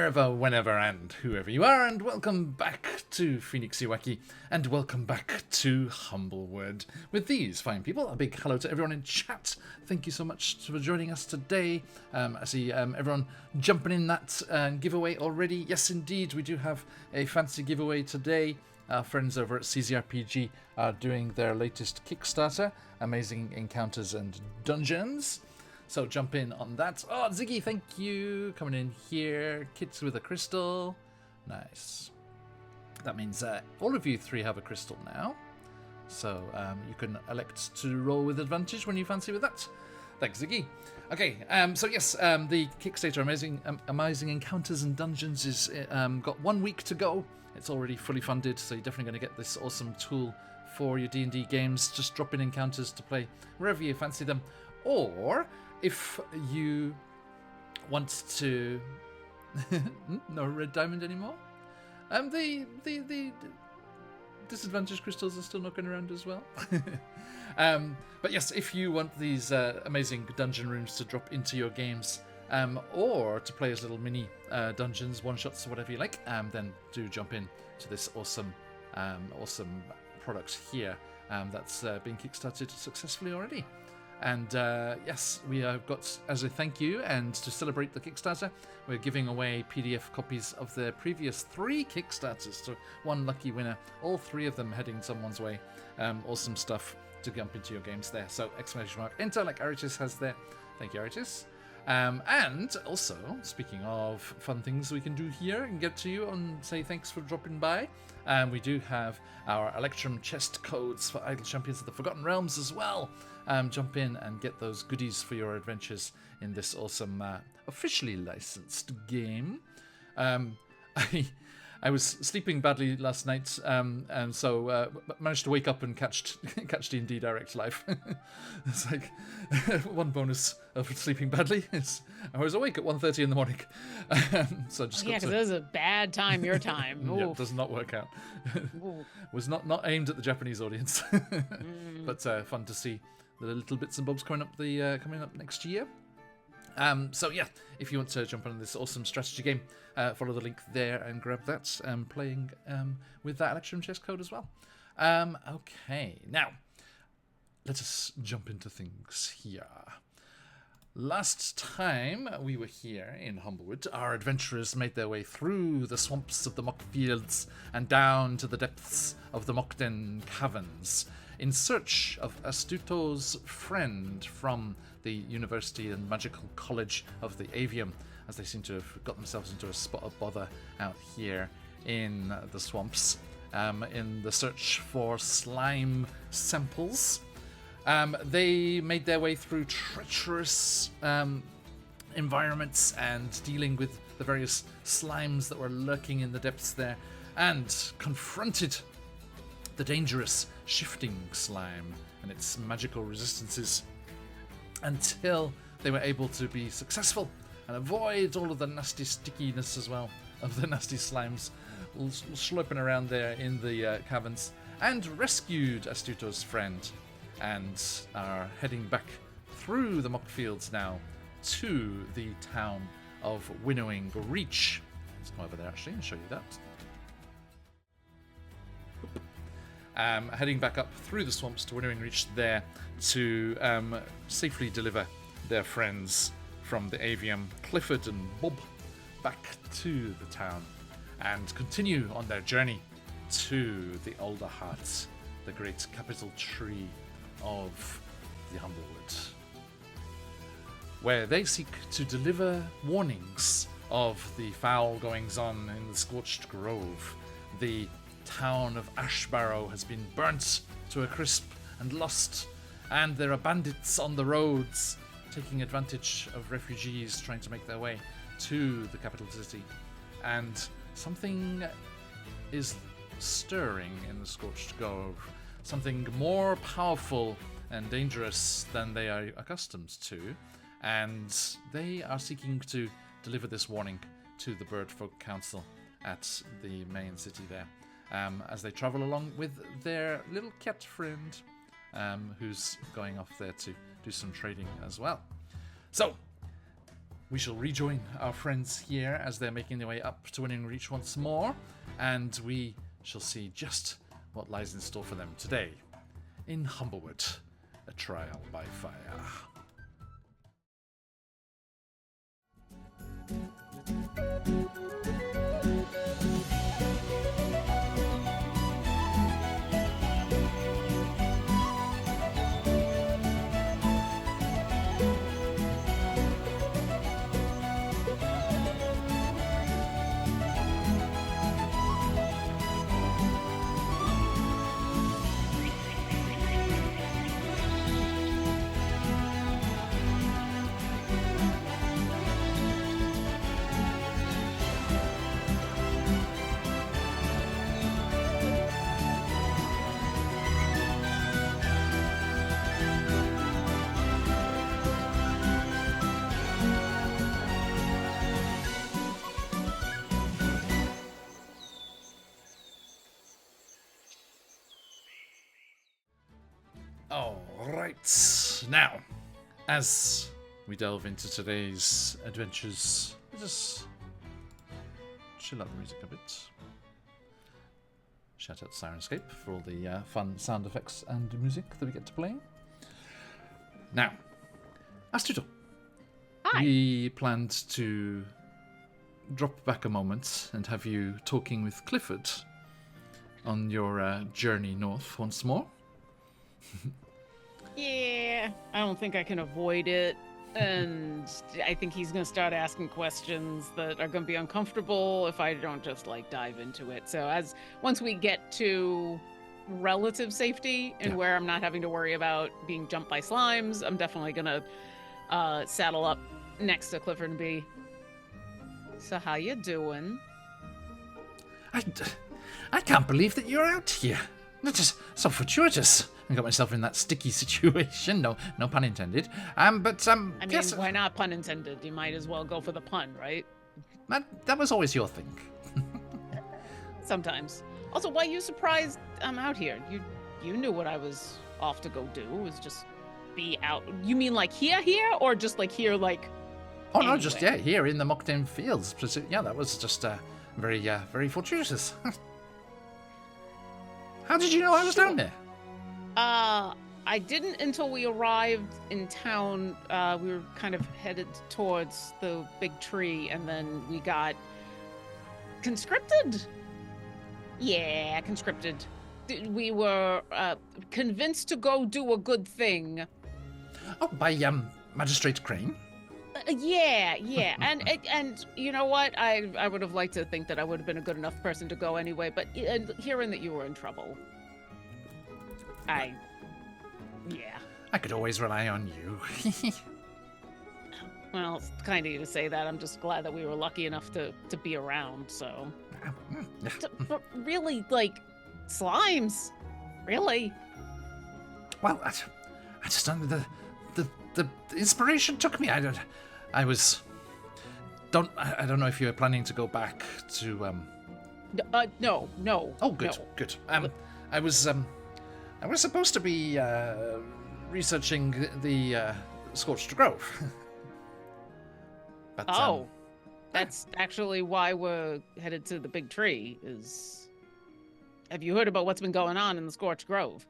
wherever, whenever, and whoever you are, and welcome back to QuestJunkiesUK, and welcome back to Humblewood. With these fine people, a big hello to everyone in chat. Thank you so much for joining us today. I see everyone jumping in that giveaway already. Yes, indeed, we do have a fancy giveaway today. Our friends over at CZRPG are doing their latest Kickstarter, Amazing Encounters and Dungeons. So jump in on that. Oh, Ziggy, thank you. Coming in here. Kits with a crystal. Nice. That means all of you three have a crystal now. So you can elect to roll with advantage when you fancy with that. Thanks, Ziggy. Okay, so yes, the Kickstarter Amazing Encounters and Dungeons is got 1 week to go. It's already fully funded, so you're definitely going to get this awesome tool for your D&D games. Just drop in encounters to play wherever you fancy them. Or if you want to... no red diamond anymore? The disadvantage crystals are still knocking around as well. But yes, if you want these amazing dungeon rooms to drop into your games, or to play as little mini dungeons, one-shots, whatever you like, then do jump in to this awesome product here that's been kickstarted successfully already. And yes, we have got, as a thank you and to celebrate the Kickstarter, we're giving away PDF copies of the previous 3 Kickstarters to one lucky winner. All 3 of them heading someone's way. Awesome stuff to jump into your games there. So exclamation mark enter like Aritis has there. Thank you, Aritis. And also, speaking of fun things we can do here and get to you and say thanks for dropping by, we do have our Electrum chest codes for Idle Champions of the Forgotten Realms as well. Jump in and get those goodies for your adventures in this awesome, officially licensed game. I was sleeping badly last night, and so managed to wake up and catch D&D Direct live. It's like one bonus of sleeping badly is I was awake at 1:30 in the morning. So just because it was a bad time. Your time. Yeah, it does not work out. Was not aimed at the Japanese audience, but fun to see the little bits and bobs coming up next year. So yeah, if you want to jump on this awesome strategy game, follow the link there and grab that, playing with that Electrum chest code as well. Okay, now let us jump into things here. Last time we were here in Humblewood, our adventurers made their way through the swamps of the Mockfields and down to the depths of the Mockden Caverns in search of Astuto's friend from the University and Magical College of the Avium, as they seem to have got themselves into a spot of bother out here in the swamps, in the search for slime samples. They made their way through treacherous environments and dealing with the various slimes that were lurking in the depths there, and confronted the dangerous shifting slime and its magical resistances until they were able to be successful and avoid all of the nasty stickiness as well of the nasty slimes slurping around there in the caverns, and rescued Astuto's friend, and are heading back through the Mockfields now to the town of Winnowing Reach. Let's come over there actually and show you that. Heading back up through the swamps to Winnowing Reach there to safely deliver their friends from the Avium, Clifford and Bob, back to the town and continue on their journey to the Alderheart, the great capital tree of the Humblewood, where they seek to deliver warnings of the foul goings-on in the Scorched Grove. The town of Ashbarrow has been burnt to a crisp and lost, and there are bandits on the roads taking advantage of refugees trying to make their way to the capital city. And something is stirring in the Scorched Grove, something more powerful and dangerous than they are accustomed to, and they are seeking to deliver this warning to the Birdfolk Council at the main city there, as they travel along with their little cat friend, who's going off there to do some trading as well. So, we shall rejoin our friends here as they're making their way up to Winning Reach once more, and we shall see just what lies in store for them today in Humblewood, a trial by fire. Alright, now, as we delve into today's adventures, let's just chill out the music a bit. Shout out Sirenscape for all the fun sound effects and music that we get to play. Now, Astuto, Hi. we planned to drop back a moment and have you talking with Clifford on your journey north once more. Yeah, I don't think I can avoid it. And I think he's going to start asking questions that are going to be uncomfortable if I don't just like dive into it. So once we get to relative safety and where I'm not having to worry about being jumped by slimes, I'm definitely going to saddle up next to Clifford and be, so how you doing? I can't believe that you're out here. That's just so fortuitous. I got myself in that sticky situation. No pun intended. I mean, yes, why not pun intended? You might as well go for the pun, right? that was always your thing. Sometimes. Also, why are you surprised I'm out here? You knew what I was off to go do. It was just be out. You mean like here, or just like here, like? Oh anywhere? no, just here in the Mockdown Fields. Yeah, that was just very fortuitous. How did you know I was down there? I didn't until we arrived in town. We were kind of headed towards the big tree, and then we got conscripted. Yeah, conscripted. We were convinced to go do a good thing. Oh, by Magistrate Crane? Yeah, and you know what? I would have liked to think that I would have been a good enough person to go anyway, but hearing that you were in trouble, yeah. I could always rely on you. Well, it's kind of you to say that. I'm just glad that we were lucky enough to be around, so. But really, like, slimes? Really? Well, I just don't. The inspiration took me. I don't know if you're planning to go back to. No. Oh, good, no. good. I was supposed to be researching the Scorched Grove. But, that's actually why we're headed to the big tree. Have you heard about what's been going on in the Scorched Grove?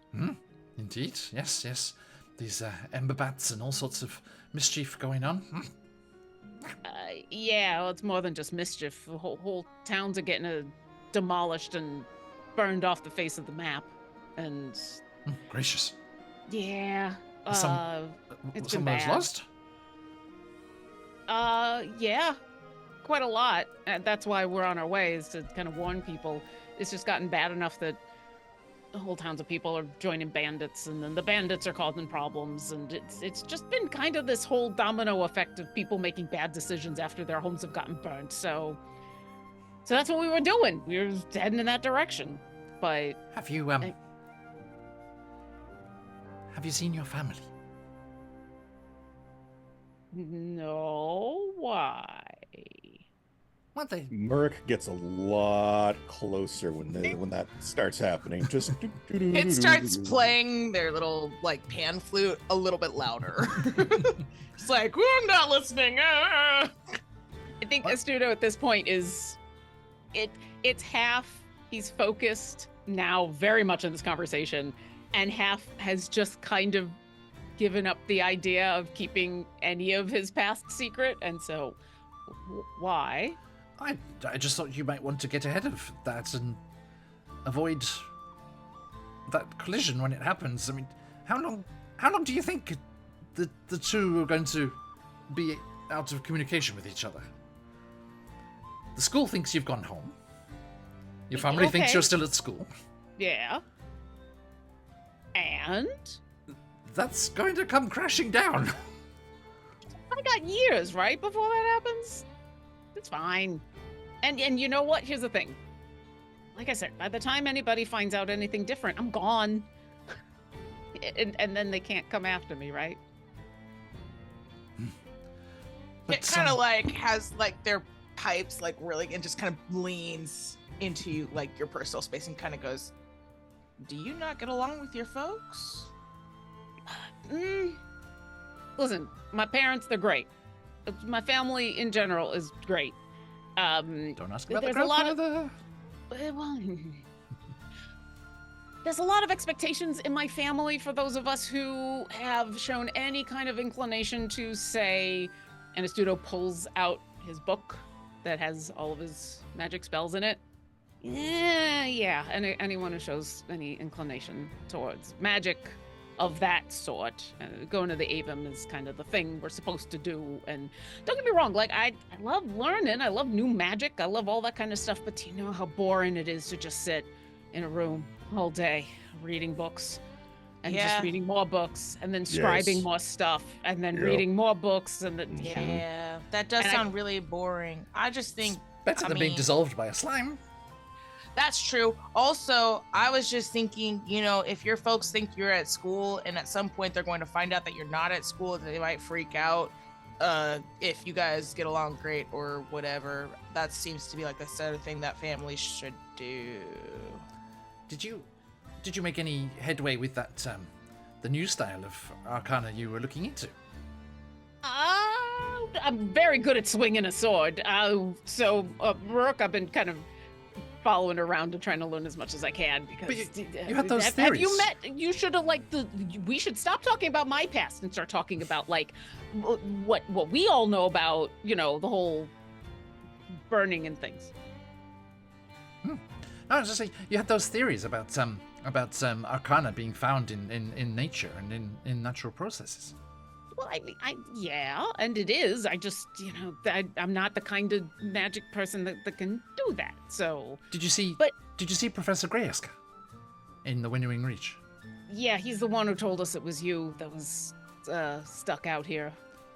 Indeed, yes. These ember bats and all sorts of mischief going on. Yeah, well, it's more than just mischief. The whole towns are getting demolished and burned off the face of the map. And gracious. Yeah. It's been someone's bad. Lost? Yeah. Quite a lot. And that's why we're on our way, is to kind of warn people. It's just gotten bad enough that whole towns of people are joining bandits, and then the bandits are causing problems, and it's just been kind of this whole domino effect of people making bad decisions after their homes have gotten burnt. So that's what we were doing. We were heading in that direction. But have you seen your family? No, why? What they? Merc gets a lot closer when that starts happening. Just It starts playing their little like pan flute a little bit louder. It's like, "Ooh, I'm not listening. Ah." I think Astuto at this point is it's half he's focused now very much on this conversation, and half has just kind of given up the idea of keeping any of his past secret. And so why? I just thought you might want to get ahead of that and avoid that collision when it happens. I mean, how long do you think the two are going to be out of communication with each other? The school thinks you've gone home. Your family thinks you're still at school. Yeah. And? That's going to come crashing down. I got years, right, before that happens? It's fine. And you know what? Here's the thing. Like I said, by the time anybody finds out anything different, I'm gone. and then they can't come after me, right? It kind of like has like their pipes like really and just kind of leans into like your personal space and kind of goes, "Do you not get along with your folks?" Listen, my parents, they're great. My family in general is great. Don't ask about the there's a lot of grandfather. well, there's a lot of expectations in my family for those of us who have shown any kind of inclination to say, and Astuto pulls out his book that has all of his magic spells in it. Yeah, anyone who shows any inclination towards magic of that sort, going to the Avum is kind of the thing we're supposed to do. And don't get me wrong, like I love learning, I love new magic, I love all that kind of stuff, but you know how boring it is to just sit in a room all day reading books and just reading more books and then scribing more stuff and then reading more books and then that does sound really boring. I just think Better than being dissolved by a slime. That's true. Also, I was just thinking, you know, if your folks think you're at school and at some point they're going to find out that you're not at school, they might freak out if you guys get along great or whatever. That seems to be like the sort of thing that families should do. Did you make any headway with that the new style of arcana you were looking into? I'm very good at swinging a sword. So Rourke, I've been kind of following around and trying to learn as much as I can because but you had those theories. Have you met? You should have we should stop talking about my past and start talking about like what we all know about, you know, the whole burning and things. No, I was just saying you had those theories about arcana being found in nature and in natural processes. Well, I mean, yeah, and it is. I just, you know, I'm not the kind of magic person that can do that. So. Did you see Professor Grayeska in the Winnowing Reach? Yeah, he's the one who told us it was you that was stuck out here.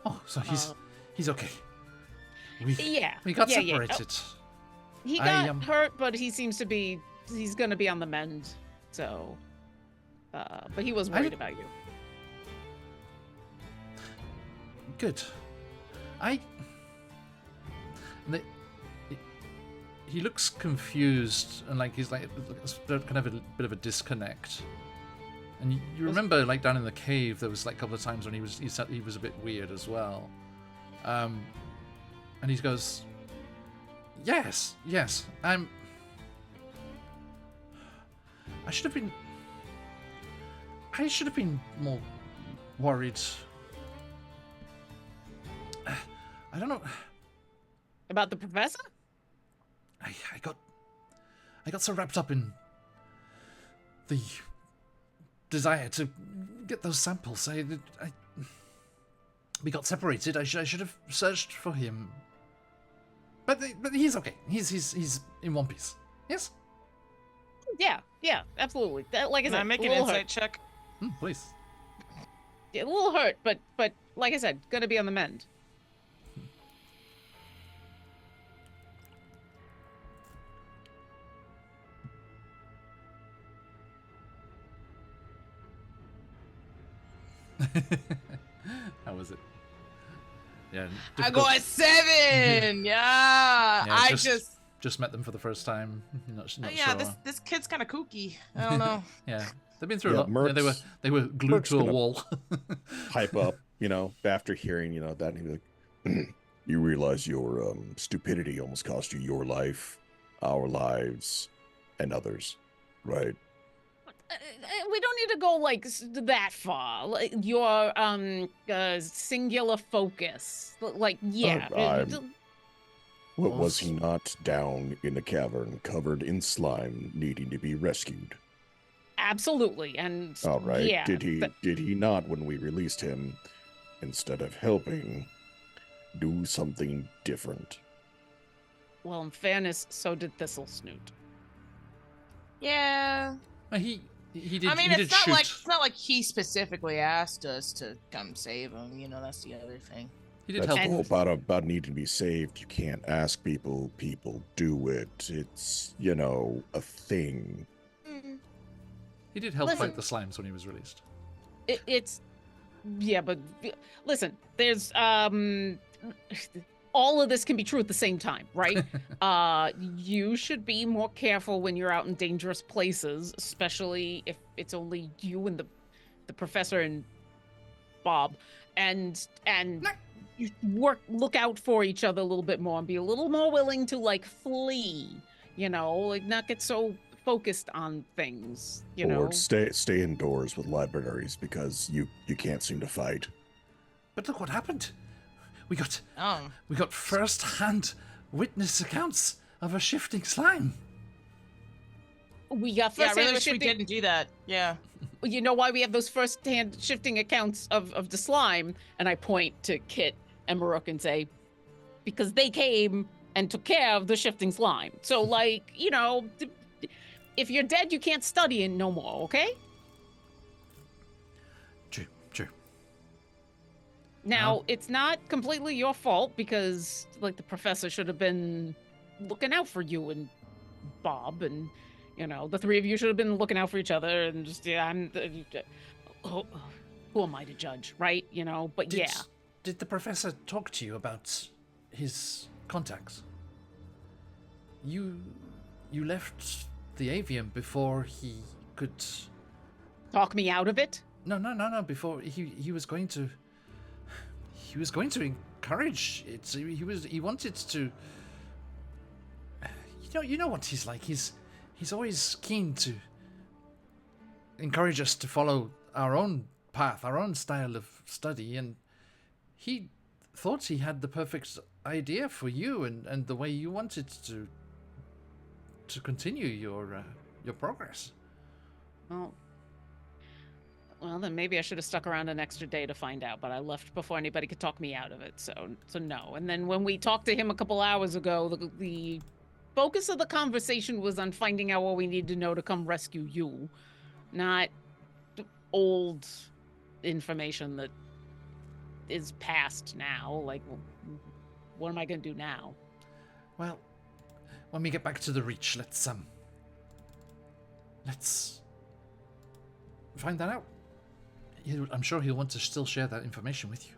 Oh, so he's okay. We got separated. He got hurt, but he seems to be. He's gonna be on the mend. So, but he was worried about you. Good. He looks confused and like he's like kind of a bit of a disconnect. And you remember like down in the cave there was like a couple of times when he said he was a bit weird as well. And he goes, Yes. I should have been more worried. I don't know. About the professor? I got so wrapped up in the desire to get those samples. We got separated. I should have searched for him. But he's okay. He's in one piece. Yes? Yeah, absolutely. Like I said, Can I make an insight check? Please. Yeah, a little hurt, but like I said, gonna be on the mend. How was it? Yeah. I go difficult. a 7. Yeah. I just met them for the first time. Not yeah, sure. this kid's kind of kooky. I don't know. Yeah, they've been through a Yeah, lot. Yeah, they were glued Merc's to a gonna wall. pipe up, after hearing, that, and he'd be like, you realize your stupidity almost cost you your life, our lives, and others, right? We don't need to go like that far. Like your singular focus. Like yeah. Was he not down in a cavern covered in slime needing to be rescued? Absolutely. And All right. yeah. Did he not, when we released him, instead of helping, do something different? Well, in fairness, so did Thistle Snoot. Yeah. He did. I mean, he it's did not shoot. like he specifically asked us to come save him. That's the other thing. He did That's help. the whole about needing to be saved. You can't ask people. People do it. It's, a thing. He did help Listen. fight the slimes when he was released. It's yeah, but listen, there's all of this can be true at the same time, right? You should be more careful when you're out in dangerous places, especially if it's only you and the professor and Bob, and you look out for each other a little bit more and be a little more willing to like flee, like not get so focused on things, Or stay indoors with libraries because you can't seem to fight. But look what happened. We got Oh. first-hand witness accounts of a shifting slime. We got Yeah, I first really hand wish we shifting. didn't do that. Yeah. You know why we have those first-hand shifting accounts of the slime? And I point to Kit and Maruk and say, because they came and took care of the shifting slime. So, like, if you're dead, you can't study it no more, okay? True. Now, it's not completely your fault because, like, the professor should have been looking out for you and Bob and, the three of you should have been looking out for each other and just, who am I to judge, right? But yeah. Did the professor talk to you about his contacts? You left the avium before he could... Talk me out of it? No. Before he was going to... He was going to encourage it. He wanted to... You know what he's like. He's always keen to encourage us to follow our own path, our own style of study, and he thought he had the perfect idea for you and the way you wanted to continue your progress. Well, then maybe I should have stuck around an extra day to find out, but I left before anybody could talk me out of it, so no. And then when we talked to him a couple hours ago, the focus of the conversation was on finding out what we need to know to come rescue you, not old information that is past now. Like, what am I going to do now? Well, when we get back to the Reach, let's find that out. I'm sure he'll want to still share that information with you.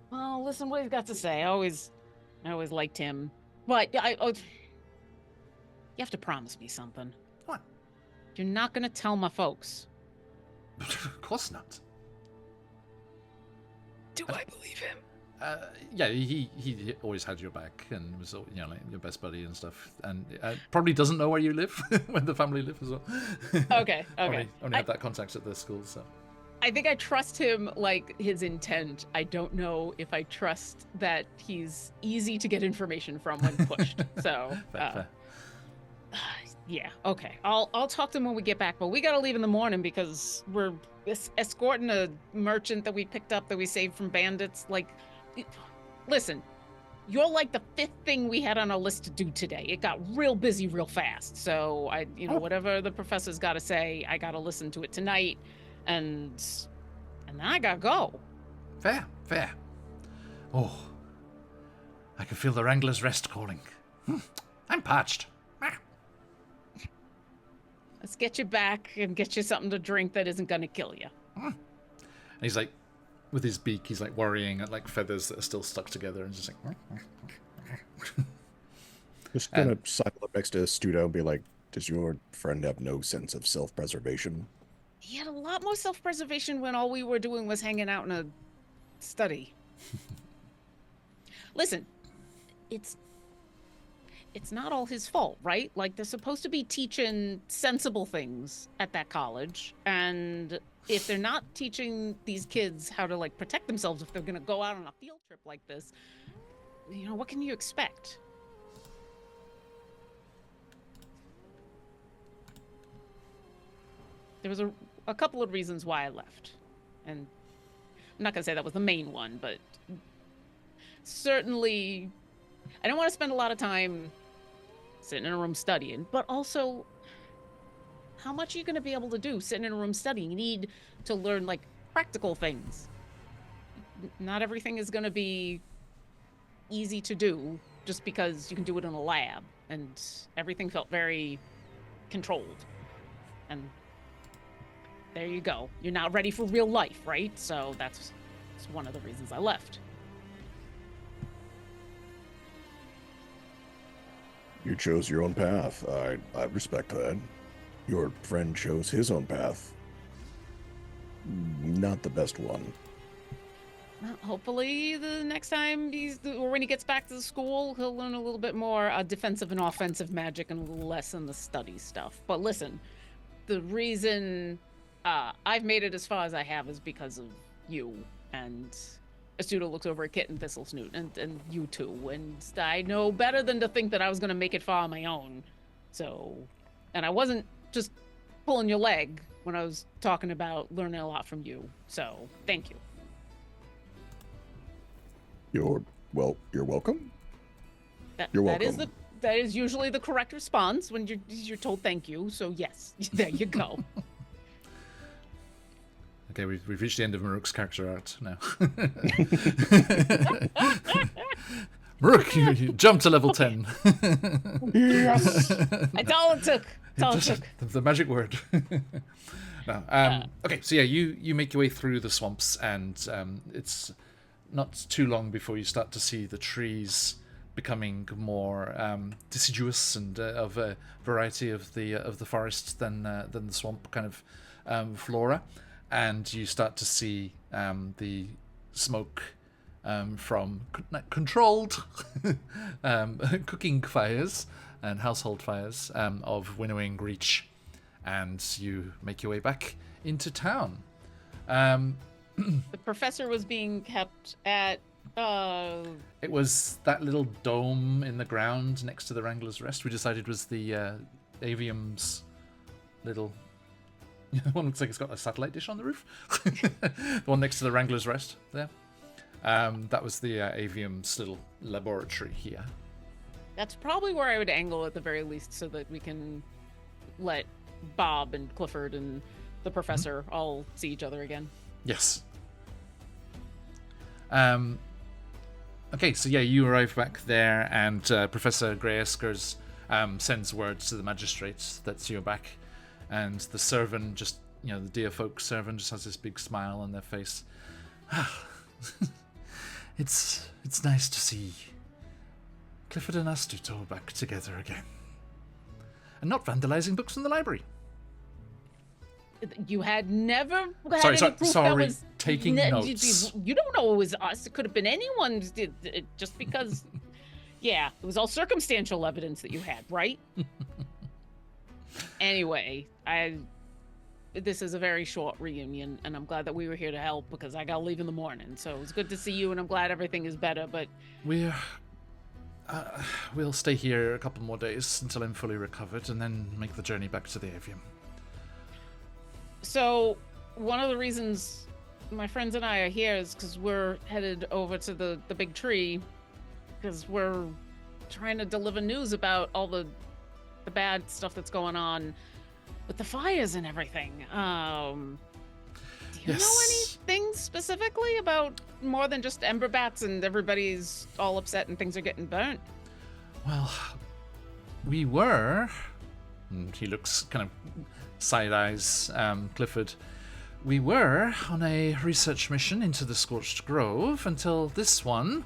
Well, listen what he's got to say. I always liked him. But you have to promise me something. What? You're not going to tell my folks. Of course not. Do I believe him? Yeah, he always had your back and was like your best buddy and stuff, and probably doesn't know where you live when the family live as well. Okay. Only have that contact at the school, so. I think I trust him, like, his intent. I don't know if I trust that he's easy to get information from when pushed. So, fair. Yeah, okay. I'll talk to him when we get back, but we gotta leave in the morning because we're escorting a merchant that we picked up that we saved from bandits. Like, listen, you're like the 5th thing we had on our list to do today. It got real busy real fast. So whatever the professor's got to say, I got to listen to it tonight. And then I gotta go. Fair. Oh, I can feel the Wrangler's Rest calling. I'm parched. Let's get you back and get you something to drink that isn't gonna kill you. And he's like, with his beak, he's like worrying at like feathers that are still stuck together, and just like. Just gonna cycle up next to Studo and be like, "Does your friend have no sense of self-preservation?" He had a lot more self-preservation when all we were doing was hanging out in a study. Listen, it's not all his fault, right? Like, they're supposed to be teaching sensible things at that college, and if they're not teaching these kids how to, like, protect themselves if they're gonna go out on a field trip like this, you know, what can you expect? There was a couple of reasons why I left, and I'm not gonna say that was the main one, but certainly I don't want to spend a lot of time sitting in a room studying, but also how much are you going to be able to do sitting in a room studying? You need to learn like practical things. Not everything is going to be easy to do just because you can do it in a lab, and everything felt very controlled. And there you go. You're not ready for real life, right? So that's one of the reasons I left. You chose your own path. I respect that. Your friend chose his own path. Not the best one. Well, hopefully the next time or when he gets back to the school, he'll learn a little bit more defensive and offensive magic and a little less in the study stuff. But listen, the reason I've made it as far as I have is because of you. And Astudo looks over at Kit and Thistlesnoot, and you too. And I know better than to think that I was going to make it far on my own. So, and I wasn't just pulling your leg when I was talking about learning a lot from you. So, thank you. You're welcome. You're welcome. That is usually the correct response when you're told thank you. So yes, there you go. Okay, we've reached the end of Maruk's character art now. Maruk, you jumped to level 10. Yes! That's all it took. That's all it took. The magic word. No, okay, so yeah, you make your way through the swamps, and it's not too long before you start to see the trees becoming more deciduous and of a variety of the forest than the swamp kind of flora. And you start to see the smoke from controlled cooking fires and household fires of winnowing reach, and you make your way back into town. The professor was being kept at... It was that little dome in the ground next to the Wrangler's Rest. We decided was the avium's little... The one looks like it's got a satellite dish on the roof. The one next to the Wrangler's Rest there. That was the avium's little laboratory here. That's probably where I would angle at the very least, so that we can let Bob and Clifford and the professor all see each other again. Yes. Okay, so yeah, you arrive back there, and Professor Greyeskers sends words to the magistrates that you're back. And the servant just, the dear folk servant just has this big smile on their face. It's nice to see Clifford and Astuto back together again. And not vandalizing books in the library. You had never had any proof that was... taking notes. You don't know it was us. It could have been anyone, just because... Yeah, it was all circumstantial evidence that you had, right? Anyway, this is a very short reunion, and I'm glad that we were here to help, because I gotta leave in the morning. So it's good to see you, and I'm glad everything is better, but... We'll stay here a couple more days until I'm fully recovered, and then make the journey back to the avium. So, one of the reasons my friends and I are here is because we're headed over to the big tree, because we're trying to deliver news about all the bad stuff that's going on with the fires and everything. Do you know anything specifically about more than just ember bats and everybody's all upset and things are getting burnt? Well, we were... And he looks kind of side-eyes Clifford. We were on a research mission into the Scorched Grove until this one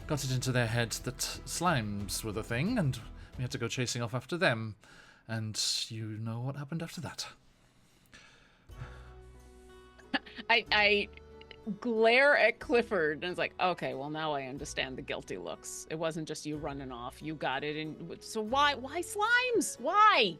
got it into their head that slimes were the thing, and we had to go chasing off after them. And you know what happened after that. I glare at Clifford and it's like, okay, well now I understand the guilty looks. It wasn't just you running off. You got it. And so why slimes? Why?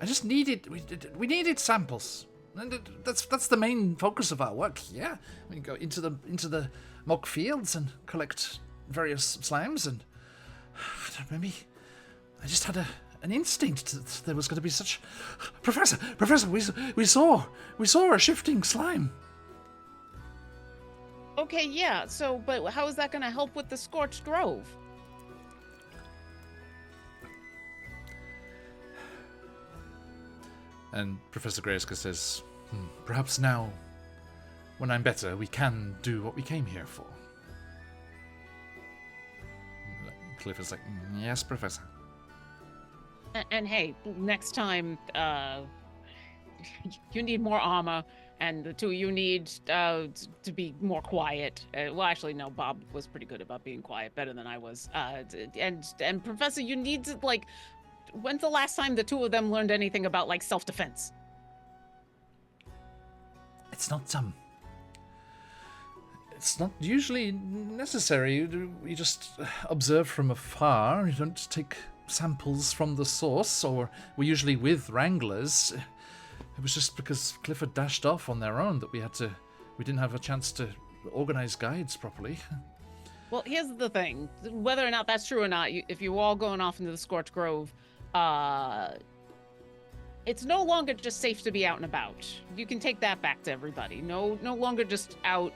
I just needed. We needed samples. And that's the main focus of our work. Yeah, we go into the mock fields and collect various slimes, and maybe I just had an instinct that there was going to be such. Professor, we saw a shifting slime. Okay, yeah. So, but how is that going to help with the Scorched Grove? And Professor Grayska says, perhaps now, when I'm better, we can do what we came here for. Cliff is like, yes, Professor. And hey, next time, you need more armor, and the two of you need to be more quiet. Well, actually, no, Bob was pretty good about being quiet, better than I was. And Professor, you need to, like, when's the last time the two of them learned anything about, like, self-defense? It's not usually necessary. You just observe from afar. You don't take samples from the source, or we're usually with wranglers. It was just because Clifford dashed off on their own that we didn't have a chance to organize guides properly. Well, here's the thing. Whether or not that's true or not, if you're all going off into the Scorched Grove, it's no longer just safe to be out and about. You can take that back to everybody. No longer just out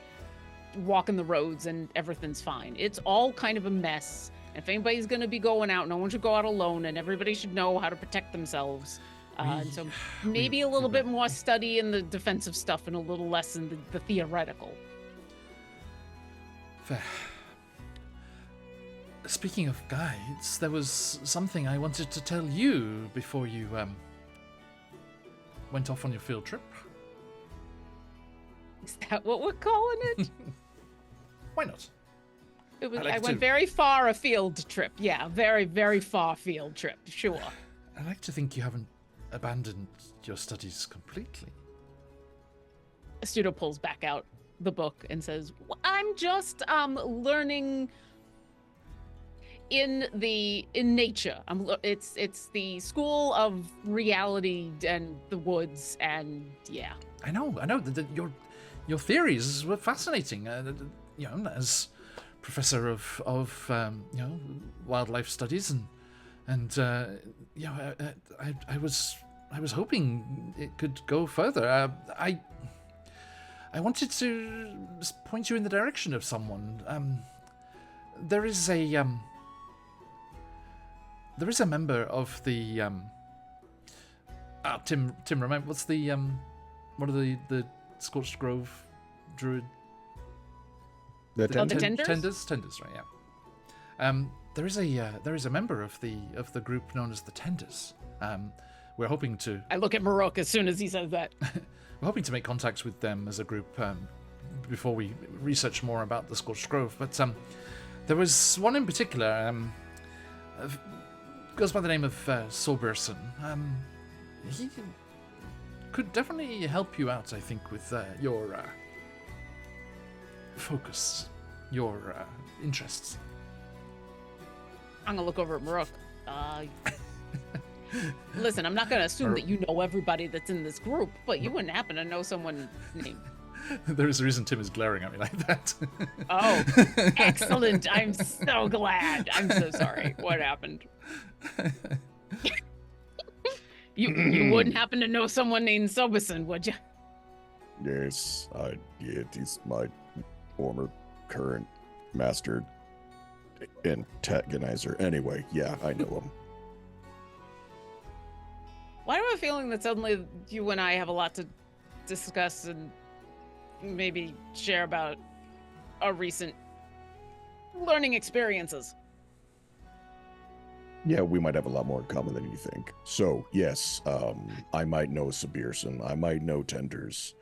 walking the roads and everything's fine. It's all kind of a mess. If anybody's going to be going out, no one should go out alone, and everybody should know how to protect themselves. And so maybe a little bit more study in the defensive stuff and a little less in the theoretical. Fair. Speaking of guides, there was something I wanted to tell you before you went off on your field trip. Is that what we're calling it? Why not? It was. I went very far afield trip. Yeah, very, very far field trip. Sure. I like to think you haven't abandoned your studies completely. Astuto pulls back out the book and says, I'm just learning in nature. It's the school of reality and the woods, and yeah. I know your theories were fascinating. As professor of wildlife studies and I was hoping it could go further. I wanted to point you in the direction of someone. There is a member of the Tim, remember what's the what are the Scorched Grove druid? The Tenders? Tenders, right? Yeah. There is a member of the group known as the Tenders. We're hoping to. I look at Marok as soon as he says that. We're hoping to make contact with them as a group before we research more about the Scorched Grove. But there was one in particular. Goes by the name of Sorberson. He could definitely help you out, I think, with your focus, your interests. I'm gonna look over at Marok. Listen, I'm not gonna assume that you know everybody that's in this group, but you wouldn't happen to know someone named. There is a reason Tim is glaring at me like that. Oh, excellent! I'm so glad. I'm so sorry. What happened? You wouldn't happen to know someone named Soberson, would you? Yes, he's my former current master antagonizer. Anyway, yeah, I know him. Why do I have a feeling that suddenly you and I have a lot to discuss and maybe share about a recent learning experiences. Yeah, we might have a lot more in common than you think. So, yes, I might know Sabirson. I might know Tenders.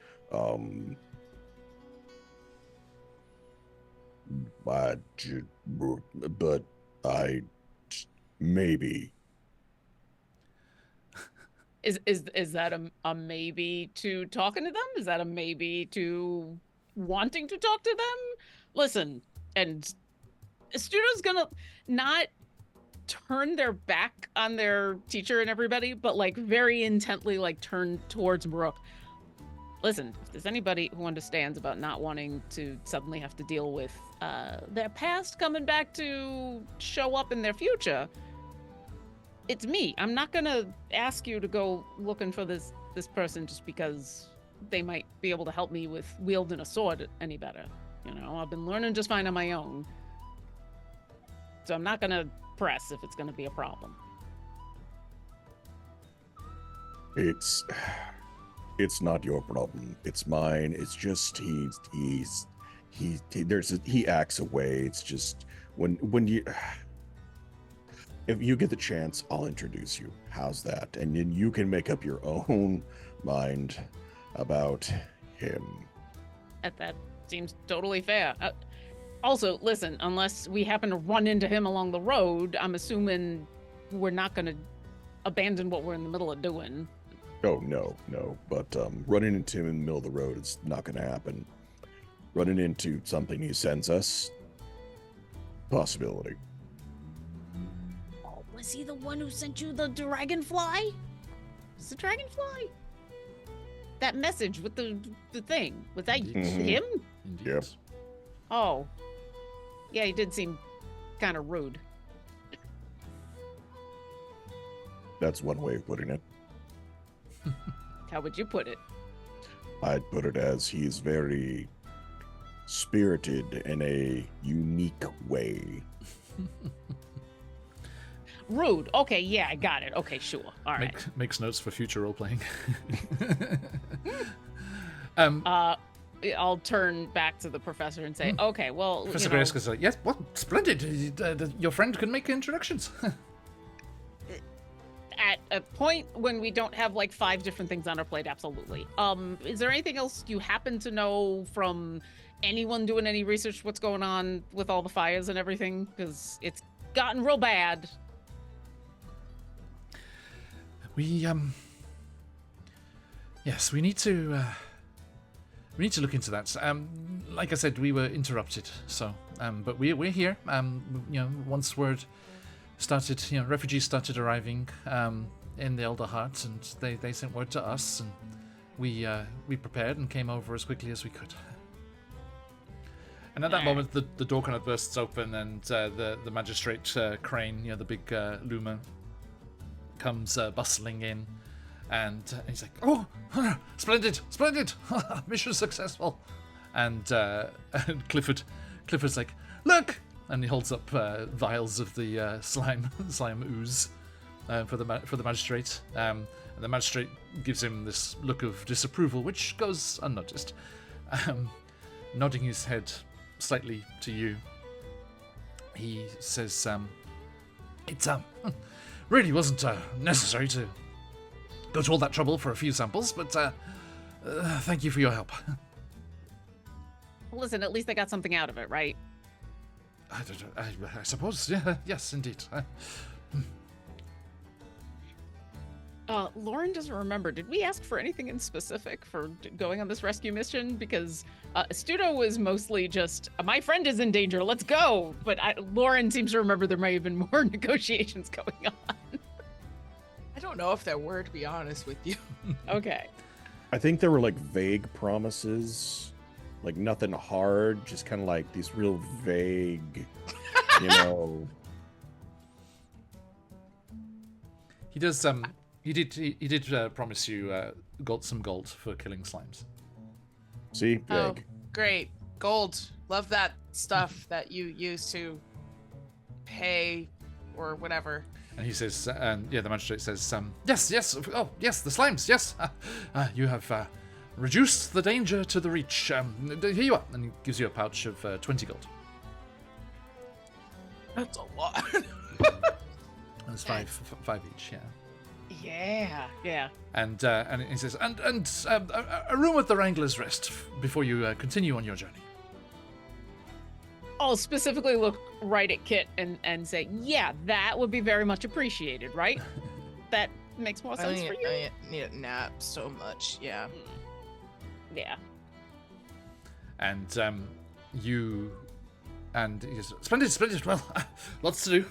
But I maybe. Is that a maybe to talking to them? Is that a maybe to wanting to talk to them? Listen, and Studo's gonna not turn their back on their teacher and everybody, but like very intently like turn towards Maruk. Listen, if there's anybody who understands about not wanting to suddenly have to deal with their past coming back to show up in their future, it's me. I'm not gonna ask you to go looking for this person just because they might be able to help me with wielding a sword any better. You know, I've been learning just fine on my own. So I'm not gonna press if it's gonna be a problem. It's not your problem. It's mine. It's just he acts away. It's just when you if you get the chance, I'll introduce you. How's that? And then you can make up your own mind about him. That seems totally fair. Also, listen, unless we happen to run into him along the road, I'm assuming we're not going to abandon what we're in the middle of doing. Oh, no. But running into him in the middle of the road, it's not going to happen. Running into something he sends us, possibility. Oh, was he the one who sent you the dragonfly? Was the dragonfly? That message with the thing, was that him? Indeed. Yep. Oh. Yeah, he did seem kind of rude. That's one way of putting it. How would you put it? I'd put it as he's very spirited in a unique way. Rude. Okay, yeah, I got it. Okay, sure. All right. Makes notes for future role playing. I'll turn back to the professor and say, okay, well, Professor Grayskull's like, yes, what? Splendid. Your friend can make introductions. At a point when we don't have like 5 different things on our plate, absolutely. Is there anything else you happen to know from anyone doing any research what's going on with all the fires and everything? Because it's gotten real bad. Yes, we need to look into that. Like I said, we were interrupted, so but we're here. Once word started, refugees started arriving in the Elder Heart, and they sent word to us, and we prepared and came over as quickly as we could. And at that moment, the door kind of bursts open, and the magistrate Crane, the big loomer, comes bustling in, and he's like, "Oh, splendid! Mission successful!" And Clifford's like, "Look!" And he holds up vials of the slime ooze for the magistrate. And the magistrate gives him this look of disapproval, which goes unnoticed. Nodding his head slightly to you, he says, "It really wasn't necessary to go to all that trouble for a few samples, but thank you for your help." Listen, at least they got something out of it, right? I suppose, yeah, yes, indeed. Lauren doesn't remember. Did we ask for anything in specific for going on this rescue mission? Because Studo was mostly just, my friend is in danger, let's go. But Lauren seems to remember there may have been more negotiations going on. I don't know if there were, to be honest with you. Okay. I think there were like vague promises, like nothing hard, just kind of like these real vague, He does. He did promise you some gold for killing slimes. See, vague. Oh, great. Gold. Love that stuff that you use to pay or whatever. And he says, the magistrate says, yes, the slimes, yes. You have reduced the danger to the reach. Here you are. And he gives you a pouch of 20 gold. That's a lot. There's five each, yeah. Yeah. And he says, and a room at the Wrangler's Rest before you continue on your journey. I'll specifically look right at Kit and say, yeah, that would be very much appreciated, right? That makes more sense for you? I need a nap so much, yeah. Yeah. And he says, splendid. Well, lots to do.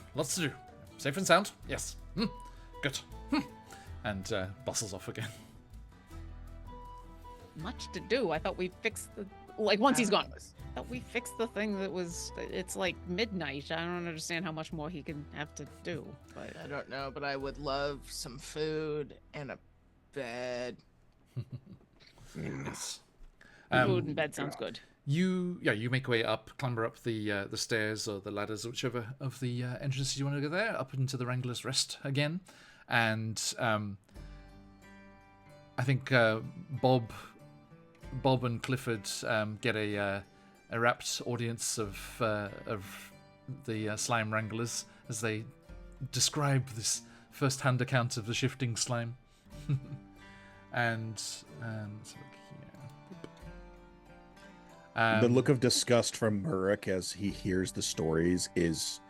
Safe and sound, yes. Good. And bustles off again. Much to do. I thought we fixed the... Like, once he's gone, I thought we fixed the thing that was... It's like midnight. I don't understand how much more he can have to do. But I don't know, but I would love some food and a bed. Yes. Food and bed sounds good. You make your way up, clamber up the stairs or the ladders, whichever of the entrances you want to go there, up into the Wrangler's Rest again. And I think Bob and Clifford get a rapt audience of the slime wranglers as they describe this first-hand account of the shifting slime. And let's look here. The look of disgust from Murrock as he hears the stories is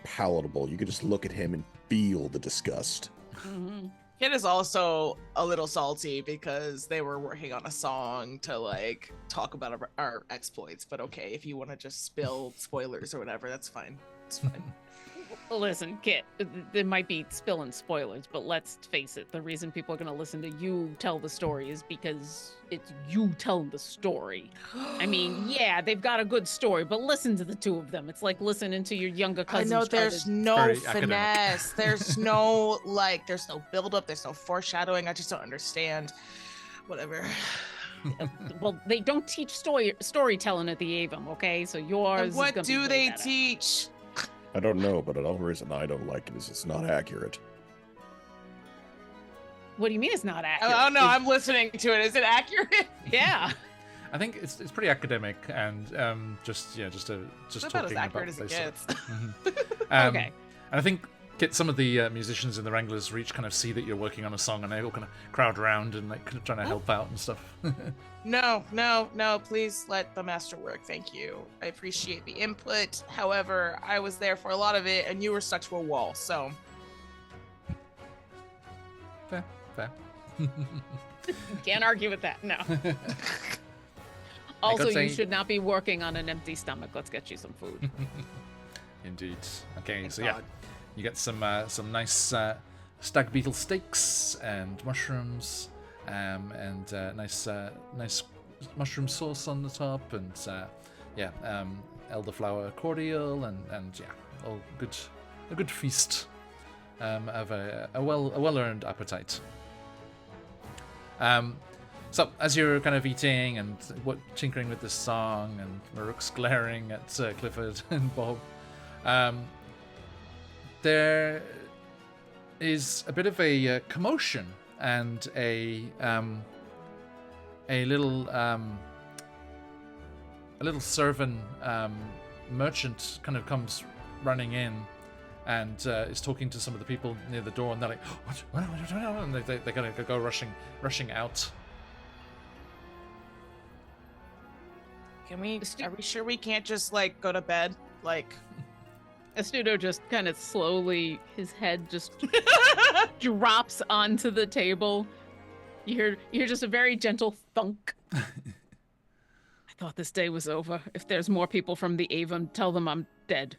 palatable. You can just look at him and feel the disgust. Mm-hmm. Kid is also a little salty because they were working on a song to like talk about our exploits. But okay, if you want to just spill spoilers or whatever, that's fine. It's fine. Listen, Kit, there might be spilling spoilers, but let's face it, the reason people are going to listen to you tell the story is because it's you telling the story. I mean, yeah, they've got a good story, but listen to the two of them. It's like listening to your younger cousins. I know there's no Very finesse. There's no there's no buildup. There's no foreshadowing. I just don't understand. Whatever. Well, they don't teach storytelling at the Avon, okay? So yours. And is what gonna be do way they better. teach? I don't know, but the only reason I don't like it is it's not accurate. What do you mean it's not accurate? Oh no, I'm listening to it. Is it accurate? Yeah. I think it's pretty academic and just It's talking about as accurate as about it those gets. Okay. Okay. And I think some of the musicians in the Wranglers Reach kind of see that you're working on a song, and they all kind of crowd around and like kind of trying to help out and stuff. No, please let the master work. Thank you. I appreciate the input. However, I was there for a lot of it and you were stuck to a wall, so. Fair. Can't argue with that. No. Also, say- you should not be working on an empty stomach. Let's get you some food. Indeed. Okay, Thank so yeah, God. you get some nice stag beetle steaks and mushrooms, and nice mushroom sauce on the top, and elderflower cordial, and yeah, all good, a good feast of a well earned appetite. So as you're kind of eating and tinkering with this song, and Maruk's glaring at Clifford and Bob, there is a bit of a commotion, and a little servant merchant kind of comes running in and is talking to some of the people near the door, and they're like, what? And they kind of go rushing out. Are we sure we can't just like go to bed? Like Astuto just kind of slowly, his head just drops onto the table. You hear just a very gentle thunk. I thought this day was over. If there's more people from the Avon, tell them I'm dead.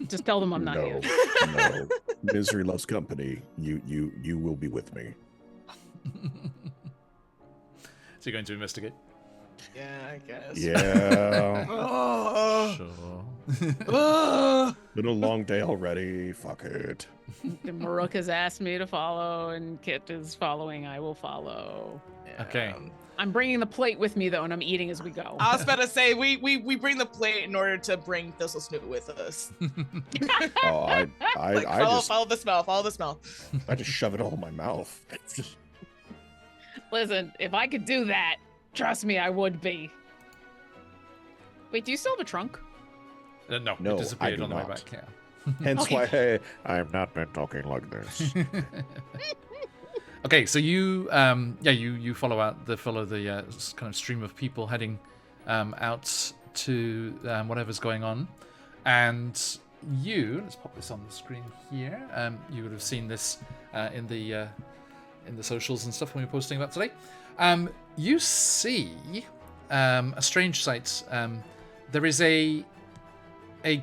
Just tell them I'm not here. No. Misery loves company. You will be with me. So you're going to investigate? yeah, I guess. Yeah. Sure. Been a long day already. Fuck it. Maruk has asked me to follow, and Kit is following. I will follow. Okay. I'm bringing the plate with me, though, and I'm eating as we go. I was about to say we bring the plate in order to bring Thistle Snoot with us. Oh, I Like, follow the smell. Follow the smell. I just shove it all in my mouth. Listen, if I could do that, trust me, I would be. Wait, do you still have a trunk? No, No, it disappeared I on do the way not. back. Yeah. Hence Okay. why I have not been talking like this. Okay, so you you follow the kind of stream of people heading out to whatever's going on, and let's pop this on the screen here. You would have seen this in the socials and stuff when we were posting about today. You see a strange sight. There is a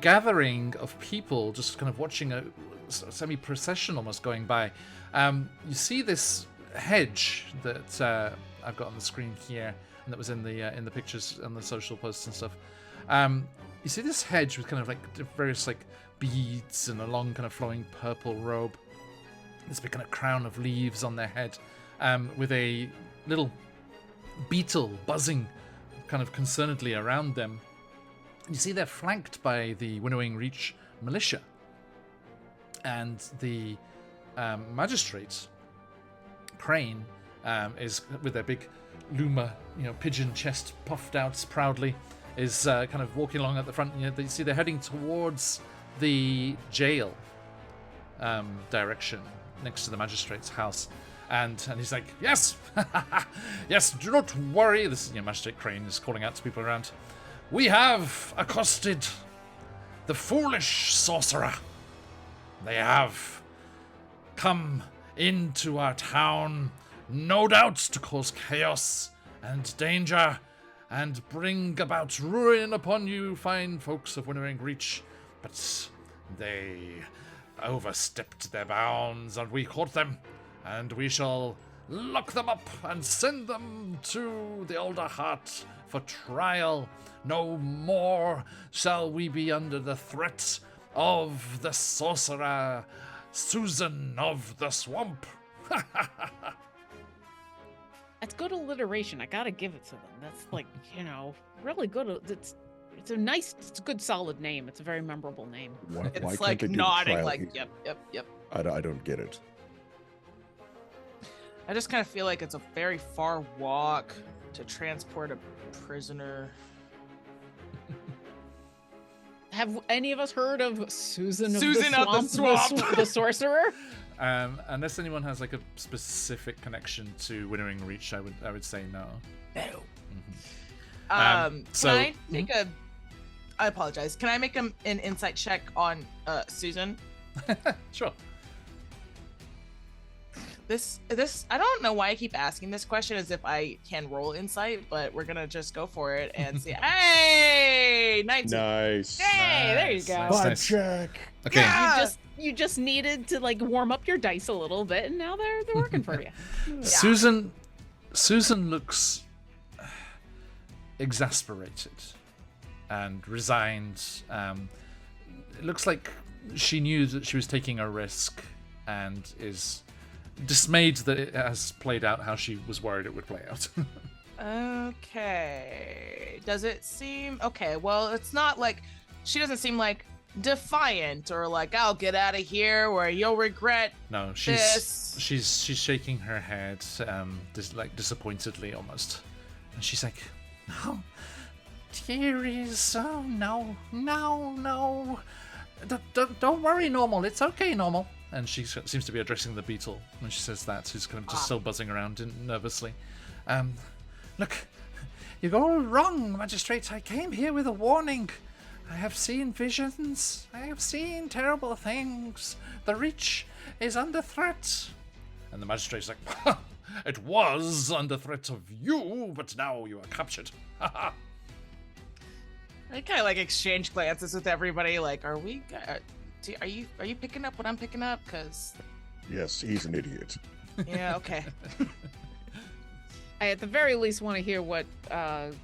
gathering of people just kind of watching a semi-procession almost going by. You see this hedge that I've got on the screen here, and that was in the pictures and the social posts and stuff. You see this hedge with kind of like various like beads and a long kind of flowing purple robe. This big kind of crown of leaves on their head, with a little beetle buzzing kind of concernedly around them. You see they're flanked by the Winnowing Reach militia, and the magistrate Crane is with their big luma, pigeon chest puffed out proudly, is kind of walking along at the front. You see they're heading towards the jail direction next to the magistrate's house, and he's like, yes, yes, do not worry. This is Magistrate Crane is calling out to people around. We have accosted the foolish sorcerer. They have come into our town, no doubt to cause chaos and danger and bring about ruin upon you fine folks of Winnowing Reach, but they overstepped their bounds and we caught them, and we shall lock them up and send them to the Older Heart for trial. No more shall we be under the threat of the sorcerer Susan of the Swamp. That's good alliteration. I gotta give it to them. That's like, really good. It's a good solid name. It's a very memorable name. Why It's can't like they do nodding, trial like, here? yep. I don't get it. I just kind of feel like it's a very far walk to transport a prisoner. Have any of us heard of Susan of Susan the of the Swamp, Swamp. the sorcerer? Unless anyone has like a specific connection to Winnowing Reach, I would say no. No. Mhm. Can I make I apologize. Can I make an insight check on Susan? Sure. This I don't know why I keep asking this question as if I can roll insight, but we're gonna just go for it and see. Hey, 19. Nice. Hey, there you Nice, go. nice, Vibe nice. check. Okay. Yeah. You just needed to like warm up your dice a little bit, and now they're working for you. Susan looks exasperated and resigned. It looks like she knew that she was taking a risk and is dismayed that it has played out how she was worried it would play out. Okay. Does it seem okay? Well, it's not like she doesn't seem like defiant or like I'll get out of here or you'll regret. No, This- she's shaking her head, disappointedly almost, and she's like, "No, dearies, oh no. Don't worry, Normal. It's okay, Normal." And she seems to be addressing the beetle when she says that. Who's kind of just still buzzing around nervously. Look, you're all wrong, Magistrate. I came here with a warning. I have seen visions. I have seen terrible things. The Reach is under threat. And the Magistrate's like, it was under threat of you, but now you are captured. I kind of like exchange glances with everybody. Like, are you picking up what I'm picking up? Cause Yes, he's an idiot. yeah, okay. I at the very least want to hear what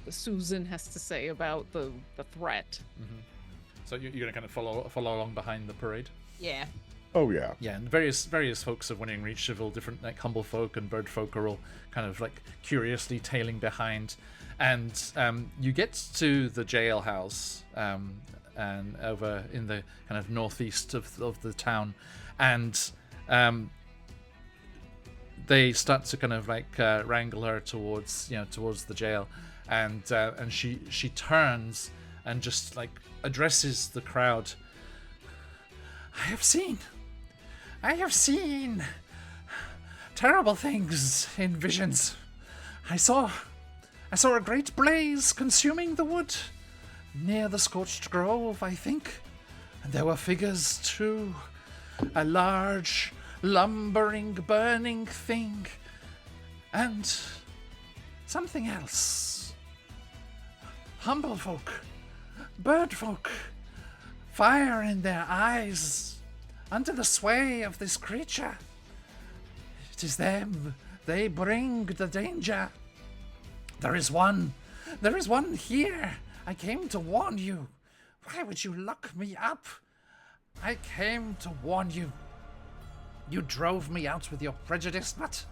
Susan has to say about the threat. So you're going to kind of follow along behind the parade? Yeah. Oh yeah. Yeah, and various folks of Winnowing Reach, of all different like humble folk and bird folk, are all kind of like curiously tailing behind, and you get to the jailhouse, and over in the kind of northeast of the town, and they start to kind of like wrangle her towards the jail, and she turns and just like addresses the crowd. I have seen terrible things in visions. I saw a great blaze consuming the wood near the scorched grove, I think. And there were figures too. A large, lumbering, burning thing. And something else. Humble folk. Bird folk. Fire in their eyes. Under the sway of this creature. It is them. They bring the danger. There is one here. I came to warn you. Why would you lock me up? I came to warn you. You drove me out with your prejudice, but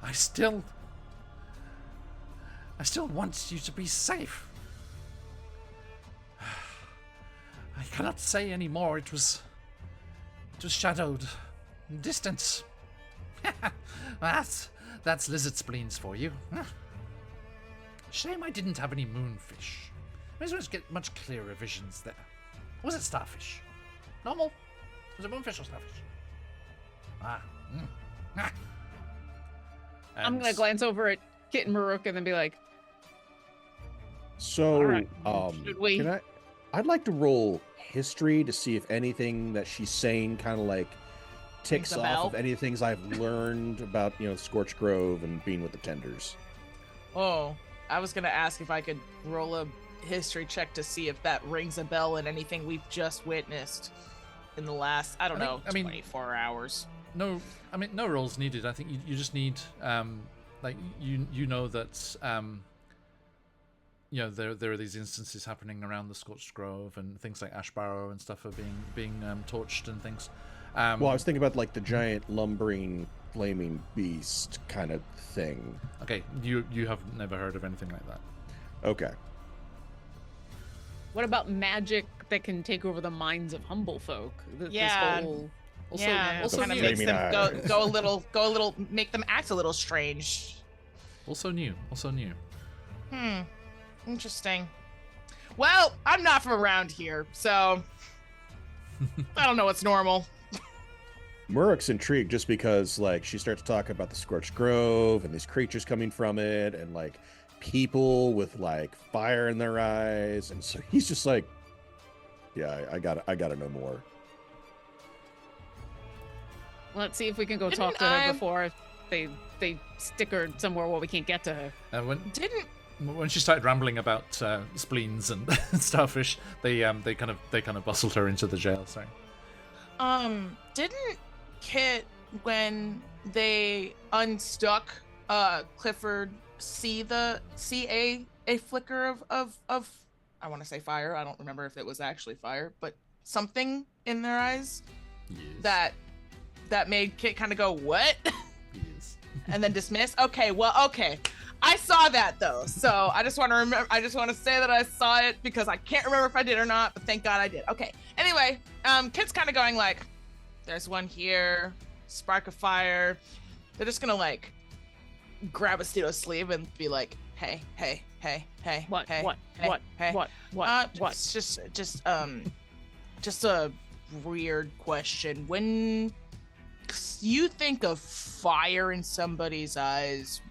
I still want you to be safe. I cannot say any more. It was shadowed, distant. That's lizard spleens for you. Shame I didn't have any moonfish. May as well get much clearer visions there. Or was it starfish? Normal? Was it moonfish or starfish? I'm gonna glance over at Kit and Maruk and then be like, So, all right, should we? I'd like to roll history to see if anything that she's saying kind of like ticks Rings a off bell? of any things I've learned about, Scorched Grove and being with the Tenders. Oh, I was gonna ask if I could roll a history check to see if that rings a bell in anything we've just witnessed in the last, I don't know, 24 hours. No rolls needed. I think you just need you know that there are these instances happening around the Scorched Grove, and things like Ash Barrow and stuff are being torched and things. Well, I was thinking about like the giant lumbering flaming beast kind of thing. Okay, you have never heard of anything like that. Okay. What about magic that can take over the minds of humble folk? Yeah. Also kind of new. makes them go a little, make them act a little strange. Also new. Interesting. Well, I'm not from around here, so I don't know what's normal. Murrock's intrigued just because like she starts to talk about the Scorched Grove and these creatures coming from it and like people with like fire in their eyes, and so he's just like, yeah, I gotta know more. Let's see if we can go talk to her before they stick her somewhere where we can't get to her. When she started rambling about spleens and starfish, they kind of bustled her into the jail. Sorry. Didn't Kit, when they unstuck Clifford, see a flicker of I want to say fire. I don't remember if it was actually fire, but something in their eyes that made Kit kind of go, what? Yes. And then dismiss. Okay. I saw that though, so I just want to remember. I just want to say that I saw it because I can't remember if I did or not, but thank God I did. Okay. Anyway, Kit's kind of going like, "There's one here, spark of fire." They're just gonna like grab Astito's sleeve and be like, "Hey, What? hey, What? hey, What? hey." What? It's just a weird question. When you think of fire in somebody's eyes,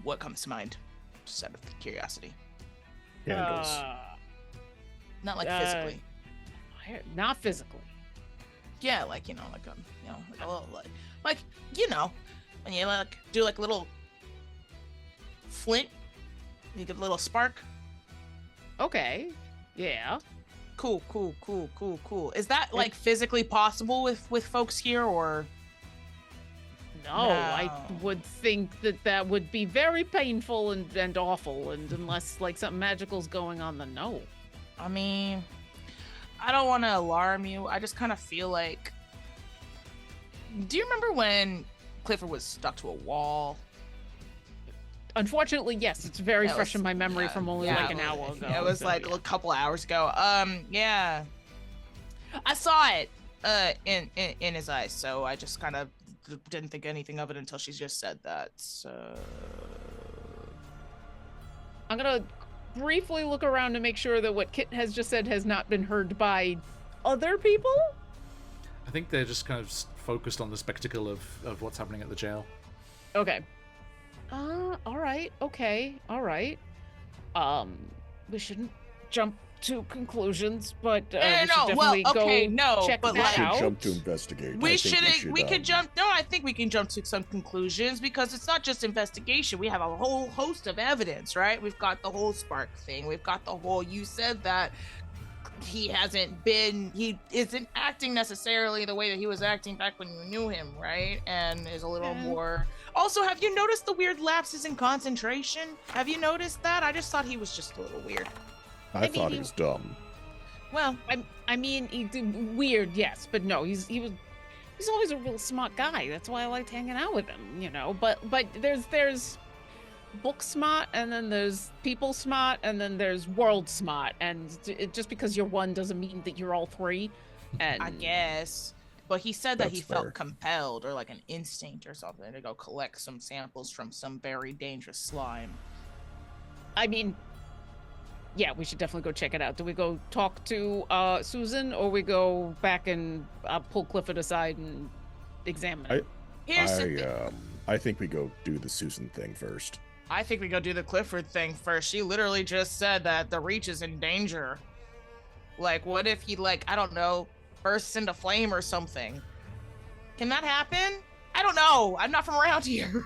what comes to mind? Just out of curiosity. Candles. Not like physically. Not physically. Yeah, like like a little like when you like do like a little flint, you get a little spark. Okay. Yeah. Cool. Is that like physically possible with folks here, or? No, I would think that would be very painful and awful, and unless like something magical's going on, then no. I mean, I don't want to alarm you. I just kind of feel like. Do you remember when Clifford was stuck to a wall? Unfortunately, yes, it's very fresh in my memory from only like an hour ago. It was like a couple hours ago. Yeah, I saw it in his eyes, so I just kind of didn't think anything of it until she just said that. So I'm gonna briefly look around to make sure that what Kit has just said has not been heard by other people? I think they're just kind of focused on the spectacle of what's happening at the jail. Okay. All right. Okay. All right. We shouldn't jump to conclusions, but we should definitely go check but that We out. should jump to investigate. We I think we could jump. No, I think we can jump to some conclusions because it's not just investigation. We have a whole host of evidence, right? We've got the whole spark thing. We've got the whole. You said that he isn't acting necessarily the way that he was acting back when you knew him, right? And is a little more. Also, have you noticed the weird lapses in concentration? Have you noticed that? I just thought he was just a little weird. I thought he was dumb. Well, I mean, weird, yes, but no, he's always a real smart guy. That's why I liked hanging out with him, you know. But there's book smart, and then there's people smart, and then there's world smart. And just because you're one doesn't mean that you're all three. And I guess. But he said that That's he fair. felt compelled or like an instinct or something to go collect some samples from some very dangerous slime. I mean, yeah, we should definitely go check it out. Do we go talk to Susan, or we go back and pull Clifford aside and examine it? I think we go do the Susan thing first. I think we go do the Clifford thing first. She literally just said that the Reach is in danger. Like, what if he, like, I don't know, bursts into flame or something? Can that happen? I don't know. I'm not from around here.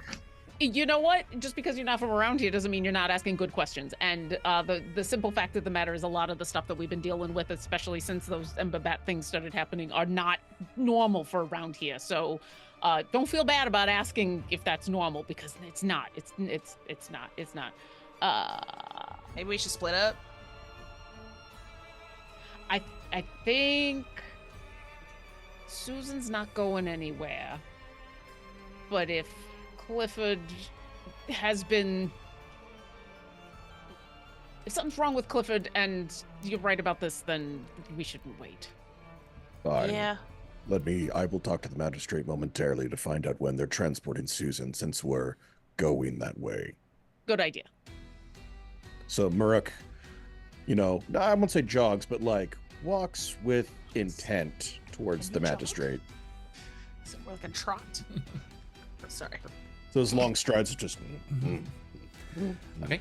You know what? Just because you're not from around here doesn't mean you're not asking good questions. And the simple fact of the matter is a lot of the stuff that we've been dealing with, especially since those Ember Bat things started happening, are not normal for around here. So don't feel bad about asking if that's normal, because it's not. It's not. Maybe we should split up. I think Susan's not going anywhere. But if Clifford has been... If something's wrong with Clifford and you're right about this, then we shouldn't wait. Fine. Yeah. I will talk to the magistrate momentarily to find out when they're transporting Susan, since we're going that way. Good idea. So Murrock, you know, I won't say jogs, but like walks with intent towards the magistrate. Is it more like a trot? Sorry. Those long strides are just. Okay.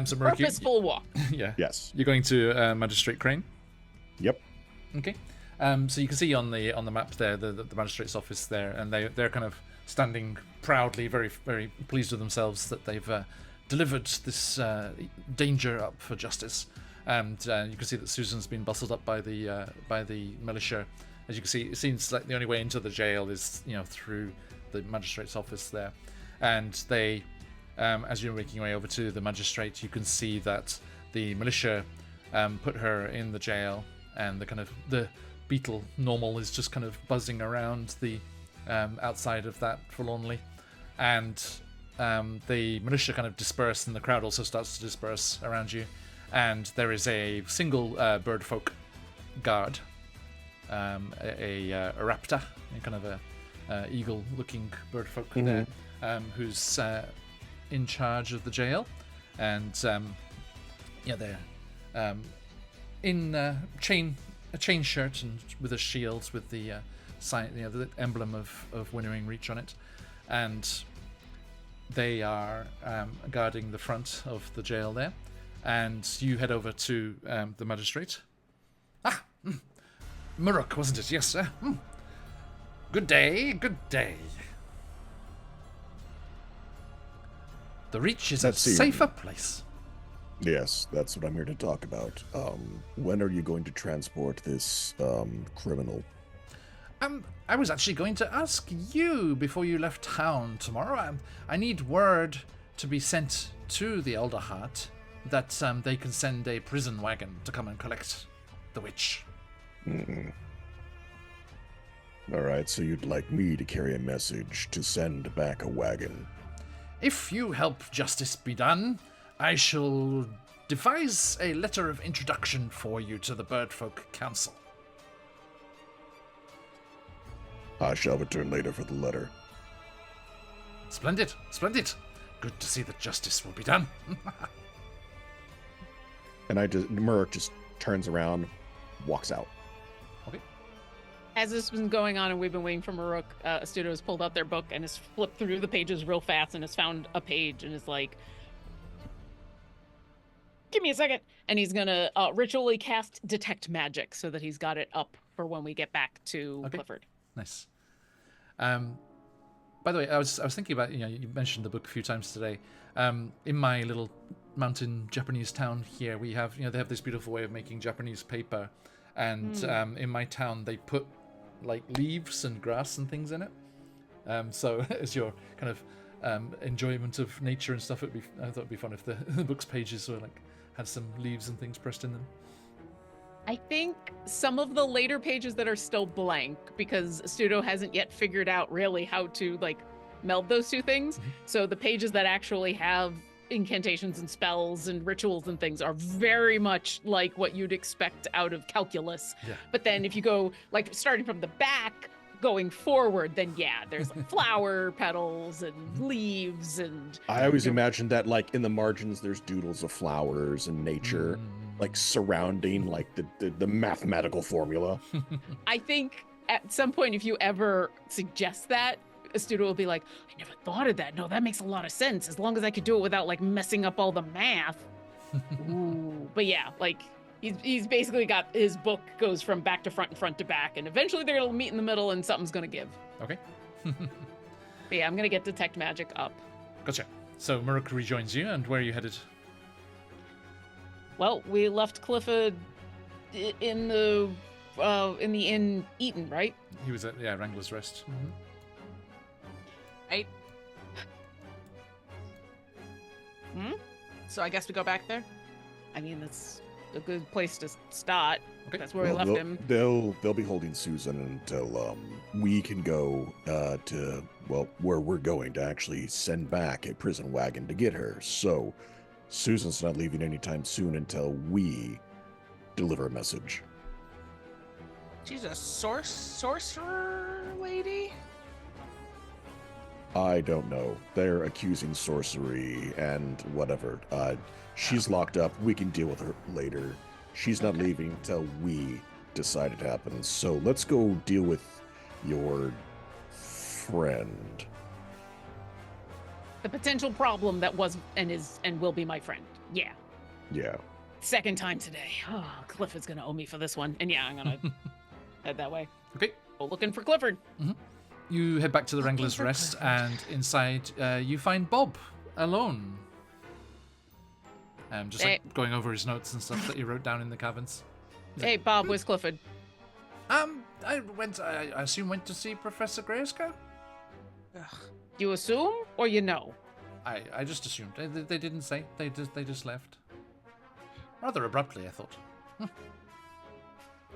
So Murrock, Purposeful walk. yeah. Yes. You're going to Magistrate Crane. Yep. Okay. So you can see on the map there the magistrate's office there, and they're kind of standing proudly, very very pleased with themselves that they've delivered this danger up for justice. And you can see that Susan's been bustled up by the militia. As you can see, it seems like the only way into the jail is, you know, through the magistrate's office there. And they, as you're making your way over to the magistrate, you can see that the militia put her in the jail, and the beetle normal is just kind of buzzing around the outside of that forlornly. And the militia kind of disperse, and the crowd also starts to disperse around you. And there is a single birdfolk guard, a raptor, kind of a eagle-looking birdfolk there, who's in charge of the jail. And they're in a chain shirt and with a shield with the sign, the emblem of Winnowing Reach on it, and they are guarding the front of the jail there. And you head over to the magistrate. Murrock, wasn't it? Yes, sir. Good day, good day. The Reach is a safer place. Yes, that's what I'm here to talk about. When are you going to transport this criminal? I was actually going to ask you before you left town tomorrow. I need word to be sent to the Elder Heart that they can send a prison wagon to come and collect the witch. All right, so you'd like me to carry a message to send back a wagon? If you help justice be done, I shall devise a letter of introduction for you to the Birdfolk Council. I shall return later for the letter. Splendid, splendid. Good to see that justice will be done. And Murk just turns around, walks out. As this has been going on and we've been waiting for Maruk, Astuto has pulled out their book and has flipped through the pages real fast and has found a page and is like, give me a second. And he's going to ritually cast Detect Magic so that he's got it up for when we get back to Clifford. Nice. By the way, I was thinking about, you mentioned the book a few times today. In my little mountain Japanese town here, we have, they have this beautiful way of making Japanese paper. And in my town, they put like leaves and grass and things in it. So as your kind of enjoyment of nature and stuff, I thought it'd be fun if the book's pages were like had some leaves and things pressed in them. I think some of the later pages that are still blank because Astuto hasn't yet figured out really how to like meld those two things. Mm-hmm. So the pages that actually have incantations and spells and rituals and things are very much like what you'd expect out of calculus. Yeah. But then if you go like starting from the back going forward, then there's like flower petals and leaves and I always imagined that like in the margins there's doodles of flowers and nature like surrounding like the mathematical formula. I think at some point if you ever suggest that, a student will be like, I never thought of that. No, that makes a lot of sense. As long as I could do it without like messing up all the math. Ooh. But like he's basically got his book goes from back to front and front to back, and eventually they're gonna meet in the middle and something's gonna give. Okay. But I'm gonna get Detect Magic up. Gotcha. So Muruk rejoins you, and where are you headed? Well, we left Clifford in the inn Eaton, right? He was at Wrangler's Rest. Mm-hmm. Right. So I guess we go back there? I mean, that's a good place to start. Okay. That's where we left him. They'll be holding Susan until we can go to where we're going to actually send back a prison wagon to get her. So Susan's not leaving anytime soon until we deliver a message. She's a sorcerer lady? I don't know. They're accusing sorcery and whatever. She's locked up. We can deal with her later. She's not leaving till we decide it happens. So let's go deal with your friend. The potential problem that was and is and will be my friend. Yeah. Yeah. Second time today. Oh, Clifford's gonna owe me for this one. And I'm gonna head that way. Okay. Go looking for Clifford. Mm-hmm. You head back to the Wrangler's Rest, and inside you find Bob alone. Just going over his notes and stuff that he wrote down in the caverns. Hey, Bob, where's Clifford? I assume went to see Professor Grayska. You assume or you know? I just assumed. They didn't say. They just left. Rather abruptly, I thought.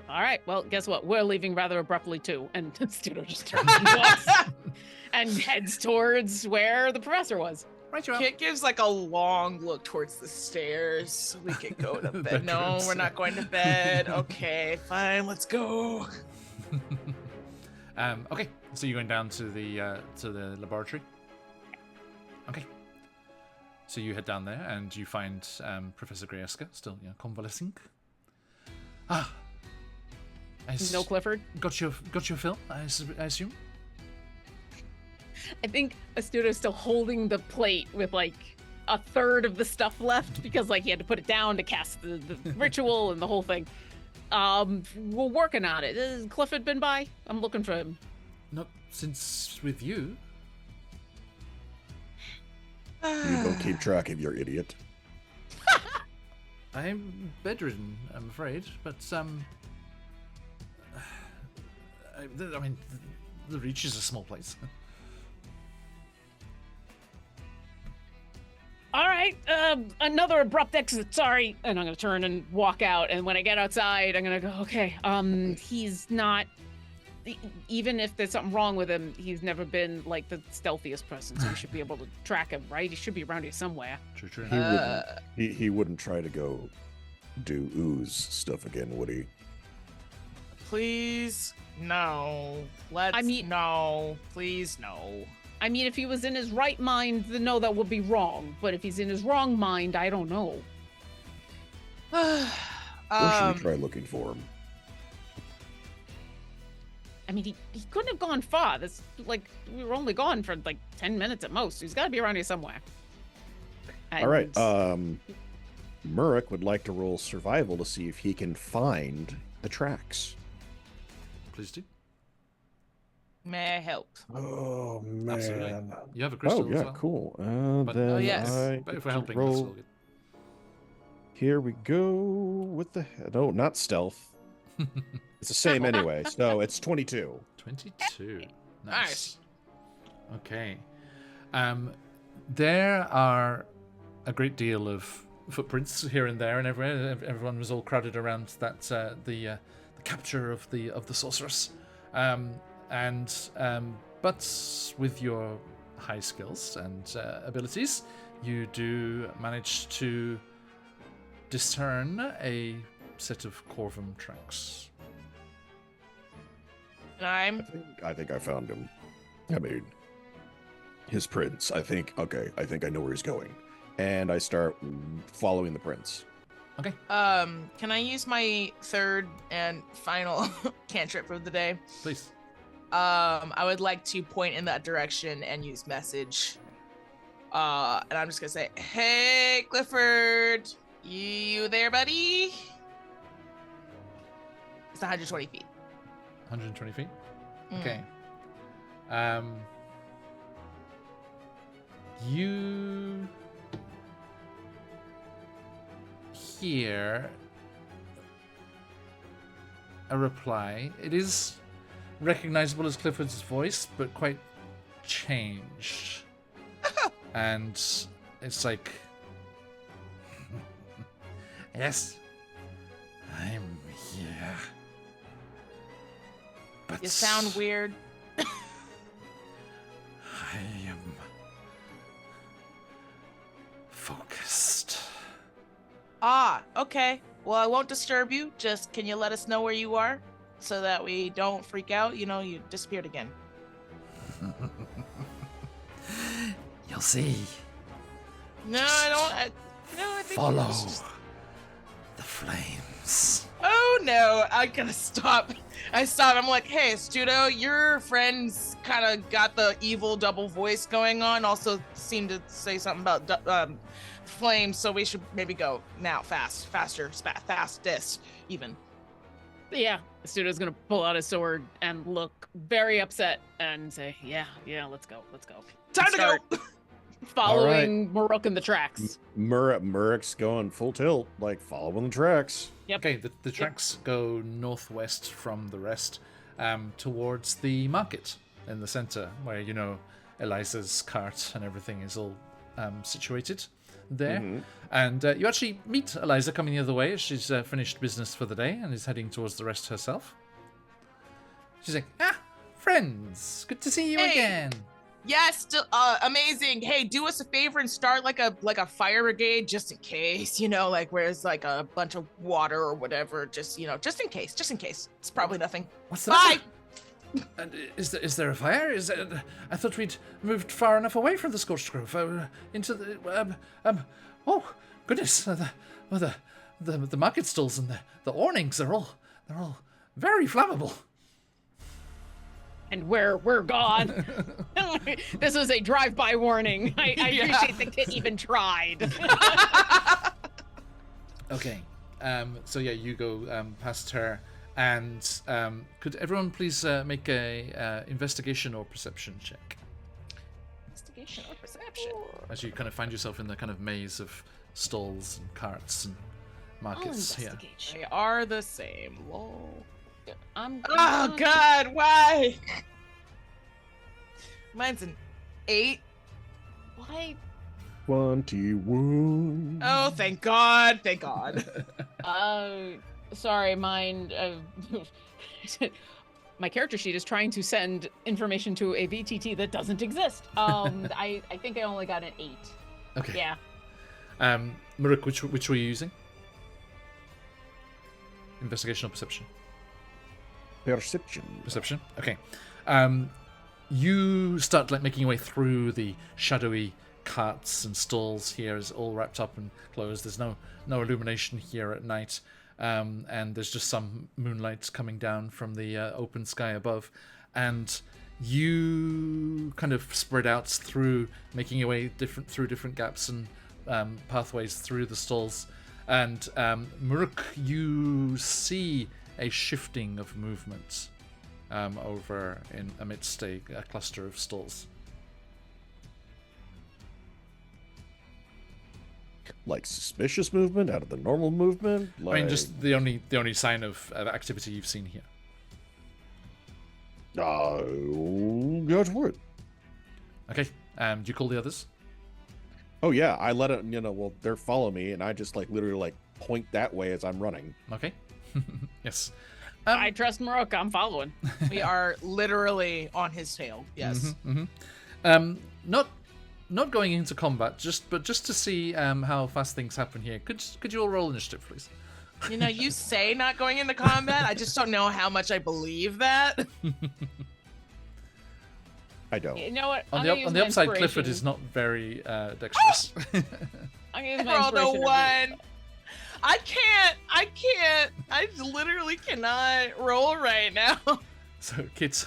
All right, well, guess what? We're leaving rather abruptly, too. And Studo just turns and walks and heads towards where the professor was. Right, you are. Kit gives like a long look towards the stairs so we can go to bed. No, we're not going to bed. Okay, fine, let's go. Okay, so you're going down to the laboratory? Okay. So you head down there and you find Professor Grayska still convalescing. No Clifford? Got your fill, I assume? I think Astuto's still holding the plate with like a third of the stuff left because like he had to put it down to cast the ritual and the whole thing. We're working on it. Has Clifford been by? I'm looking for him. Not since with you. You don't keep track of your idiot. I'm bedridden, I'm afraid, but I mean, the Reach is a small place. All right, another abrupt exit, sorry. And I'm gonna turn and walk out, and when I get outside, I'm gonna go, okay, he's not, even if there's something wrong with him, he's never been, like, the stealthiest person, so we should be able to track him, right? He should be around here somewhere. True. He wouldn't try to go do ooze stuff again, would he? Please, no. No. Please, no. I mean, if he was in his right mind, then no, that would be wrong. But if he's in his wrong mind, I don't know. Where should we try looking for him? I mean, he couldn't have gone far. This, like, we were only gone for like 10 minutes at most. He's got to be around here somewhere. All right. Murik would like to roll survival to see if he can find the tracks. Please do. May I help? Oh man! Absolutely. You have a crystal. Oh yeah, as well. cool. But- Then Oh, yes. I But if get we're to helping, roll. that's all good. Here we go with the no, not stealth. It's the same anyway. So it's 22. 22. Nice. Okay. There are a great deal of footprints here and there, and everywhere. Everyone was all crowded around that the capture of the sorceress. But with your high skills and abilities, you do manage to discern a set of Corvum tracks. And I think I found him. I mean, his prints. I think I know where he's going, and I start following the prints. Okay. can I use my third and final cantrip for the day? Please. I would like to point in that direction and use message. And I'm just gonna say, "Hey, Clifford, you there, buddy?" It's 120 feet. 120 feet. Mm. Okay. You hear a reply. It is recognizable as Clifford's voice, but quite changed. And it's like, yes, I'm here. But You sound weird. I am focused. Ah, okay. Well, I won't disturb you. Just can you let us know where you are so that we don't freak out? You know, you disappeared again. You'll see. No, I don't. I think Follow it's just- the flames. Oh no, I gotta stop. I stopped. I'm like, hey, Studo, your friend's kind of got the evil double voice going on. Also seemed to say something about flames, so we should maybe go now, fastest even. Yeah, the studio's gonna pull out his sword and look very upset and say, "Yeah, let's go." Time to Start go. Following Maruk in the tracks. Murik's going full tilt, like following the tracks. Yep. Okay, the tracks go northwest from the rest, towards the market in the center, where Eliza's cart and everything is all situated there. Mhm. And you actually meet Eliza coming the other way as she's finished business for the day and is heading towards the rest herself. She's like, friends, good to see you Hey. again. Yes, still amazing. Hey, do us a favor and start like a fire brigade just in case, like where it's like a bunch of water or whatever, just just in case. It's probably nothing. What's the Bye. matter? And is there a fire? I thought we'd moved far enough away from the scorched grove into the oh goodness, the market stalls and the awnings they're all very flammable. And we're gone. This was a drive-by warning. I appreciate the kid even tried. Okay, so yeah, you go past her, and could everyone please make a investigation or perception check Investigation or perception? as you kind of find yourself in the kind of maze of stalls and carts and I'll markets here. investigate. They are the same. Lol. I'm Oh God, why? Mine's an 8. Why? 21. Oh, thank God. Thank God. Sorry, mine. My character sheet is trying to send information to a VTT that doesn't exist. I think I only got an 8. Okay. Yeah. Maruk, which were you using? Investigation or perception? Perception. Perception. Okay. You start making your way through the shadowy carts and stalls here is all wrapped up and closed. There's no illumination here at night, and there's just some moonlight coming down from the open sky above, and you kind of spread out through, making your way through different gaps and pathways through the stalls. And Muruk, you see a shifting of movement over in amidst a cluster of stalls. Like suspicious movement out of the normal movement? Like... I mean, just the only sign of activity you've seen here. Go for it. Okay. Do you call the others? Oh yeah, I let it. Well, they're following me, and I just literally point that way as I'm running. Okay. Yes. I trust Marok. I'm following. We are literally on his tail. Yes. Not going into combat, just to see how fast things happen here. Could you all roll initiative, please? You say not going into combat. I just don't know how much I believe that. I don't. You know what? On the upside, Clifford is not very dexterous. I'm gonna use my Rolled a inspiration. 1. I can't. I literally cannot roll right now. So Kit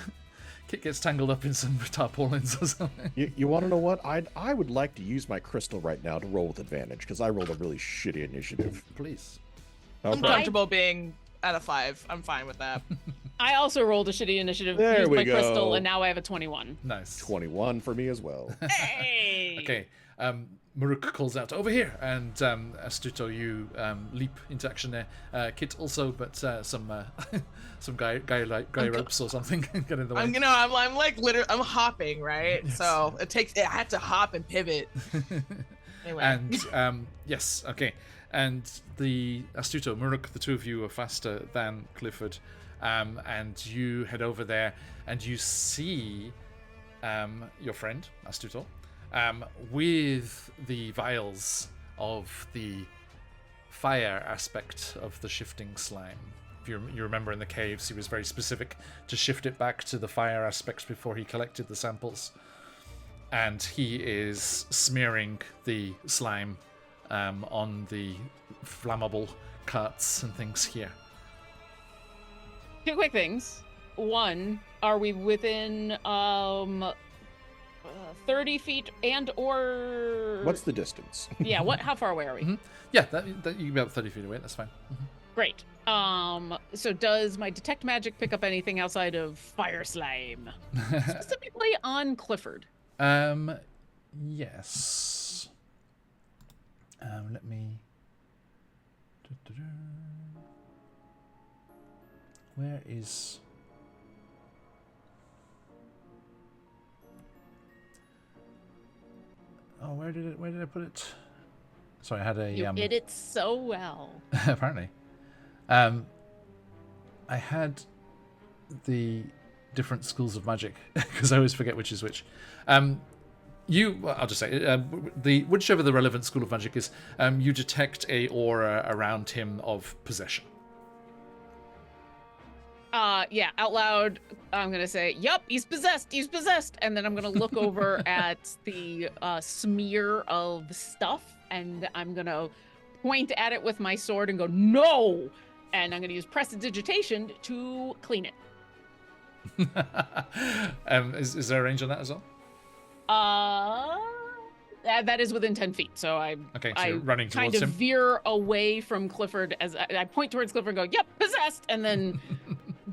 gets tangled up in some tarpaulins or something. You want to know what? I would like to use my crystal right now to roll with advantage because I rolled a really shitty initiative. Please. I'm comfortable being at a 5. I'm fine with that. I also rolled a shitty initiative, There used we my go. crystal, and now I have a 21. Nice. 21 for me as well. Hey! Okay. Maruk calls out, over here, and Astuto, you leap into action there. Kit also, but some guy ropes or something get in the way. I'm like literally, I'm hopping, right? Yes. So I had to hop and pivot. Anyway. And yes, okay. And the Astuto, Muruk, the two of you are faster than Clifford, and you head over there, and you see your friend Astuto with the vials of the fire aspect of the shifting slime. If you remember in the caves, he was very specific to shift it back to the fire aspects before he collected the samples, and he is smearing the slime on the flammable carts and things here. 2 quick things. One, are we within 30 feet and or... What's the distance? Yeah, how far away are we? Mm-hmm. Yeah, that you can be about 30 feet away. That's fine. Mm-hmm. Great. So does my detect magic pick up anything outside of fire slime? Specifically on Clifford. Yes. Let me... Where is... Oh, where did I put it? Sorry, I had a... You did it so well. Apparently. I had the different schools of magic, because I always forget which is which. I'll just say, whichever the relevant school of magic is, you detect a aura around him of possession. Yeah, out loud, I'm gonna say, yup, he's possessed, and then I'm gonna look over at the smear of stuff, and I'm gonna point at it with my sword and go, no! And I'm gonna use prestidigitation to clean it. Is there a range on that as well? That is within 10 feet, so I running kind towards of him. veer away from Clifford as I point towards Clifford and go, yep, possessed, and then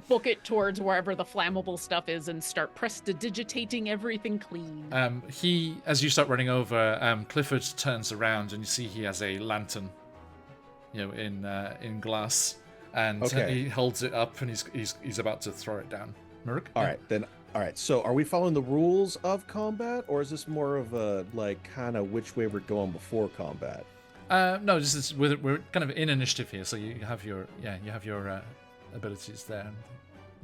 book it towards wherever the flammable stuff is and start prestidigitating everything clean. As you start running over, Clifford turns around and you see he has a lantern, in glass, and he holds it up and he's about to throw it down. Muruk? All right. So are we following the rules of combat, or is this more of a kind of which way we're going before combat? No, we're kind of in initiative here, so you have your abilities there.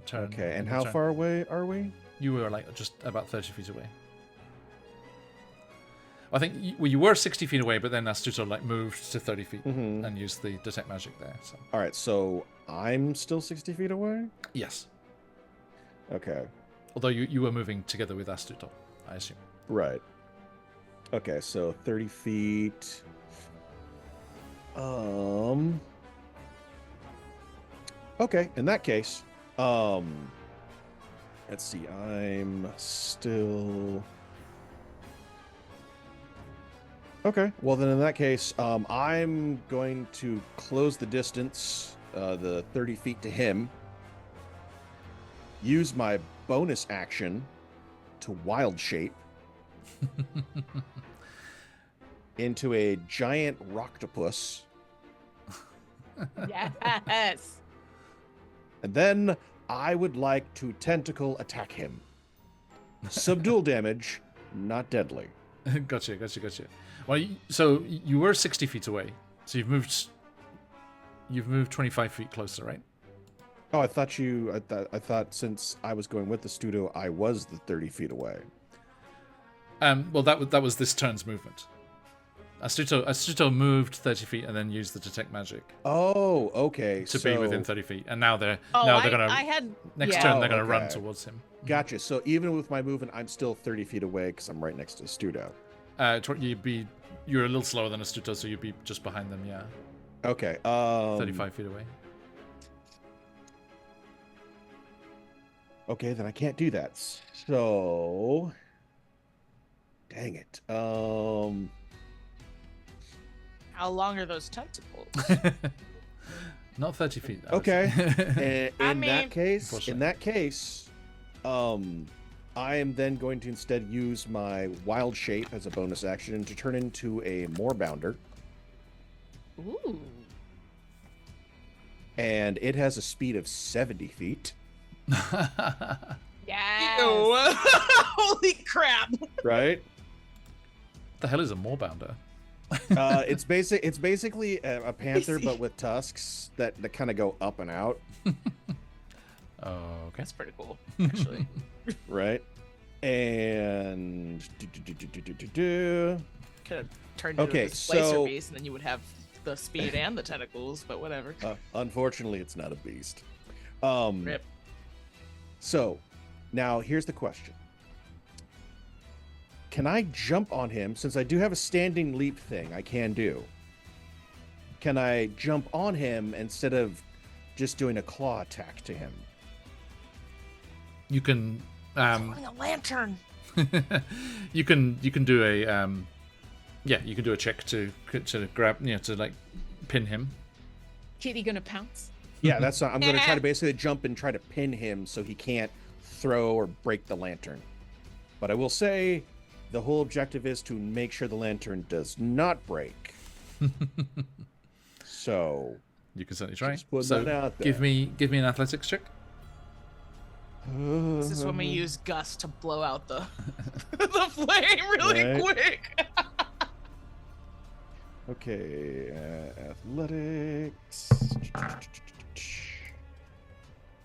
Turn. Okay, and how far away are we? You were just about 30 feet away. I think you were 60 feet away, but then Astuto moved to 30 feet and used the detect magic there. So. All right, so I'm still 60 feet away? Yes. Okay. Although you were moving together with Astuto, I assume. Right. Okay, so 30 feet. Okay, in that case, let's see. I'm still. Okay, well then in that case, I'm going to close the distance, the 30 feet to him. Use my bonus action to wild shape into a giant rocktopus. Yes. And then I would like to tentacle attack him. Subdual damage, not deadly. Gotcha. Well, so you were 60 feet away, so you've moved 25 feet closer, right? Oh, I thought since I was going with the Studio, I was the 30 feet away. Well, that was this turn's movement. Astuto moved 30 feet and then used the detect magic. Oh, okay. To be within 30 feet, and now they're I gonna had next turn they're gonna run towards him. Gotcha. So even with my movement, I'm still 30 feet away because I'm right next to Astuto. You're a little slower than Astuto, so you'd be just behind them. Yeah. Okay. 35 feet away. Okay, then I can't do that. So, dang it. How long are those tentacles? Not 30 feet. Okay. In mean, that case, I am then going to instead use my wild shape as a bonus action to turn into a moorbounder. Ooh. And it has a speed of 70 feet. Yes. Ew. Holy crap. Right? The hell is a moorbounder? It's basically a panther, but with tusks that kind of go up and out. Oh, okay. That's pretty cool, actually. Right? And Could have turned into Okay, a displacer so- beast, and then you would have the speed and the tentacles, but whatever. unfortunately, it's not a beast. Rip. So, now here's the question. Can I jump on him, since I do have a standing leap thing I can do? Can I jump on him instead of just doing a claw attack to him? You can Holding a lantern. you can do a you can do a check to grab, to like pin him. Kitty gonna pounce? Yeah, that's I'm going to try to basically jump and try to pin him so he can't throw or break the lantern. But I will say the whole objective is to make sure the lantern does not break. So You can certainly try. Just put So that out there. give me an athletics check. This is when we use Gus to blow out the the flame really Right. quick. Okay, athletics.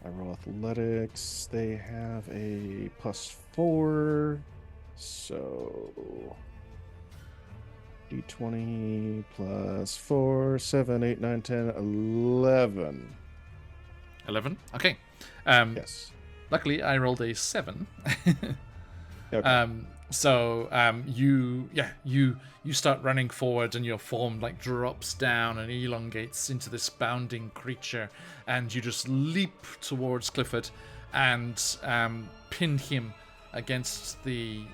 I roll athletics. They have a +4, so D20 +4, 7, 8, 9, 10, 11. 11. Okay. Yes. Luckily, I rolled a 7. Okay. You start running forward, and your form like drops down and elongates into this bounding creature, and you just leap towards Clifford and pin him against the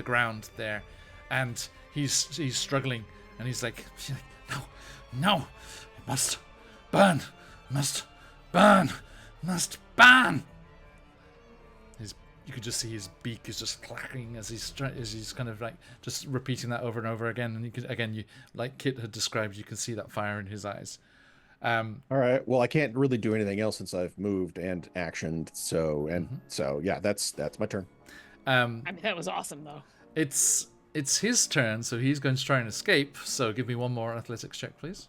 ground there, and he's struggling, and he's like, no, it must burn, must burn. You could just see his beak is just clacking as he's kind of like just repeating that over and over again. And you like Kit had described, you can see that fire in his eyes. All right. Well, I can't really do anything else since I've moved and actioned. So yeah, that's my turn. I mean, that was awesome, though. It's his turn, so he's going to try and escape. So give me one more athletics check, please.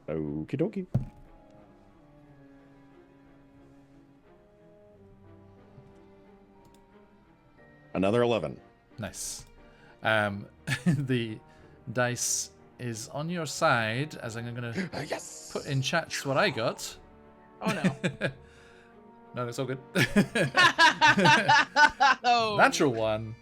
Okie dokie. Another 11. Nice. The dice is on your side, as I'm going to Yes. put in chats what I got. Oh no. No, it's all good. Oh. Natural one.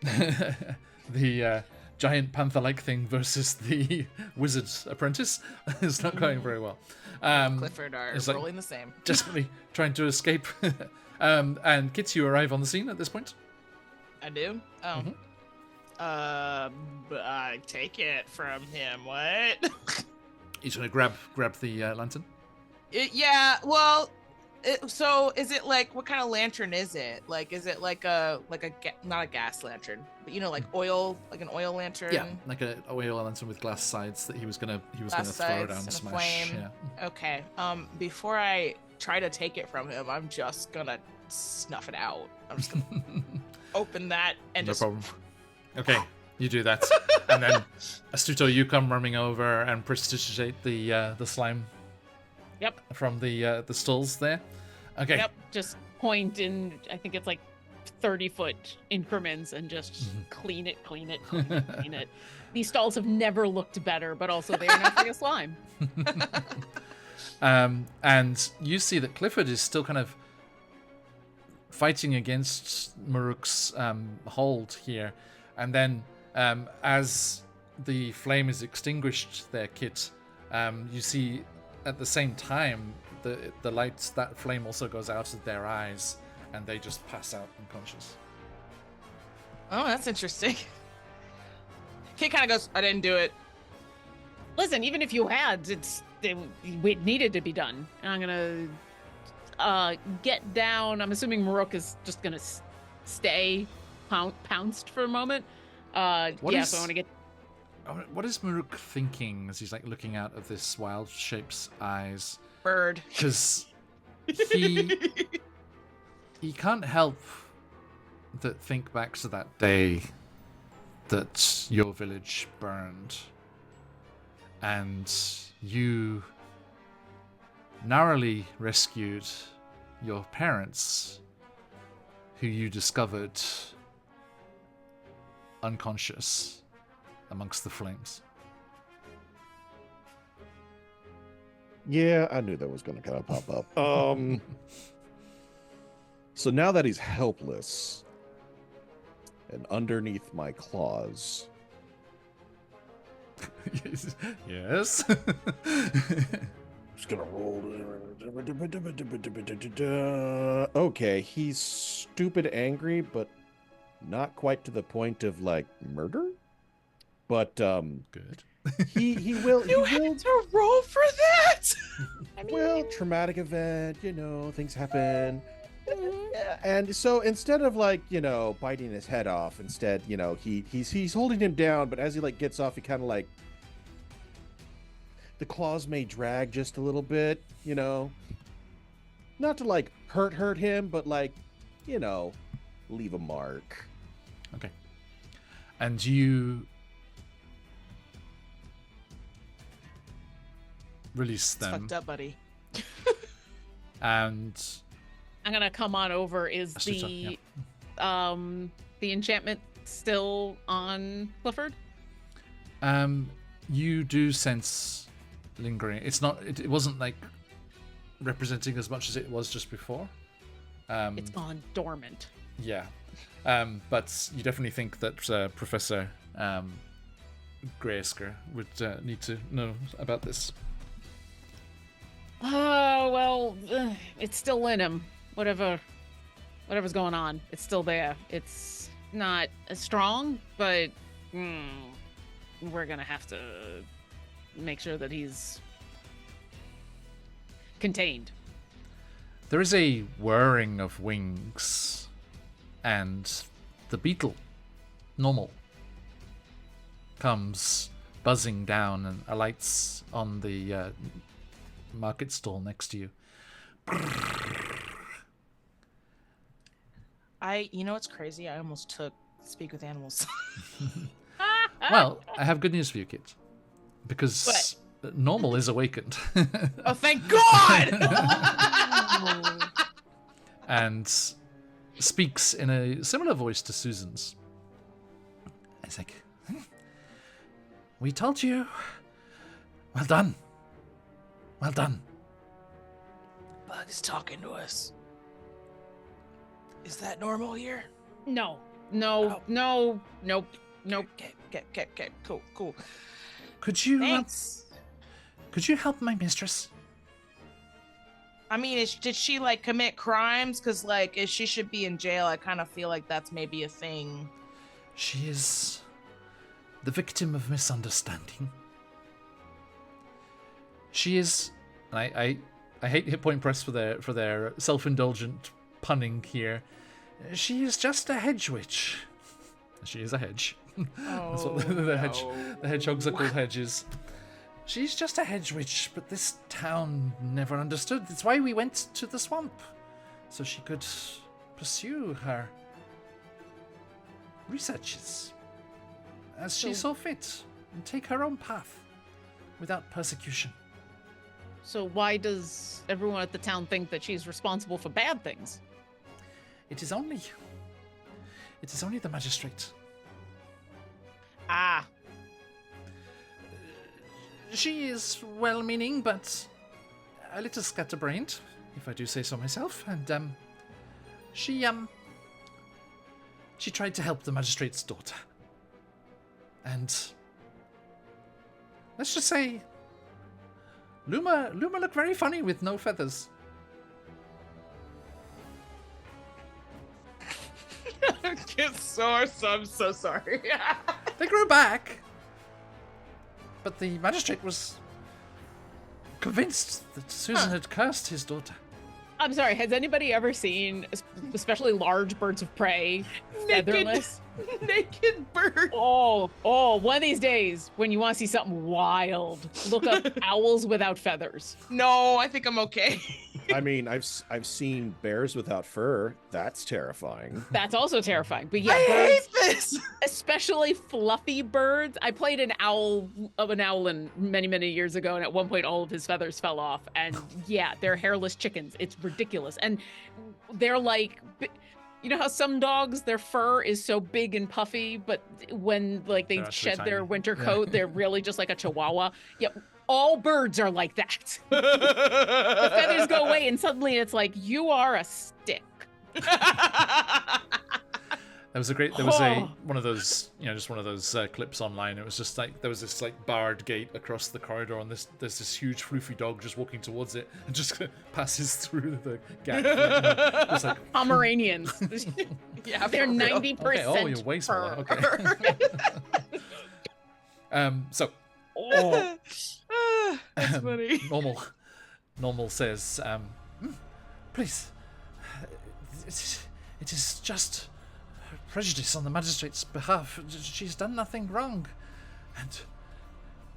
the giant panther-like thing versus the wizard's apprentice is not going very well. Clifford are it's like rolling the same. desperately trying to escape. And Kit, you arrive on the scene at this point. I do. Oh. But I take it from him. What? He's going to grab the lantern. Yeah. Well. So is it like, what kind of lantern is it? Like, is it like not a gas lantern, but like oil, like an oil lantern? Yeah, like an oil lantern with glass sides that he was gonna throw down and smash. Flame. Yeah. Okay. Before I try to take it from him, I'm just gonna snuff it out. I'm just gonna open that and No just. problem. Okay, you do that, and then Astuto, you come running over and prestidigitate the slime. Yep. From the stalls there. Okay. Yep. Just point in, I think it's like 30-foot increments and just clean it. These stalls have never looked better, but also they are now free of slime. And you see that Clifford is still kind of fighting against Maruk's hold here. And then as the flame is extinguished there, Kit, you see at the same time the lights, that flame also goes out of their eyes and they just pass out unconscious. Oh, that's interesting. Kid kind of goes, I didn't do it. Listen, even if you had, it needed to be done. And I'm gonna get down. I'm assuming Maruk is just gonna stay pounced for a moment. So I want to get. What is Maruk thinking as he's like looking out of this wild shape's eyes? Bird. Because he can't help but think back to that day that your village burned, and you narrowly rescued your parents, who you discovered unconscious amongst the flames. Yeah, I knew that was going to kind of pop up. So now that he's helpless and underneath my claws. Yes. Just gonna roll. Okay, he's stupid angry, but not quite to the point of like murder. But Good. he will. You had to roll for that. Well, traumatic event, things happen. And so instead of like, biting his head off, instead, he's holding him down, but as he like gets off, he kind of like, the claws may drag just a little bit, not to like hurt him, but like, leave a mark. Okay. And you release It's them. fucked up, buddy. And I'm gonna come on over. Is Astuta, the enchantment still on Clifford? you do sense lingering. It's not. It wasn't like representing as much as it was just before. It's gone dormant. Yeah. But you definitely think that Professor Graysker would need to know about this. Oh, well, it's still in him. Whatever's going on, it's still there. It's not as strong, but we're gonna have to make sure that he's contained. There is a whirring of wings, and the beetle, normal, comes buzzing down and alights on the market stall next to you. What's crazy? I almost took Speak with Animals. Well, I have good news for you, kids, because normal is awakened. Oh, thank God! And speaks in a similar voice to Susan's. It's like, we told you. Well done. Well done. Bug is talking to us. Is that normal here? No, No, nope. Okay, cool. Could you Thanks. could you help my mistress? I mean, did she like commit crimes? Because like, if she should be in jail, I kind of feel like that's maybe a thing. She is the victim of misunderstanding. She is. I hate Hit Point Press for their self-indulgent punning here. She is just a hedge witch. She is a hedge. That's what the hedgehogs are called, hedges. She's just a hedge witch, but this town never understood. That's why we went to the swamp, so she could pursue her researches as she saw fit and take her own path without persecution. So why does everyone at the town think that she's responsible for bad things? It is only the magistrate. Ah, She is well-meaning, but a little scatterbrained, if I do say so myself. And she tried to help the magistrate's daughter, and let's just say, Luma looked very funny with no feathers. I'm so sorry. They grew back, but the magistrate was convinced that Susan had cursed his daughter. I'm sorry. Has anybody ever seen, especially large birds of prey, featherless? Naked bird. Oh, one of these days when you want to see something wild, look up owls without feathers. No, I think I'm okay. I mean, I've seen bears without fur. That's terrifying. That's also terrifying. But yeah, I birds, hate this. especially fluffy birds. I played an owl in many years ago, and at one point all of his feathers fell off. And yeah, they're hairless chickens. It's ridiculous. And they're like, you know how some dogs, their fur is so big and puffy, but when like they shed their tiny. winter coat, they're really just like a chihuahua. Yep. All birds are like that. The feathers go away, and suddenly it's like, you are a stick. There was one of those, just one of those clips online. It was just like, there was this like barred gate across the corridor, and there's this huge floofy dog just walking towards it and just passes through the gap. It's like Pomeranians. Yeah, They're for real. 90% okay, oh, you're way smaller. fur. Okay. So That's funny. Normal says, please, it is just prejudice on the magistrate's behalf. She's done nothing wrong, and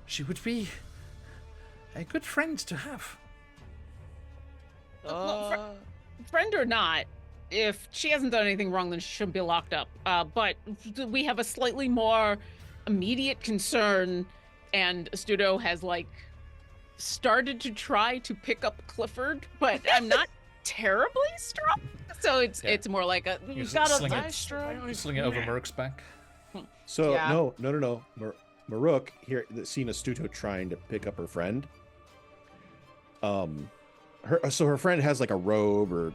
she would be a good friend to have. Friend or not, if she hasn't done anything wrong, then she shouldn't be locked up. But we have a slightly more immediate concern, and Astuto has like started to try to pick up Clifford, but I'm not terribly strong. So it's more like a You got sling a it. strong. Sling it over Merrick's back. So Yeah. no. Maruk here, seen Astuto trying to pick up her friend. Her friend has like a robe or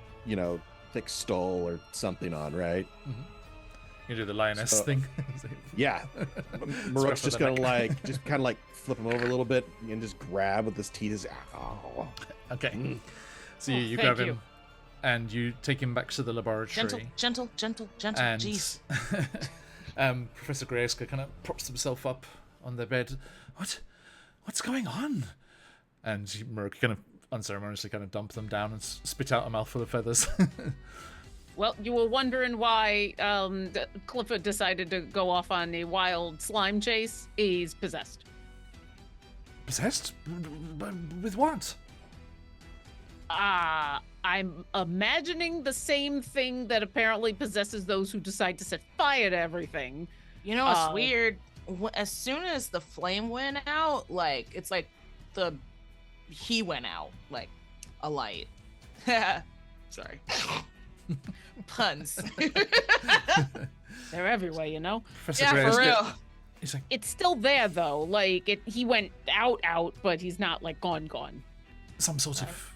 thick stole or something on, right? You do the lioness So- thing. Yeah. Maruk's just gonna just kind of like flip him over a little bit and just grab with his teeth. Oh. Okay. So Oh, you thank grab you. him, and you take him back to the laboratory. Gentle. And Jeez. Professor Grayska kind of props himself up on the bed. What's going on? And Merrick kind of unceremoniously kind of dump them down and spit out a mouthful of feathers. Well, you were wondering why Clifford decided to go off on a wild slime chase. He's possessed. Possessed? With what? I'm imagining the same thing that apparently possesses those who decide to set fire to everything. You know what's weird? As soon as the flame went out, like it's like he went out like a light. Sorry. Puns. They're everywhere, you know? Professor Yeah, Grayska, for real. He's like, It's still there, though. Like, he went out, but he's not, like, gone. some sort of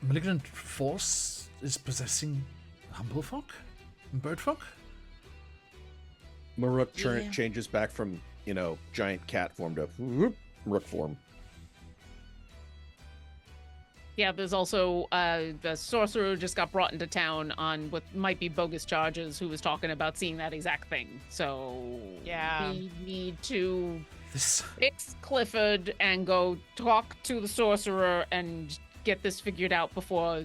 malignant force is possessing humble folk? Bird folk? Maruk Yeah. changes back from, giant cat form to rook form. Yeah, there's also the sorcerer just got brought into town on what might be bogus charges who was talking about seeing that exact thing. So Yeah. we need to This fix Clifford and go talk to the sorcerer and get this figured out before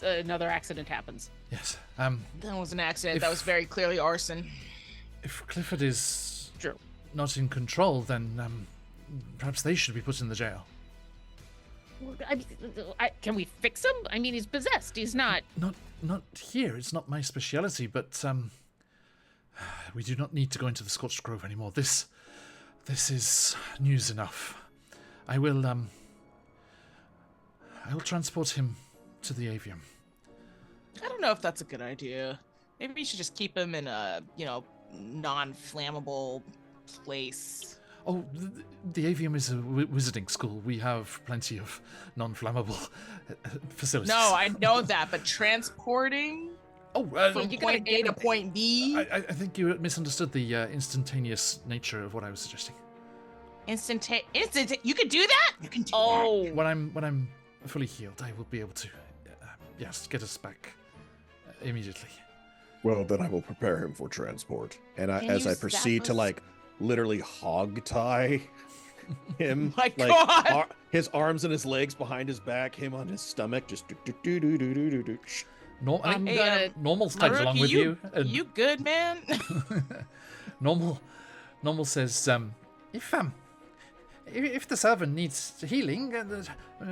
another accident happens. yes. That was an accident. If- That was very clearly arson. If Clifford is True. not in control, then perhaps they should be put in the jail. Can we fix him? I mean, he's possessed. He's not. Not here. It's not my speciality, but we do not need to go into the Scorched Grove anymore. This is news enough. I will transport him to the avium. I don't know if that's a good idea. Maybe you should just keep him in a, non-flammable place. Oh, the avium is a wizarding school. We have plenty of non-flammable facilities. No, I know that, but transporting Oh, from you gotta point A get to him- point B, I think you misunderstood the instantaneous nature of what I was suggesting. instant. You can do that. You can do that. Oh, When I'm fully healed, I will be able to, yes, get us back immediately. Well, then I will prepare him for transport. And Can as you I proceed to zap us? literally hog tie him, My God. his arms and his legs behind his back, him on his stomach, just do. I I'm think gonna. Normal's tags along with you. And You good, man? Normal says, if the servant needs healing,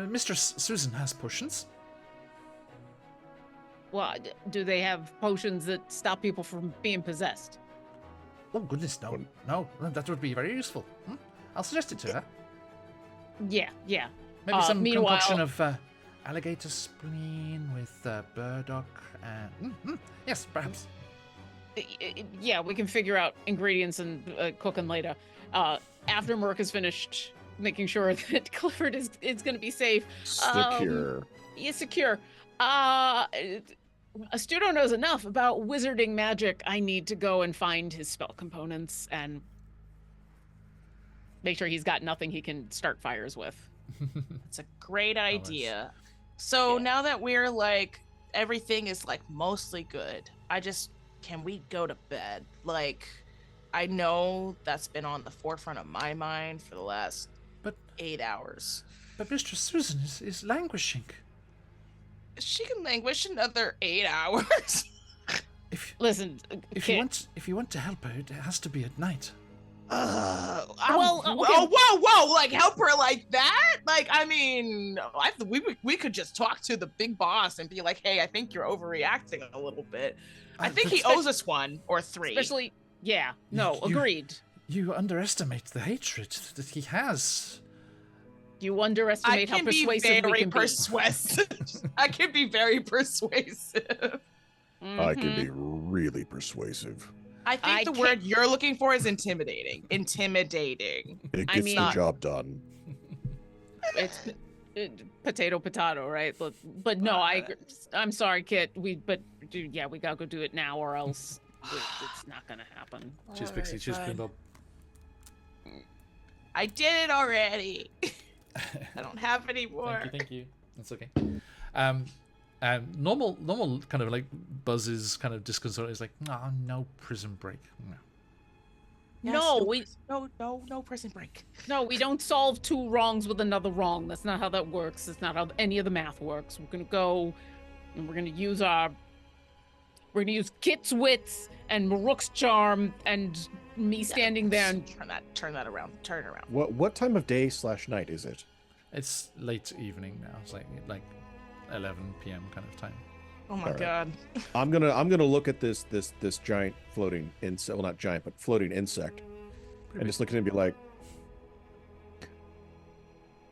Mistress Susan has potions. Well, do they have potions that stop people from being possessed? Oh goodness, no, that would be very useful. I'll suggest it to her. Yeah. Maybe some meanwhile- concoction of alligator spleen with burdock and yes, perhaps. Yeah, we can figure out ingredients and cooking later. After Merc is finished making sure that Clifford is going to be safe. Secure. He's secure. Astuto knows enough about wizarding magic. I need to go and find his spell components and make sure he's got nothing he can start fires with. It's a great idea. So Yeah. now that we're everything is mostly good, can we go to bed? I know that's been on the forefront of my mind for the last But 8 hours. but Mistress Susan is languishing. She can languish another 8 hours. Listen, If Kit, you want to help her, it has to be at night. okay. Whoa, help her like that? We could just talk to the big boss and be like, hey, I think you're overreacting a little bit. I think he owes us 1 or 3. especially, yeah, no, You- agreed. You underestimate the hatred that he has. You I underestimate how can be persuasive we very can persuasive. I can be very persuasive. be. I can Mhm. be really persuasive. I think I the can't- word you're looking for is intimidating. Intimidating. It I gets mean- the job done. It's potato, right? But no, I'm sorry, Kit. We gotta go do it now, or else it's not gonna happen. Cheers, All Pixie. right, Cheers, fine. Queen Bob. I did it already. I don't have any more. Thank you. That's okay. Normal kind of buzzes, kind of disconcerted. It's like, oh, no prison break. No. Yes, no prison break. No, we don't solve 2 wrongs with another wrong. That's not how that works. That's not how any of the math works. We're gonna go and we're gonna use Kit's wits and Maruk's charm and me standing there and Turn that around. Turn it around. What time of day / night is it? It's late evening now. It's like 11 p.m. kind of time. Oh my All right. god. I'm gonna look at this giant floating insect. Well, not giant, but floating insect, and just look at it and be like,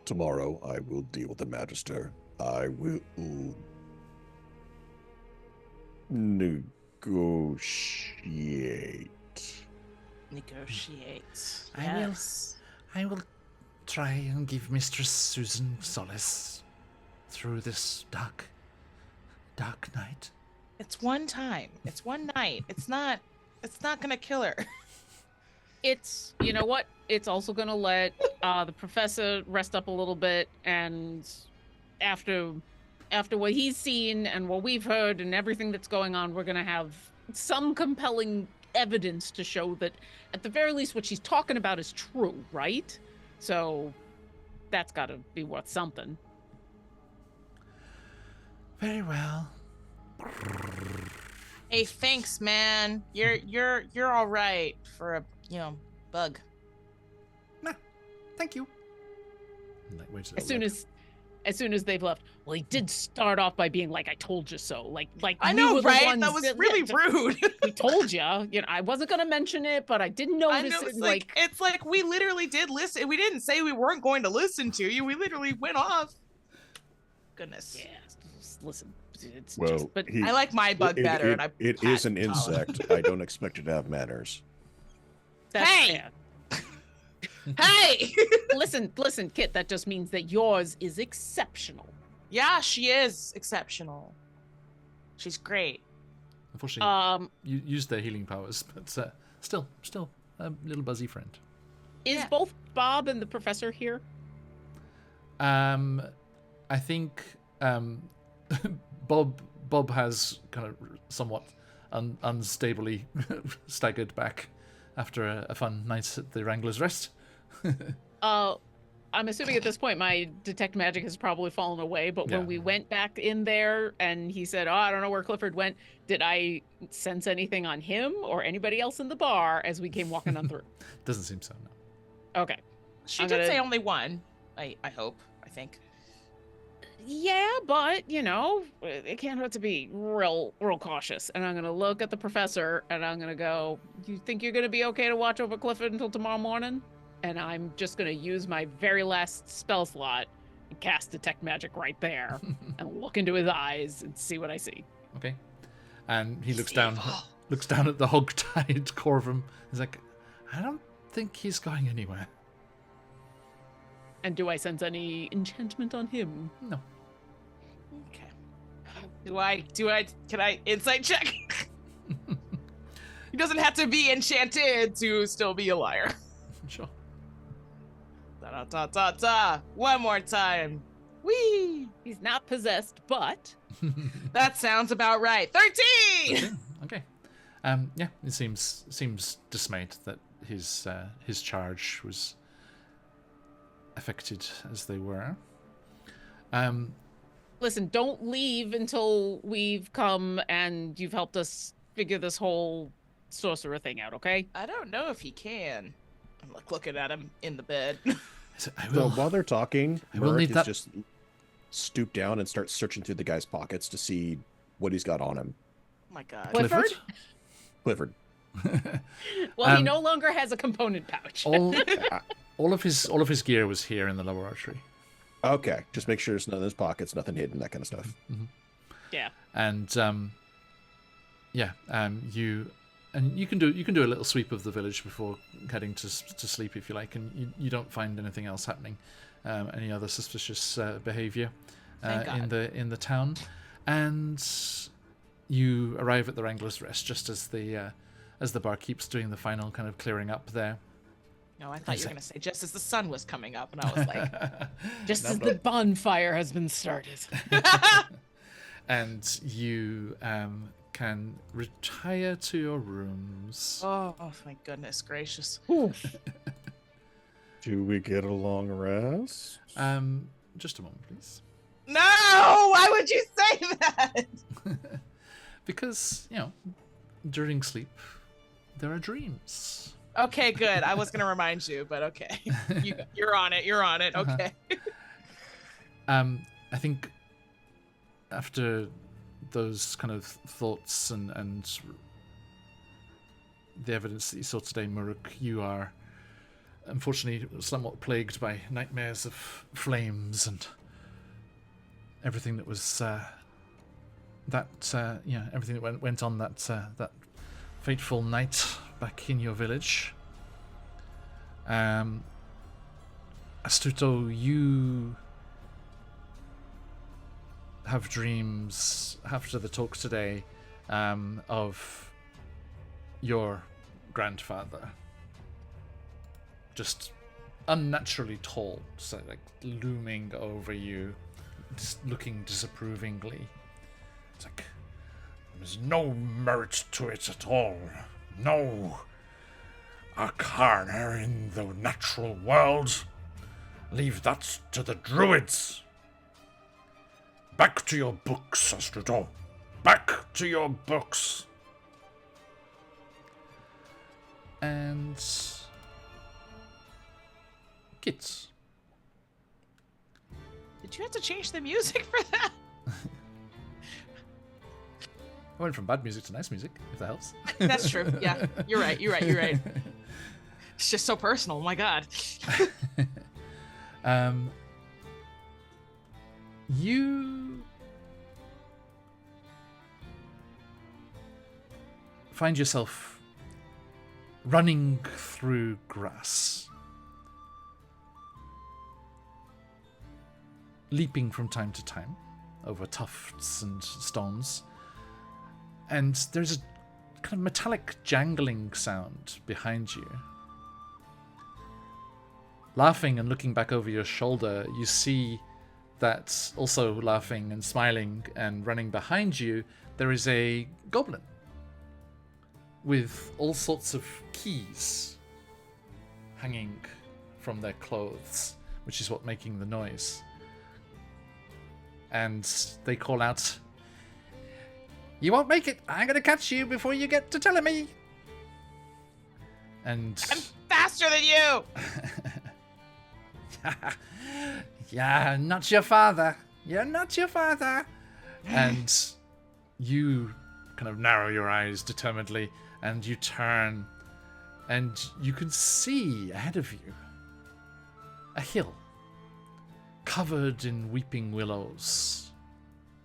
tomorrow I will deal with the Magister. I will negotiate. Negotiate. I will. Yes. I will try and give Mistress Susan solace through this dark night. It's one time. It's one night. It's not gonna kill her. It's, you know what? It's also gonna let the professor rest up a little bit, and after what he's seen and what we've heard and everything that's going on, we're gonna have some compelling evidence to show that, at the very least, what she's talking about is true, right? So that's got to be worth something. Very well. Hey, thanks, man. You're all right for a bug. Nah, thank you. Like, As soon as they've left, well, he did start off by being like, "I told you so." Like I we know, were the right? ones That was really rude. We told you. You know, I wasn't gonna mention it, but I didn't notice I know, it. it's like we literally did listen. We didn't say we weren't going to listen to you. We literally went off. Goodness. Yeah, just listen. It's Well, just, but I like my bug better. It is an insect. I don't expect it to have manners. that's Hey! fair. Hey. Listen, Kit. That just means that yours is exceptional. Yeah, she is exceptional. She's great. Unfortunately, you used their healing powers, but still a little buzzy friend. Is both Bob and the professor here? I think Bob has kind of somewhat unstably staggered back after a fun night at the Wrangler's Rest. I'm assuming at this point my detect magic has probably fallen away, but when we went back in there and he said, "Oh, I don't know where Clifford went," did I sense anything on him or anybody else in the bar as we came walking on through? Doesn't seem so, no. Okay. She did say only one. I hope. I think. Yeah, but it can't hurt to be real cautious. And I'm gonna look at the professor and I'm gonna go, "You think you're gonna be okay to watch over Clifford until tomorrow morning?" And I'm just gonna use my very last spell slot and cast detect magic right there and look into his eyes and see what I see. Okay. And he looks down at the hog-tied Corvum. He's like, "I don't think he's going anywhere." And do I sense any enchantment on him? No. Okay. Can I insight check? He doesn't have to be enchanted to still be a liar. Sure. Ta. One more time. Whee! He's not possessed, but That sounds about right. 13! Okay. Yeah, it seems dismayed that his charge was affected as they were. listen, don't leave until we've come and you've helped us figure this whole sorcerer thing out, okay? I don't know if he can. I'm like looking at him in the bed. So while they're talking, will Merrick need is that- just stoop down and start searching through the guy's pockets to see what he's got on him. Oh my god. Clifford? Clifford. Well, he no longer has a component pouch. all of his gear was here in the laboratory. Okay, just make sure there's none in his pockets, nothing hidden, that kind of stuff. Mm-hmm. Yeah. And you can do a little sweep of the village before heading to sleep if you like, and you don't find anything else happening, any other suspicious behavior in the town, and you arrive at the Wrangler's Rest just as the barkeep's doing the final kind of clearing up there. No, I thought you were going to say just as the sun was coming up, and I was like... Just as the bonfire has been started. And you can retire to your rooms. Oh, my goodness gracious. Do we get a long rest? Just a moment, please. No! Why would you say that? Because, during sleep, there are dreams. Okay, good. I was going to remind you, but okay. You're on it. You're on it. Okay. I think after those kind of thoughts and the evidence that you saw today, Muruk, you are unfortunately somewhat plagued by nightmares of flames and everything that was everything that went on that fateful night back in your village. Astuto, you have dreams after the talk today of your grandfather just unnaturally tall, so like looming over you, just looking disapprovingly. It's like, there's no merit to it at all. No arcana in the natural world. Leave that to the druids. Back to your books, Astrudo. Back to your books. And Kits. Did you have to change the music for that? I went from bad music to nice music, if that helps. That's true. Yeah, you're right. It's just so personal. Oh my God. You find yourself running through grass, leaping from time to time over tufts and stones, and there's a kind of metallic jangling sound behind you. Laughing and looking back over your shoulder, you see that also laughing and smiling and running behind you, there is a goblin with all sorts of keys hanging from their clothes, which is what making the noise. And they call out, "You won't make it! I'm gonna catch you before you get to telling me!" And I'm faster than you! Yeah, not your father. You're not your father. And you kind of narrow your eyes determinedly, and you turn, and you can see ahead of you a hill covered in weeping willows,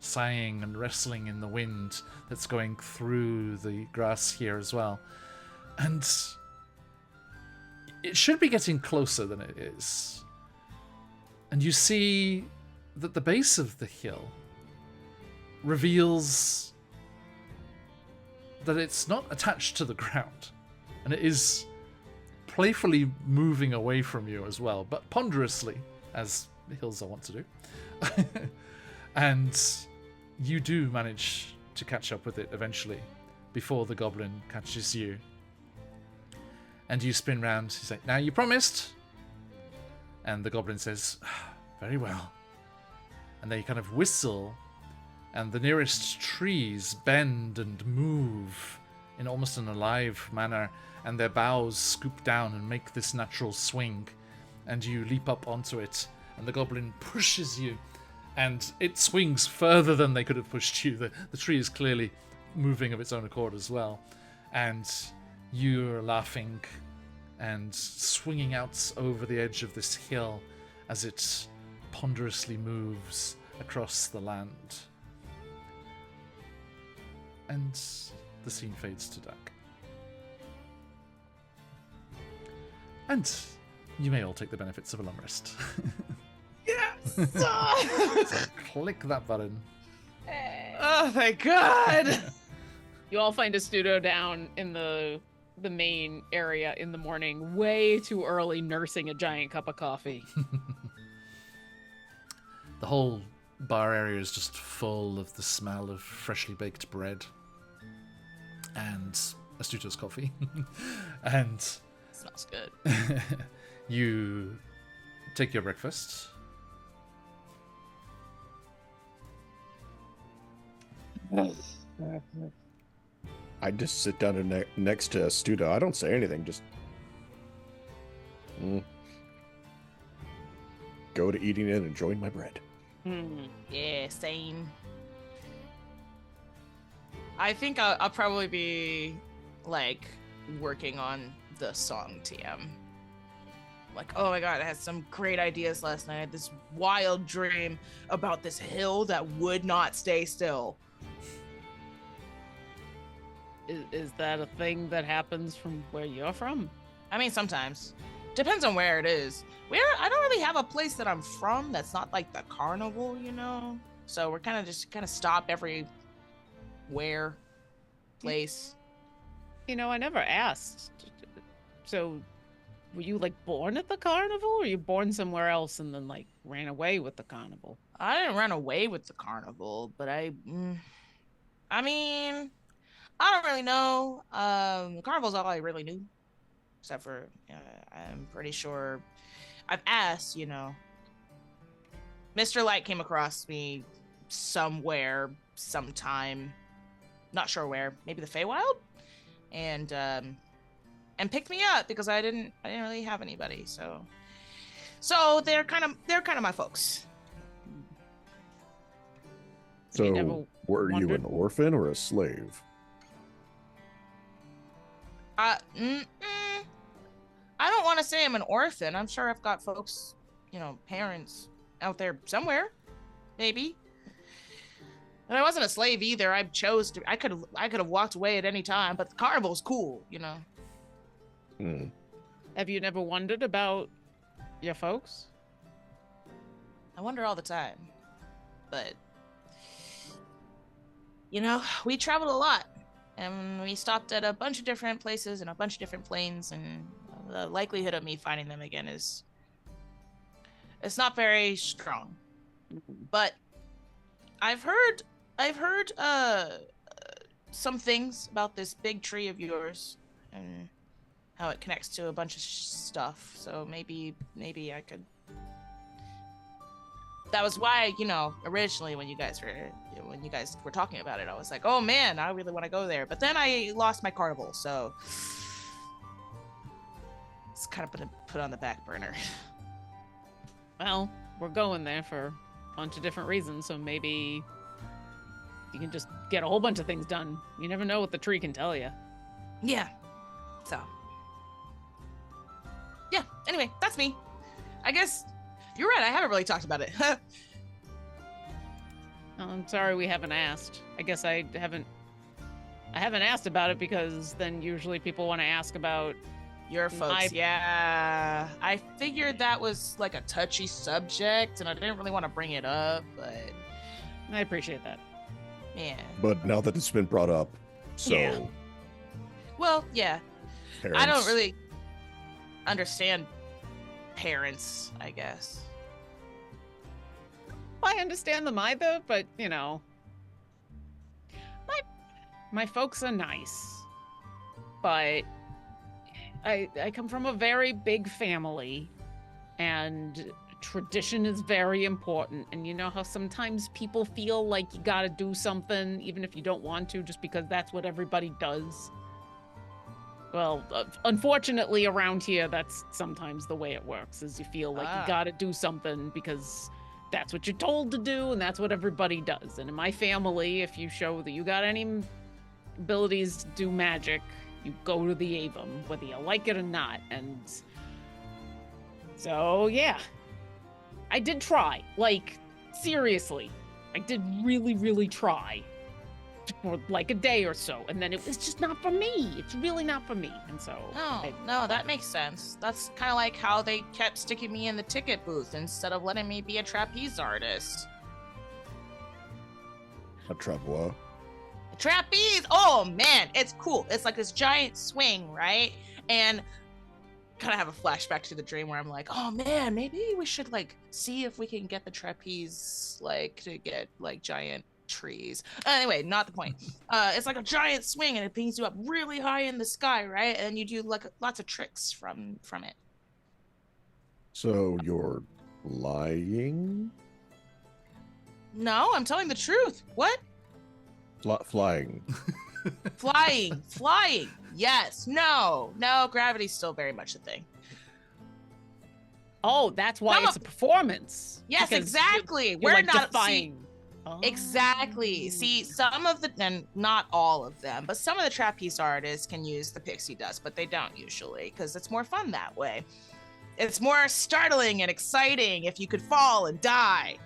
sighing and wrestling in the wind that's going through the grass here as well. And it should be getting closer than it is. And you see that the base of the hill reveals that it's not attached to the ground. And it is playfully moving away from you as well, but ponderously, as the hills are wont to do. And you do manage to catch up with it eventually, before the goblin catches you. And you spin round. He's like, "Now you promised." And the goblin says, "Very well." And they kind of whistle, and the nearest trees bend and move in almost an alive manner, and their boughs scoop down and make this natural swing. And you leap up onto it, and the goblin pushes you, and it swings further than they could have pushed you. The tree is clearly moving of its own accord as well. And you're laughing and swinging out over the edge of this hill as it ponderously moves across the land. And the scene fades to dark. And you may all take the benefits of a long rest. Yes! So click that button. Oh my God! You all find a studio down in the main area in the morning, way too early, nursing a giant cup of coffee. The whole bar area is just full of the smell of freshly baked bread and Astuto's coffee. And Smells good. you take your breakfast. I just sit down next to Studo. I don't say anything. Just go to eating and enjoying my bread. Yeah, same. I think I'll probably be like working on the song TM. Like, oh my God, I had some great ideas last night. I had this wild dream about this hill that would not stay still. Is that a thing that happens from where you're from? I mean, sometimes. Depends on where it is. I don't really have a place that I'm from that's not like the carnival, you know? So we're kind of stop everywhere place. You know, I never asked. So were you like born at the carnival, or were you born somewhere else and then like ran away with the carnival? I didn't run away with the carnival, but I mean, I don't really know. The carnival's all I really knew, except for I'm pretty sure I've asked. Mr. Light came across me somewhere, sometime, not sure where, maybe the Feywild, and picked me up because I didn't really have anybody. So they're kind of my folks. So, were you an orphan or a slave? I don't want to say I'm an orphan. I'm sure I've got folks, parents out there somewhere, maybe. And I wasn't a slave either. I chose to. I could have walked away at any time, but the carnival's cool, Have you never wondered about your folks? I wonder all the time, but we traveled a lot, and we stopped at a bunch of different places and a bunch of different planes, and the likelihood of me finding them again it's not very strong. But I've heard some things about this big tree of yours and how it connects to a bunch of stuff. So maybe I could. That was why, originally when you guys were talking about it, I was like, oh man, I really want to go there. But then I lost my carnival, so it's kind of been put on the back burner. Well, we're going there for a bunch of different reasons, so maybe you can just get a whole bunch of things done. You never know what the tree can tell you. Yeah. So. Yeah, anyway, that's me. I guess you're right, I haven't really talked about it. I'm sorry we haven't asked. I guess I haven't asked about it because then usually people want to ask about your folks. Yeah, I figured that was like a touchy subject and I didn't really want to bring it up, but I appreciate that. Yeah. But now that it's been brought up, so Yeah. Well, yeah. parents, I don't really understand parents, I guess. I understand them either, but my folks are nice, but I come from a very big family, and tradition is very important. And you know how sometimes people feel like you gotta do something even if you don't want to, just because that's what everybody does. Well, unfortunately around here, that's sometimes the way it works, is you feel like you gotta do something because that's what you're told to do, and that's what everybody does. And in my family, if you show that you got any abilities to do magic, you go to the Avum, whether you like it or not. And so, yeah. I did try. Like, seriously. I did really, really try. For like a day or so, and then it was just not for me. It's really not for me. And so No, that makes sense. That's kind of like how they kept sticking me in the ticket booth instead of letting me be a trapeze artist. a trapeze. Trapeze! Oh man, it's cool. It's like this giant swing, right? And kind of have a flashback to the dream where I'm like, oh man, maybe we should like see if we can get the trapeze like to get like giant trees. Anyway, not the point. It's like a giant swing and it brings you up really high in the sky, right? And you do like lots of tricks from it. So you're lying? No, I'm telling the truth. What? Flying. Flying. Yes. No, gravity's still very much a thing. Oh, that's why it's a performance. Yes, because exactly. You're We're like not defying. Exactly. See, some of the, and not all of them, but some of the trapeze artists can use the pixie dust, but they don't usually because it's more fun that way. It's more startling and exciting if you could fall and die.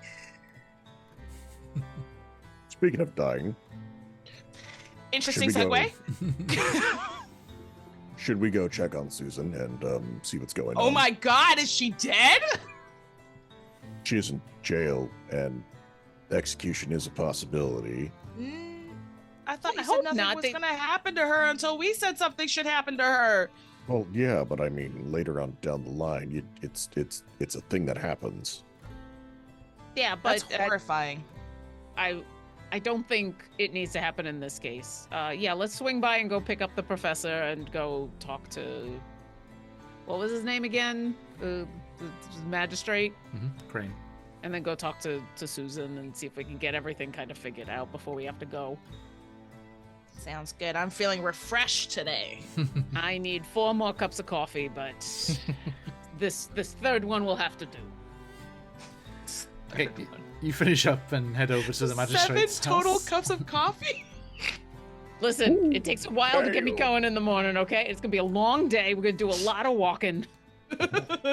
Speaking of dying, Interesting Should we segue. should we go check on Susan and see what's going on? Oh my God, is she dead? She is in jail, and execution is a possibility. I thought I you hope said nothing not. was going to happen to her until we said something should happen to her. Well, yeah, but I mean, later on down the line, it's a thing that happens. Yeah, That's but horrifying. I don't think it needs to happen in this case. Yeah, let's swing by and go pick up the professor and go talk to, what was his name again? The magistrate. Crane. And then go talk to Susan and see if we can get everything kind of figured out before we have to go. Sounds good. I'm feeling refreshed today. I need 4 more cups of coffee, but this third one will have to do. Okay, you finish up and head over to the magistrate's 7 total house. cups of coffee? Listen, it takes a while to get me going in the morning, okay? It's gonna be a long day. We're gonna do a lot of walking.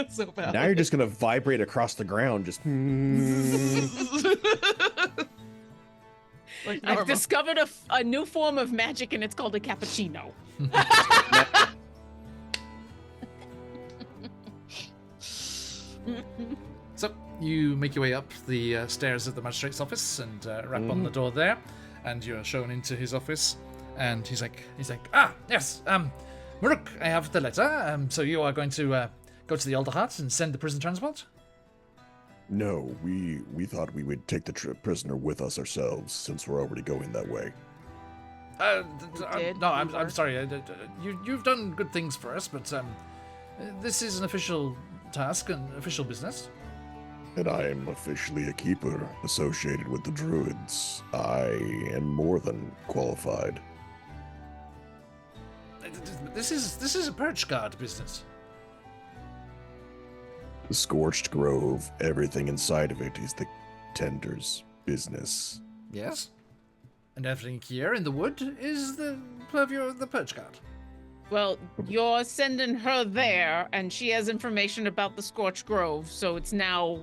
So bad. Now you're just gonna vibrate across the ground, just. Like I've normal. discovered a new form of magic, and it's called a cappuccino. So you make your way up the stairs of the magistrate's office and rap on the door there, and you're shown into his office. And he's like, ah, yes, Maruk, I have the letter. So you are going to go to the Alder Hut and send the prison transport? No, we thought we would take the prisoner with us ourselves, since we're already going that way. did. No, We I'm were. sorry. You've done good things for us, but this is an official task and official business. And I am officially a keeper associated with the druids. I am more than qualified. This is a perch guard business. The Scorched Grove, everything inside of it is the tender's business. Yes. And everything here in the wood is the purview of the perch guard. Well, you're sending her there, and she has information about the Scorched Grove, so it's now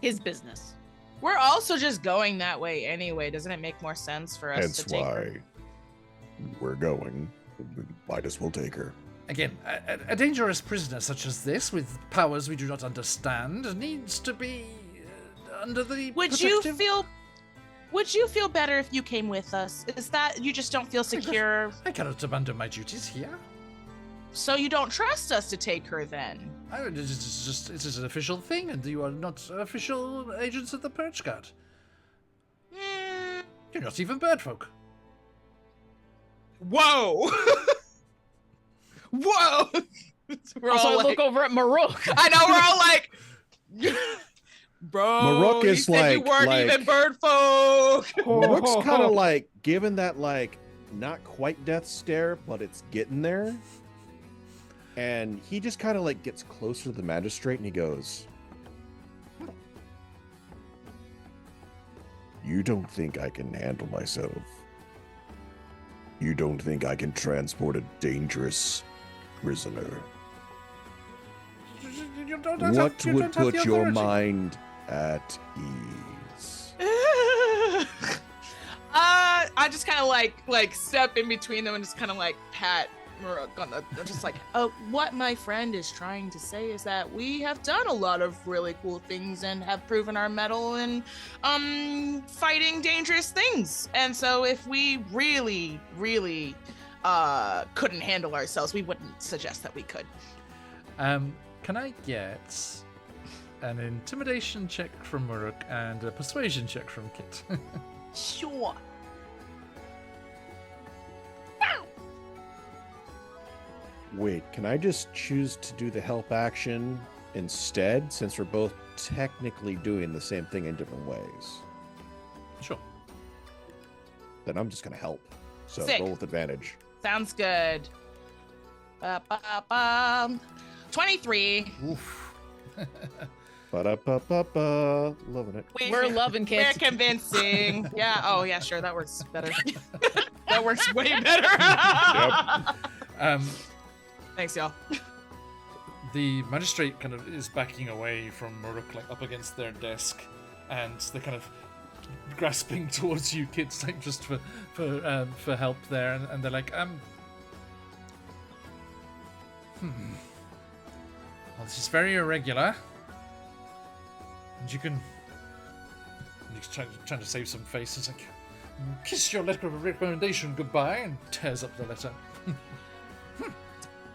his business. We're also just going that way anyway. Doesn't it make more sense for us Hence to take her? why we're going. We might as well take her. Again, a dangerous prisoner such as this, with powers we do not understand, needs to be under the Would you protective- feel better if you came with us? Is that you just don't feel secure, I cannot abandon my duties here. so you don't trust us to take her then? It is an official thing, and you are not official agents of the perch guard. Hmm. You're not even birdfolk. Whoa! Whoa! We're Also, all I look like, over at Maruk. I know we're all like, bro. Maruk you is said you like- weren't like- even bird folk. Rook's kind of like given that not quite death stare, but it's getting there. And he just kind of gets closer to the magistrate and he goes, "You don't think I can handle myself? You don't think I can transport a dangerous prisoner? You don't What you would don't have put the your authority. mind at ease?" I just kind of like step in between them and just kind of like pat Maruk on the, just like, what my friend is trying to say is that we have done a lot of really cool things and have proven our mettle in fighting dangerous things. And so if we really couldn't handle ourselves, we wouldn't suggest that we could. Can I get an intimidation check from Maruk and a persuasion check from Kit? Sure. Wait, can I just choose to do the help action instead, since we're both technically doing the same thing in different ways? Sure. Then I'm just gonna help. So Sick. roll with advantage. Sounds good. 23. Oof. Ba-da-ba-ba-ba. Loving it. We're loving We're kids. convincing. Yeah. Oh, yeah. Sure. That works better. That works way better. Um, Thanks, y'all. the magistrate kind of is backing away from Maruk, like up against their desk, and they're kind of grasping towards you, kids, like just for help there, and they're like, well, this is very irregular, and you can. And he's trying to save some face. He's like, kiss your letter of recommendation goodbye, and tears up the letter.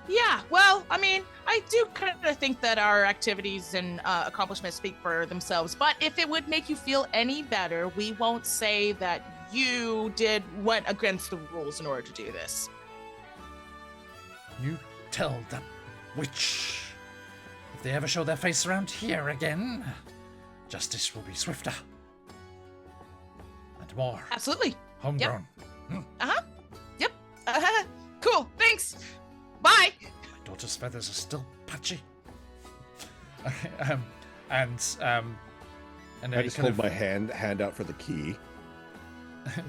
Yeah, well, I mean, I do kind of think that our activities and accomplishments speak for themselves. But if it would make you feel any better, we won't say that you went against the rules in order to do this. You tell that witch. If they ever show their face around here again, justice will be swifter. And more. Absolutely. Homegrown. Yep. Cool. Thanks. Bye. My daughter's feathers are still patchy. And then I just hold my hand out for the key.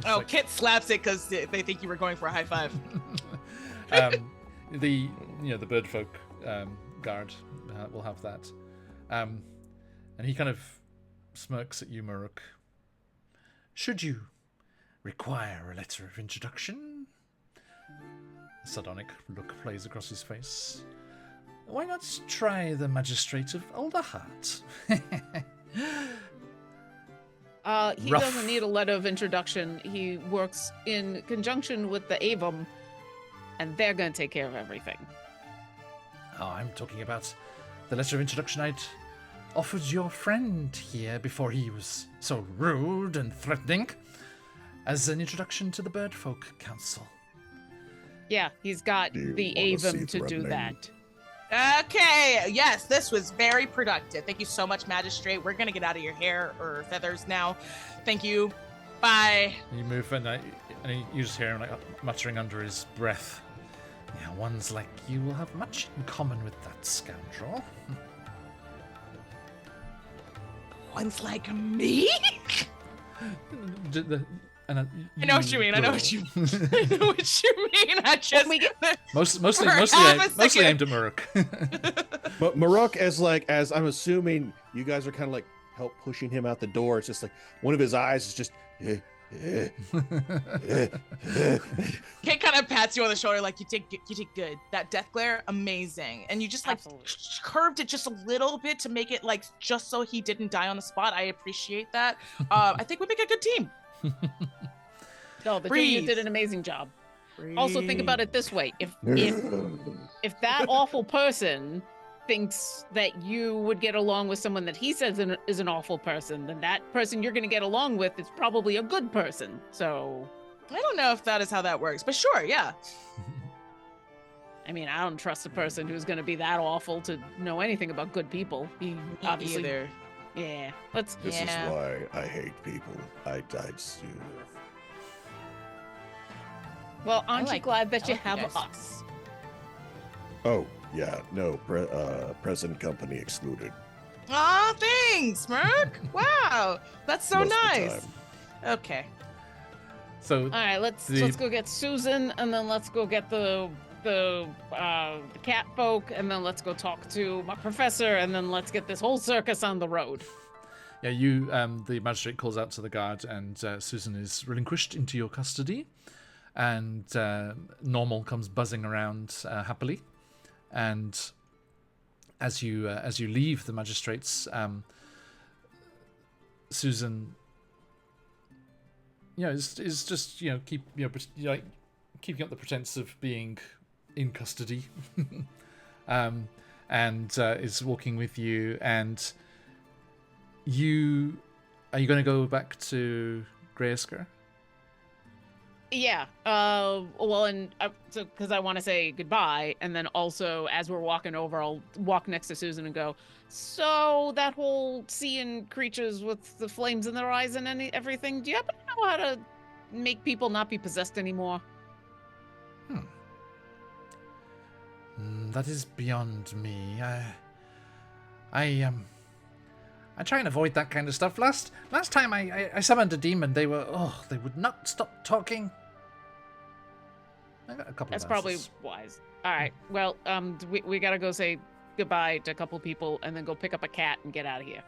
Oh, Kit slaps it because they think you were going for a high five. The birdfolk guard will have that, and he kind of smirks at you, Maruk. Should you require a letter of introduction? A sardonic look plays across his face. Why not try the magistrate of Alderheart? He Rough. doesn't need a letter of introduction. He works in conjunction with the Avum, and they're going to take care of everything. Oh, I'm talking about the letter of introduction I'd offered your friend here before he was so rude and threatening, as an introduction to the Birdfolk Council. Yeah, he's got Do you the wanna see Avum to do threatening? that. Okay. Yes, this was very productive. Thank you so much, Magistrate. We're going to get out of your hair or feathers now. Thank you. Bye. You move, and you just hear him muttering under his breath. Yeah, ones like you will have much in common with that scoundrel. One's like me? I I know what you mean. I know what you mean. I know what you mean. I just mostly half a second. aimed at Maruk. But Maruk, as I'm assuming you guys are kind of like help pushing him out the door. It's just like one of his eyes is just. Kate kind of pats you on the shoulder like you did good. That death glare, amazing. And you just like Absolutely. curved it just a little bit to make it like just so he didn't die on the spot. I appreciate that. I think we make a good team. No, the Breathe. junior did an amazing job. Also, think about it this way: if that awful person thinks that you would get along with someone that he says is an awful person, then that person you're going to get along with is probably a good person. So, I don't know if that is how that works, but sure, yeah. I mean, I don't trust a person who's going to be that awful to know anything about good people. He obviously, Either. yeah. Let's. This Yeah. is why I hate people. I just. Well, aren't you like- glad that I you like you have guys. us? Oh yeah, no. Present company excluded. Aw, thanks, Merc. Wow, that's so Most of the nice. time. Okay. So All right, let's The- go get Susan, and then let's go get the cat folk, and then let's go talk to my professor, and then let's get this whole circus on the road. yeah, the magistrate calls out to the guard, and Susan is relinquished into your custody, and Normal comes buzzing around happily, and as you leave the magistrate's, Susan, is just keeping up the pretense of being in custody, and is walking with you. And are you going to go back to Grayasker? Yeah. Well, and so because I want to say goodbye, and then also as we're walking over, I'll walk next to Susan and go. So that whole seeing creatures with the flames in their eyes and everything. Do you happen to know how to make people not be possessed anymore? That is beyond me. I try and avoid that kind of stuff. Last time I summoned a demon, they would not stop talking. I got a couple That's of probably answers. wise. All right. Well, we gotta go say goodbye to a couple people, and then go pick up a cat and get out of here.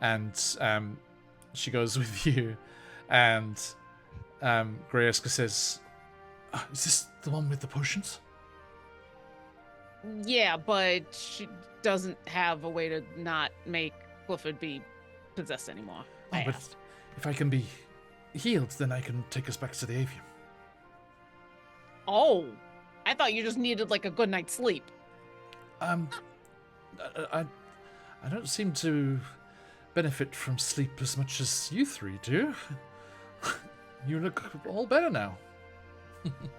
And she goes with you, and Grayaska says, "Is this the one with the potions?" Yeah, but she doesn't have a way to not make Clifford be possessed anymore. Oh, I but asked. if I can be healed, then I can take us back to the avium. Oh, I thought you just needed like a good night's sleep. I don't seem to benefit from sleep as much as you three do. You look all better now.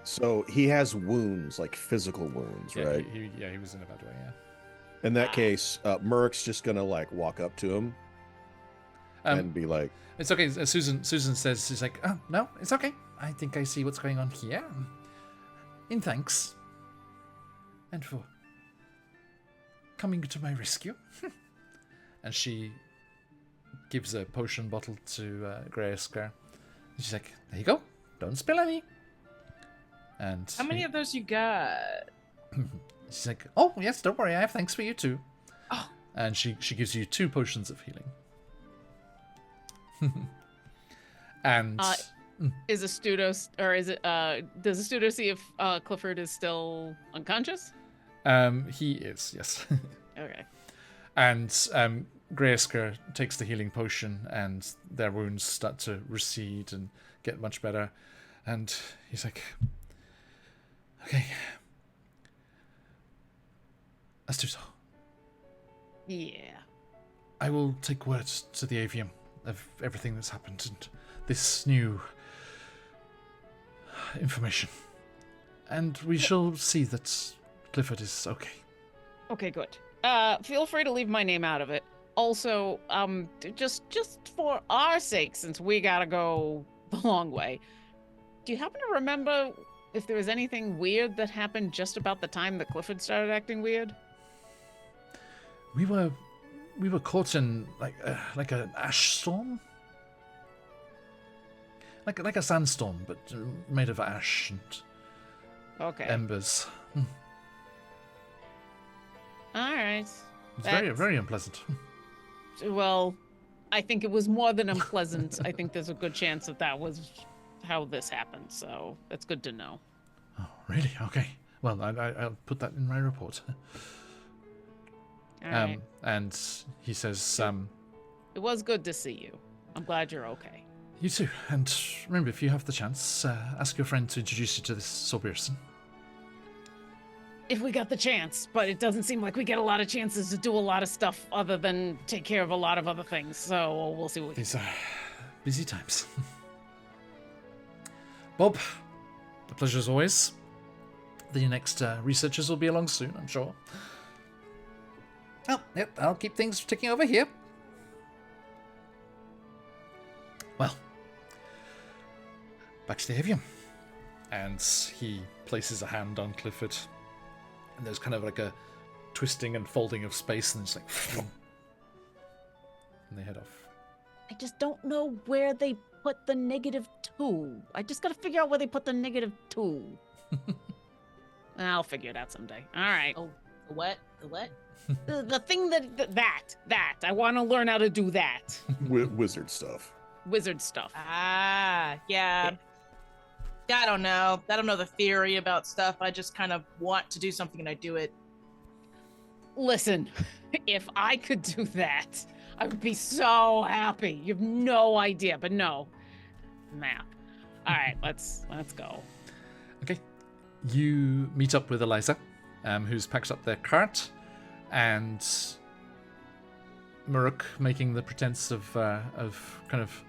So he has wounds, like physical wounds, right? He was in a bad way, yeah. In that case, Murk's just gonna like walk up to him and be like, "It's okay." Susan says, "She's like, oh no, it's okay. I think I see what's going on here. In thanks, and for coming to my rescue." And she gives a potion bottle to Grayscare. She's like, "There you go. Don't spill any." And How many of those you got? she's like, "Oh yes, don't worry. I have thanks for you too." Oh. And she gives you 2 potions of healing. And is Astudo, or is it? Does Astudo see if Clifford is still unconscious? He is, yes. Okay. And Grayscare takes the healing potion, and their wounds start to recede and get much better. And he's like, "Okay, Astuto, Yeah. I will take word to the Avium of everything that's happened and this new information. And we shall see that Clifford is okay." Okay, good. Feel free to leave my name out of it. Also, just for our sake, since we gotta go the long way, do you happen to remember if there was anything weird that happened just about the time that Clifford started acting weird? We were caught in like an ash storm, like a sandstorm, but made of ash and embers. All right. It's very, very unpleasant. Well, I think it was more than unpleasant. I think there's a good chance that was how this happened, so that's good to know. Oh, really? Okay. Well, I'll put that in my report. All right. And he says, It was good to see you. I'm glad you're okay. "You too. And remember, if you have the chance, ask your friend to introduce you to this Sorberson." If we got the chance, but it doesn't seem like we get a lot of chances to do a lot of stuff other than take care of a lot of other things, so we'll see what we can. These are busy times. Bob, a pleasure as always. The next researchers will be along soon, I'm sure. Oh, yep, I'll keep things ticking over here. Well, back to the Avium. And he places a hand on Clifford. And there's kind of like a twisting and folding of space, and it's like... and they head off. I just don't know where they put the -2. I just gotta figure out where they put the -2. I'll figure it out someday. All right. Oh, the what? The what? The thing that. I want to learn how to do that. wizard stuff. Wizard stuff. Ah, yeah. I don't know. I don't know the theory about stuff. I just kind of want to do something and I do it. Listen, if I could do that, I would be so happy. You have no idea, but no. Map. All right, let's go. Okay. You meet up with Eliza, who's packed up their cart, and Muruk making the pretense of kind of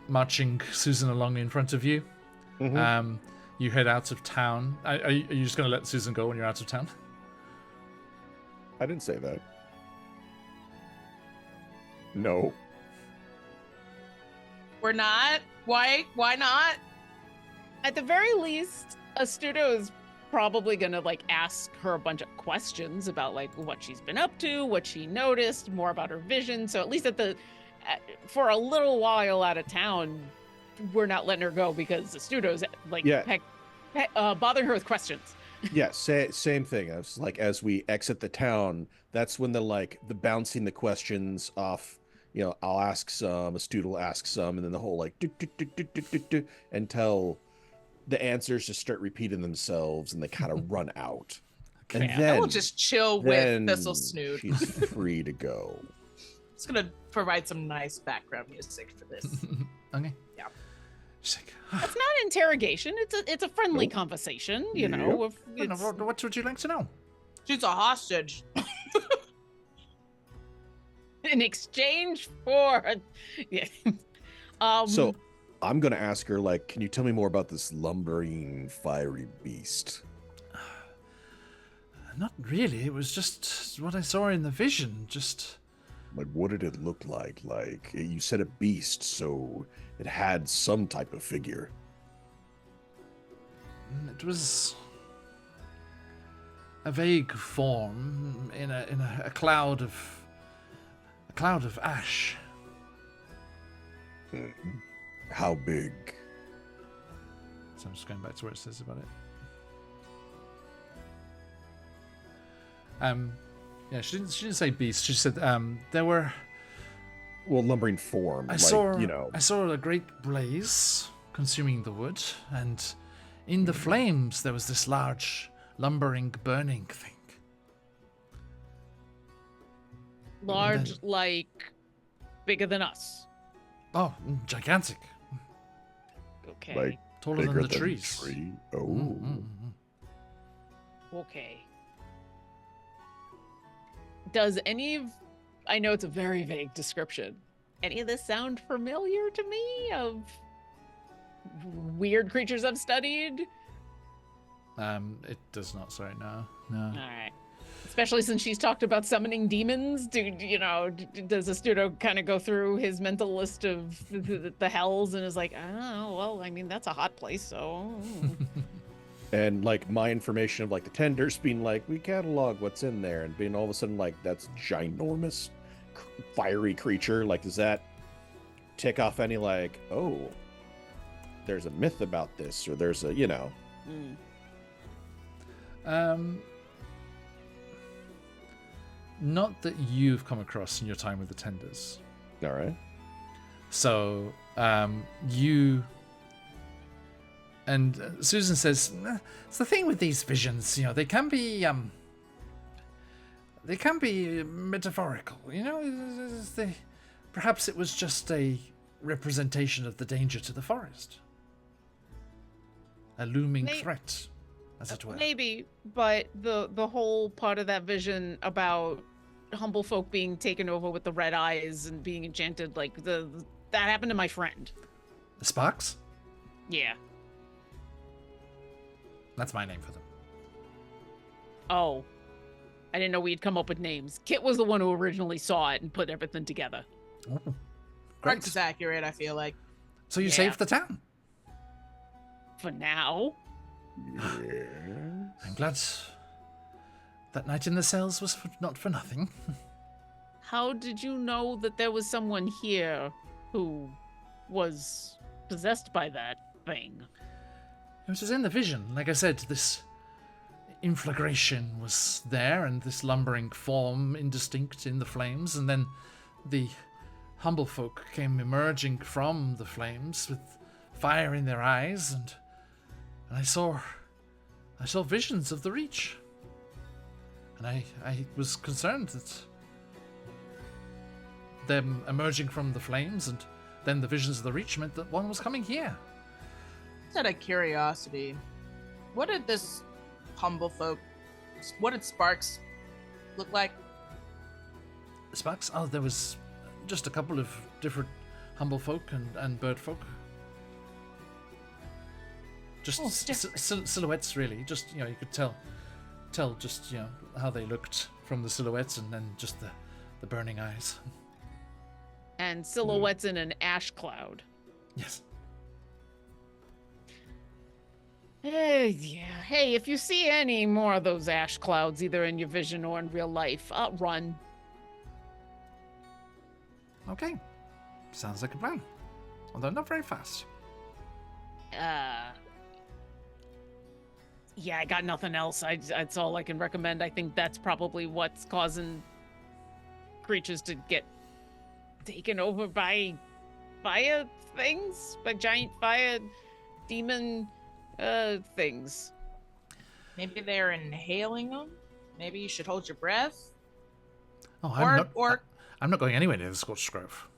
marching Susan along in front of you. Mm-hmm. You head out of town. Are you just going to let Susan go when you're out of town? I didn't say that. No. We're not? Why not? At the very least, Astudo is probably gonna ask her a bunch of questions about what she's been up to, what she noticed, more about her vision. So at least for a little while out of town, we're not letting her go because Astudo's bothering her with questions. Yeah, same thing. As we exit the town, that's when the bouncing the questions off. I'll ask some, Astudo will ask some, and then the whole until the answers just start repeating themselves and they kind of run out. Okay. And then I will just chill with Thistle Snoot. She's free to go. It's gonna provide some nice background music for this. Okay. Yeah. She's like, It's not interrogation. It's a friendly Nope. conversation. You Yep. know. If I don't know, it's- what would you like to know? She's a hostage. in exchange for, yeah. So I'm gonna ask her, like, can you tell me more about this lumbering, fiery beast? Not really. It was just what I saw in the vision. Just Like, what did it look like? Like, you said a beast, so it had some type of figure. it was a vague form in a cloud of ash. How big? So I'm just going back to where it says about it. Yeah, she didn't say beast. She said there were. Well, lumbering form. I like, saw you know. I saw a great blaze consuming the wood, and in the flames there was this large lumbering burning thing. large, then- like bigger than us. Oh, gigantic, Okay. Like, taller bigger than the than trees. tree. Oh. Okay. Does any of, I know it's a very vague description. Any of this sound familiar to me of weird creatures I've studied? It does not. Sorry, no. All right. Especially since she's talked about summoning demons. Does the student kind of go through his mental list of the hells and is like, oh, well, I mean, that's a hot place, so. And like my information of like the tenders being like, we catalog what's in there, and being all of a sudden like, that's ginormous fiery creature. Like, does that tick off any like, oh, there's a myth about this, or there's a, you know. Not that you've come across in your time with the tenders. All right. So, you and Susan says, it's the thing with these visions, you know, they can be metaphorical, you know. Perhaps it was just a representation of the danger to the forest, a looming threat, as it were. Maybe, but the whole part of that vision about humble folk being taken over with the red eyes and being enchanted, like that happened to my friend. The Sparks? Yeah. That's my name for them. Oh. I didn't know we'd come up with names. Kit was the one who originally saw it and put everything together. Oh, Rex great. is accurate, I feel like. So you Yeah. saved the town. For now. Yeah. I'm glad that night in the cells was not for nothing. How did you know that there was someone here who was possessed by that thing? It was in the vision. Like I said, this inflagration was there, and this lumbering form indistinct in the flames, and then the humble folk came emerging from the flames with fire in their eyes, and I saw visions of the Reach. And I was concerned that them emerging from the flames and then the visions of the Reach meant that one was coming here. Just out of curiosity, what did this humble folk, what did Sparks look like? Sparks? Oh, there was just a couple of different humble folk and bird folk. Just Oh, different. silhouettes, really. Just, you know, you could tell just, you know, how they looked from the silhouettes, and then just the burning eyes. And silhouettes in an ash cloud. Yes. Yeah. Hey, if you see any more of those ash clouds, either in your vision or in real life, run. Okay. Sounds like a plan. Although not very fast. Yeah, I got nothing else. That's all I can recommend. I think that's probably what's causing creatures to get taken over by fire things, by giant fire demon things. Maybe they're inhaling them. Maybe you should hold your breath. Oh, I'm not going anywhere near the Scorched Grove.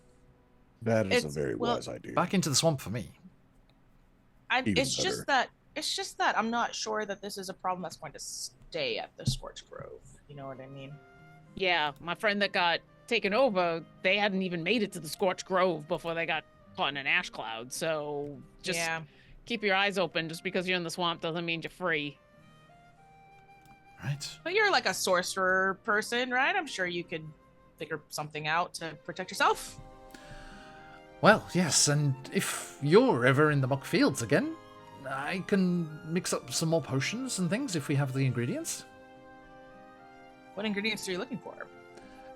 That is a It's- very well, wise idea. Back into the swamp for me. Even it's just better. that I'm not sure that this is a problem that's going to stay at the Scorch Grove. You know what I mean? Yeah, my friend that got taken over, they hadn't even made it to the Scorched Grove before they got caught in an ash cloud. So just Yeah. keep your eyes open. Just because you're in the swamp doesn't mean you're free. Right. But you're like a sorcerer person, right? I'm sure you could figure something out to protect yourself. Well, yes, and if you're ever in the muck fields again, I can mix up some more potions and things if we have the ingredients. What ingredients are you looking for?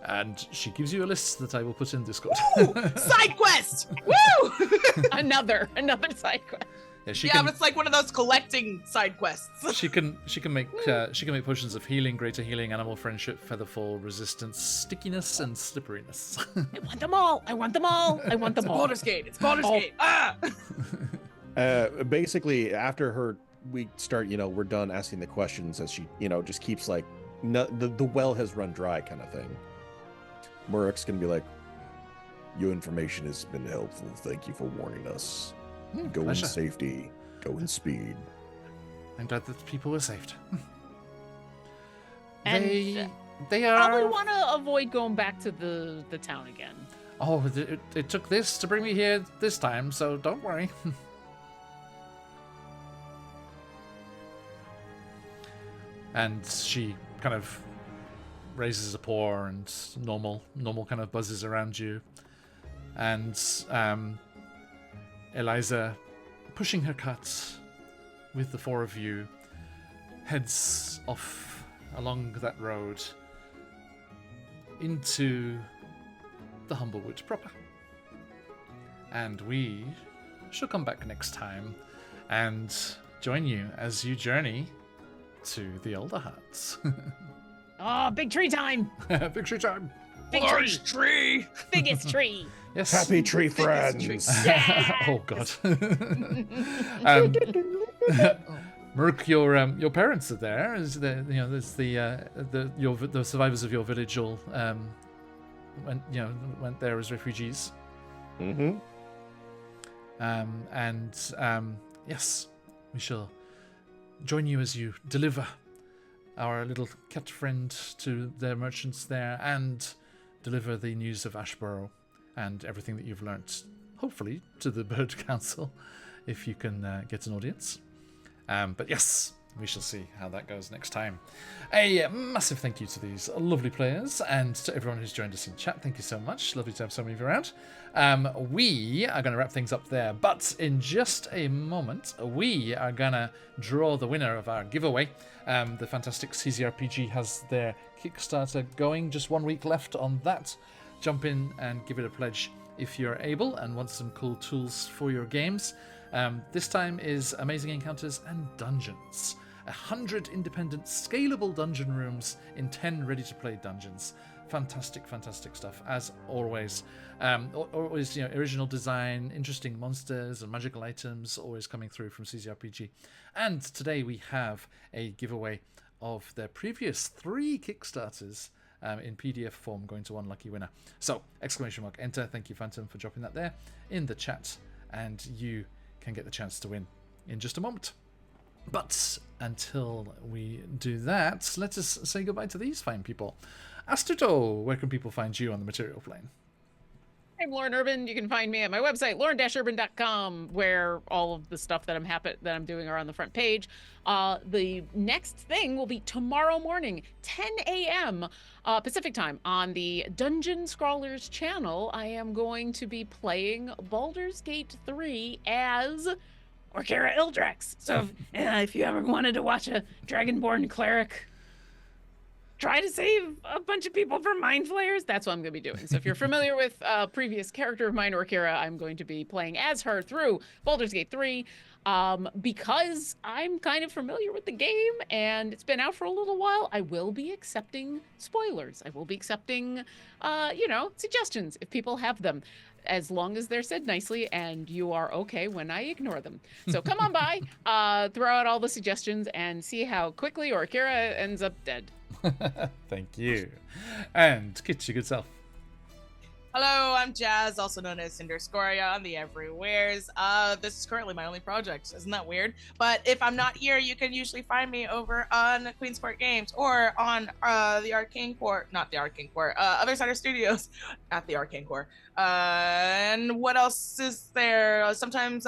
And she gives you a list that I will put in Discord. Ooh, side quest! Woo! another side quest. Yeah, she Yeah, can. but it's like one of those collecting side quests. She can make potions of healing, greater healing, animal friendship, featherfall, resistance, stickiness, and slipperiness. I want them all. I want them all. I want them all. Baldur's Gate. It's Baldur's Gate. Ah! Basically, after we start, we're done asking the questions as she, just keeps like, no, the well has run dry kind of thing. Murik's gonna be like, your information has been helpful. Thank you for warning us. Go pleasure. in safety. Go in speed. I'm glad that people were saved. And they probably are. want to avoid going back to the town again. Oh, it took this to bring me here this time, so don't worry. And she kind of raises a paw and normal kind of buzzes around you. And Eliza, pushing her cart with the four of you, heads off along that road into the Humblewood proper. And we shall come back next time and join you as you journey to the Elder Huts. Oh, big tree time! Big tree time! Big Large tree! Biggest tree! Yes. Happy tree friends. Oh God. Merc, your parents are there. Is the there's the survivors of your village all went there as refugees. Mm-hmm. Yes, we shall join you as you deliver our little cat friend to their merchants there and deliver the news of Ashborough and everything that you've learnt, hopefully, to the Bird Council, if you can get an audience. But yes, we shall see how that goes next time. A massive thank you to these lovely players and to everyone who's joined us in chat. Thank you so much. Lovely to have so many of you around. We are going to wrap things up there, but in just a moment, we are going to draw the winner of our giveaway. The fantastic CZRPG has their Kickstarter going. Just 1 week left on that. Jump in and give it a pledge if you're able and want some cool tools for your games. This time is Amazing Encounters and Dungeons. 100 independent, scalable dungeon rooms in 10 ready-to-play dungeons. Fantastic, fantastic stuff, as always. Always, original design, interesting monsters and magical items always coming through from CZRPG. And today we have a giveaway of their previous 3 Kickstarters in PDF form going to one lucky winner. So, ! Enter. Thank you, Phantom, for dropping that there in the chat. And you can get the chance to win in just a moment. But until we do that, let us say goodbye to these fine people. Astuto, where can people find you on the material plane? I'm Lauren Urban. You can find me at my website, lauren-urban.com, where all of the stuff that I'm doing are on the front page. The next thing will be tomorrow morning, 10 a.m. Pacific time, on the Dungeon Scrawlers channel. I am going to be playing Baldur's Gate 3 as Orkira Ildrex. So if you ever wanted to watch a Dragonborn cleric try to save a bunch of people from mind flayers, that's what I'm going to be doing. So if you're familiar with a previous character of mine, Orkira, I'm going to be playing as her through Baldur's Gate 3 because I'm kind of familiar with the game and it's been out for a little while. I will be accepting spoilers. I will be accepting, suggestions if people have them, as long as they're said nicely and you are okay when I ignore them. So come on by, throw out all the suggestions and see how quickly Orkira ends up dead. Thank you. And Kit, your good self. Hello, I'm Jazz, also known as Cinder Scoria on the Everywheres. This is currently my only project. Isn't that weird? But if I'm not here, you can usually find me over on Queensport Games or on the Arcane Core, not the Arcane Core, Other Side Studios at the Arcane Core. And what else is there? Sometimes,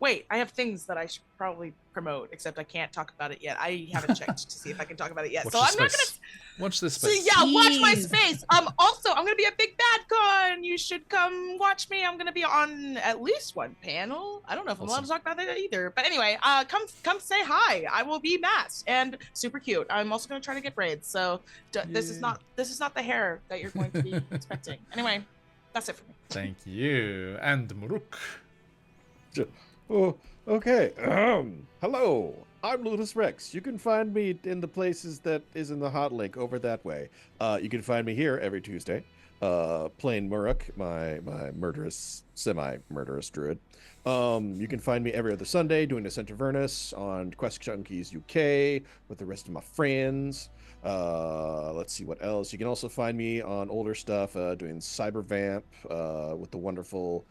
wait, I have things that I should probably promote, except I can't talk about it yet. I haven't checked to see if I can talk about it yet. Watch So this I'm not space. gonna. Watch this So space. yeah, watch my Jeez. space. Also, I'm gonna be at Big Bad Con. You should come watch me. I'm gonna be on at least one panel. I don't know if I'm allowed to talk about that either. But anyway, come say hi. I will be masked and super cute. I'm also gonna try to get braids. So this is not the hair that you're going to be expecting. Anyway, that's it for me. Thank you. And Muruk. Oh, okay. Hello, I'm Ludus Rex. You can find me in the places that is in the hot link over that way. You can find me here every Tuesday, playing Muruk, my murderous, semi-murderous druid. You can find me every other Sunday doing Ascent Avernus on QuestJunkiesUK with the rest of my friends. Let's see what else. You can also find me on older stuff, doing Cybervamp with the wonderful,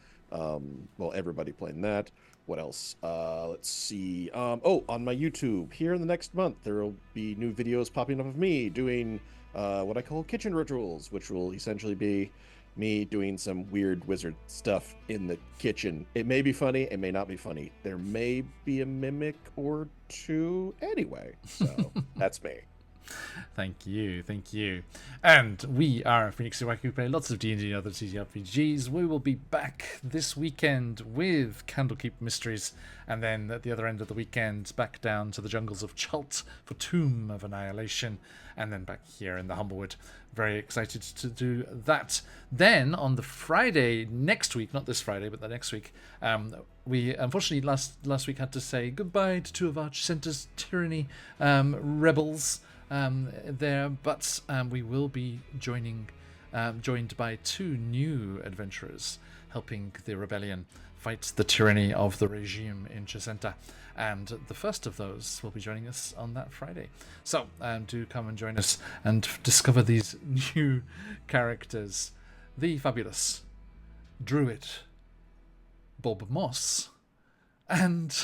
everybody playing that. What else? Let's see. On my YouTube, here in the next month, there will be new videos popping up of me doing what I call kitchen rituals, which will essentially be me doing some weird wizard stuff in the kitchen. It may be funny, it may not be funny. There may be a mimic or two anyway. So that's me. Thank you. And we are QuestJunkiesUK. We play lots of D&D and other TTRPGs. We will be back this weekend with Candlekeep Mysteries, and then at the other end of the weekend, back down to the jungles of Chult for Tomb of Annihilation, and then back here in the Humblewood. Very excited to do that. Then on the Friday next week, not this Friday, but the next week, we unfortunately last week had to say goodbye to two of our Centre's Tyranny rebels. There, but we will be joined by two new adventurers helping the rebellion fight the tyranny of the regime in Chesenta, and the first of those will be joining us on that Friday. So do come and join us and discover these new characters: the fabulous druid Bob Moss, and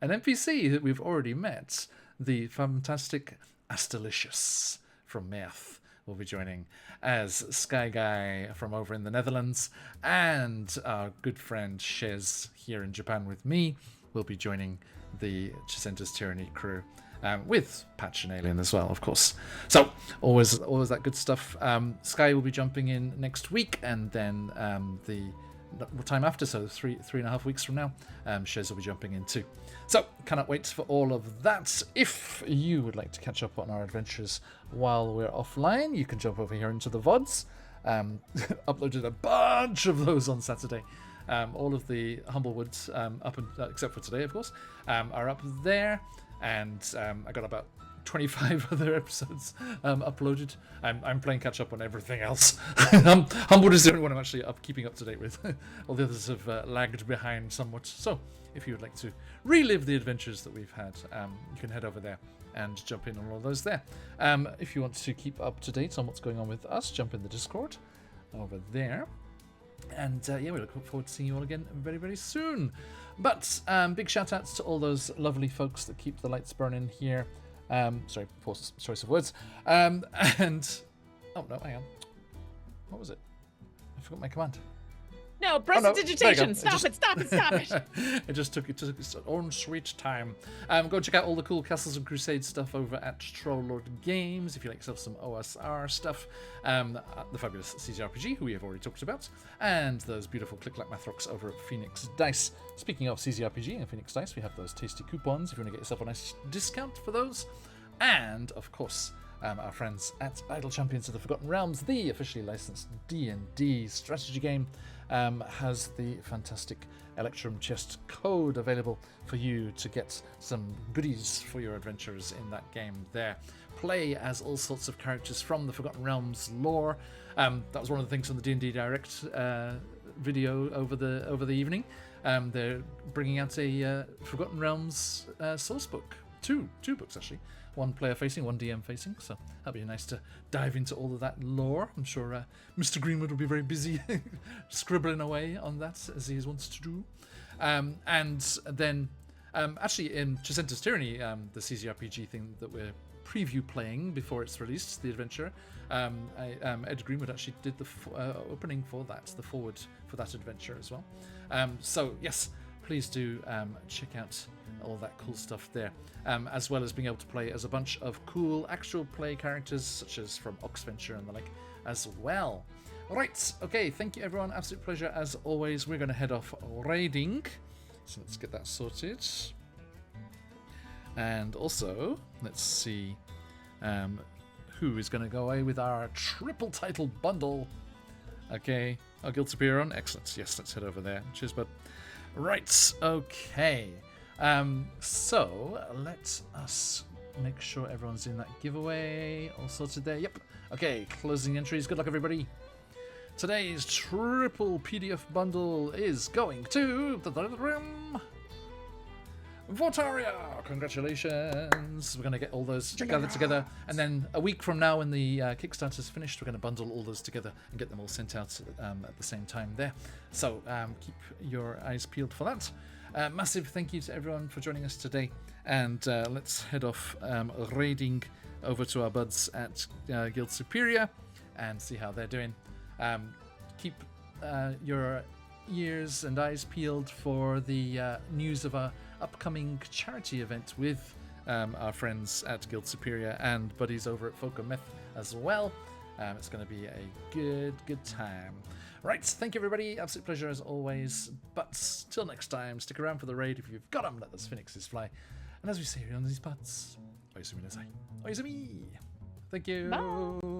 an NPC that we've already met, the fantastic Astelicious from Meath will be joining as Sky Guy from over in the Netherlands, and our good friend Shez here in Japan with me will be joining the Chesenta's Tyranny crew, with Patch and Alien as well, of course. So always that good stuff. Sky will be jumping in next week, and then the time after, so three and a half weeks from now, Shez will be jumping in too. So cannot wait for all of that. If you would like to catch up on our adventures while we're offline, you can jump over here into the VODs. Uploaded a bunch of those on Saturday. All of the Humblewoods, except for today, of course, are up there, and I got about 25 other episodes uploaded. I'm playing catch up on everything else. Humblewood is the only one I'm actually keeping up to date with. All the others have lagged behind somewhat. So if you would like to relive the adventures that we've had, you can head over there and jump in on all those there. If you want to keep up to date on what's going on with us, jump in the Discord over there. And we look forward to seeing you all again very, very soon. But big shout outs to all those lovely folks that keep the lights burning here. Sorry, poor choice of words. And oh no, hang on. What was it? I forgot my command. No, prestidigitation. Stop it. It took its own sweet time. Go check out all the cool Castles and Crusades stuff over at Trollord Games if you like yourself some OSR stuff. The fabulous CZRPG, who we have already talked about, and those beautiful Click-Clack Mathrocks over at Phoenix Dice. Speaking of CZRPG and Phoenix Dice, we have those tasty coupons if you want to get yourself a nice discount for those. And of course, our friends at Idle Champions of the Forgotten Realms, the officially licensed D&D strategy game, has the fantastic Electrum Chest code available for you to get some goodies for your adventures in that game there. Play as all sorts of characters from the Forgotten Realms lore. That was one of the things on the D&D Direct video over the evening. They're bringing out a Forgotten Realms source book two books actually. One player facing, one DM facing. So that'll be nice to dive into all of that lore. I'm sure Mr. Greenwood will be very busy scribbling away on that as he wants to do. And then actually in Chesenta's Tyranny, the CCRPG thing that we're preview playing before it's released, the adventure, Ed Greenwood actually did the opening for that, the forward for that adventure as well. So yes, please do check out all that cool stuff there, as well as being able to play as a bunch of cool actual play characters such as from Oxventure and the like as well. Right, okay, thank you everyone, absolute pleasure as always. We're going to head off raiding, so let's get that sorted. And also, let's see who is going to go away with our triple title bundle. Okay, our Guild Superior on, excellent. Yes, let's head over there. Cheers, bud. Right, okay. So let us make sure everyone's in that giveaway, all sorted there. Yep. Okay, closing entries. Good luck, everybody. Today's triple PDF bundle is going to Vortaria! Congratulations! We're going to get all those gathered together, and then a week from now when the Kickstarter's finished, we're going to bundle all those together and get them all sent out at the same time there. So keep your eyes peeled for that. Massive thank you to everyone for joining us today, and let's head off raiding over to our buds at Guild Superior and see how they're doing. Keep your ears and eyes peeled for the news of our upcoming charity event with our friends at Guild Superior and buddies over at Folk of Myth as well. It's going to be a good time. Right, thank you everybody, absolute pleasure as always, but till next time, stick around for the raid. If you've got them, let those phoenixes fly. And as we say here on these parts, Oyasumi Nasai, Oyasumi! Thank you! Bye.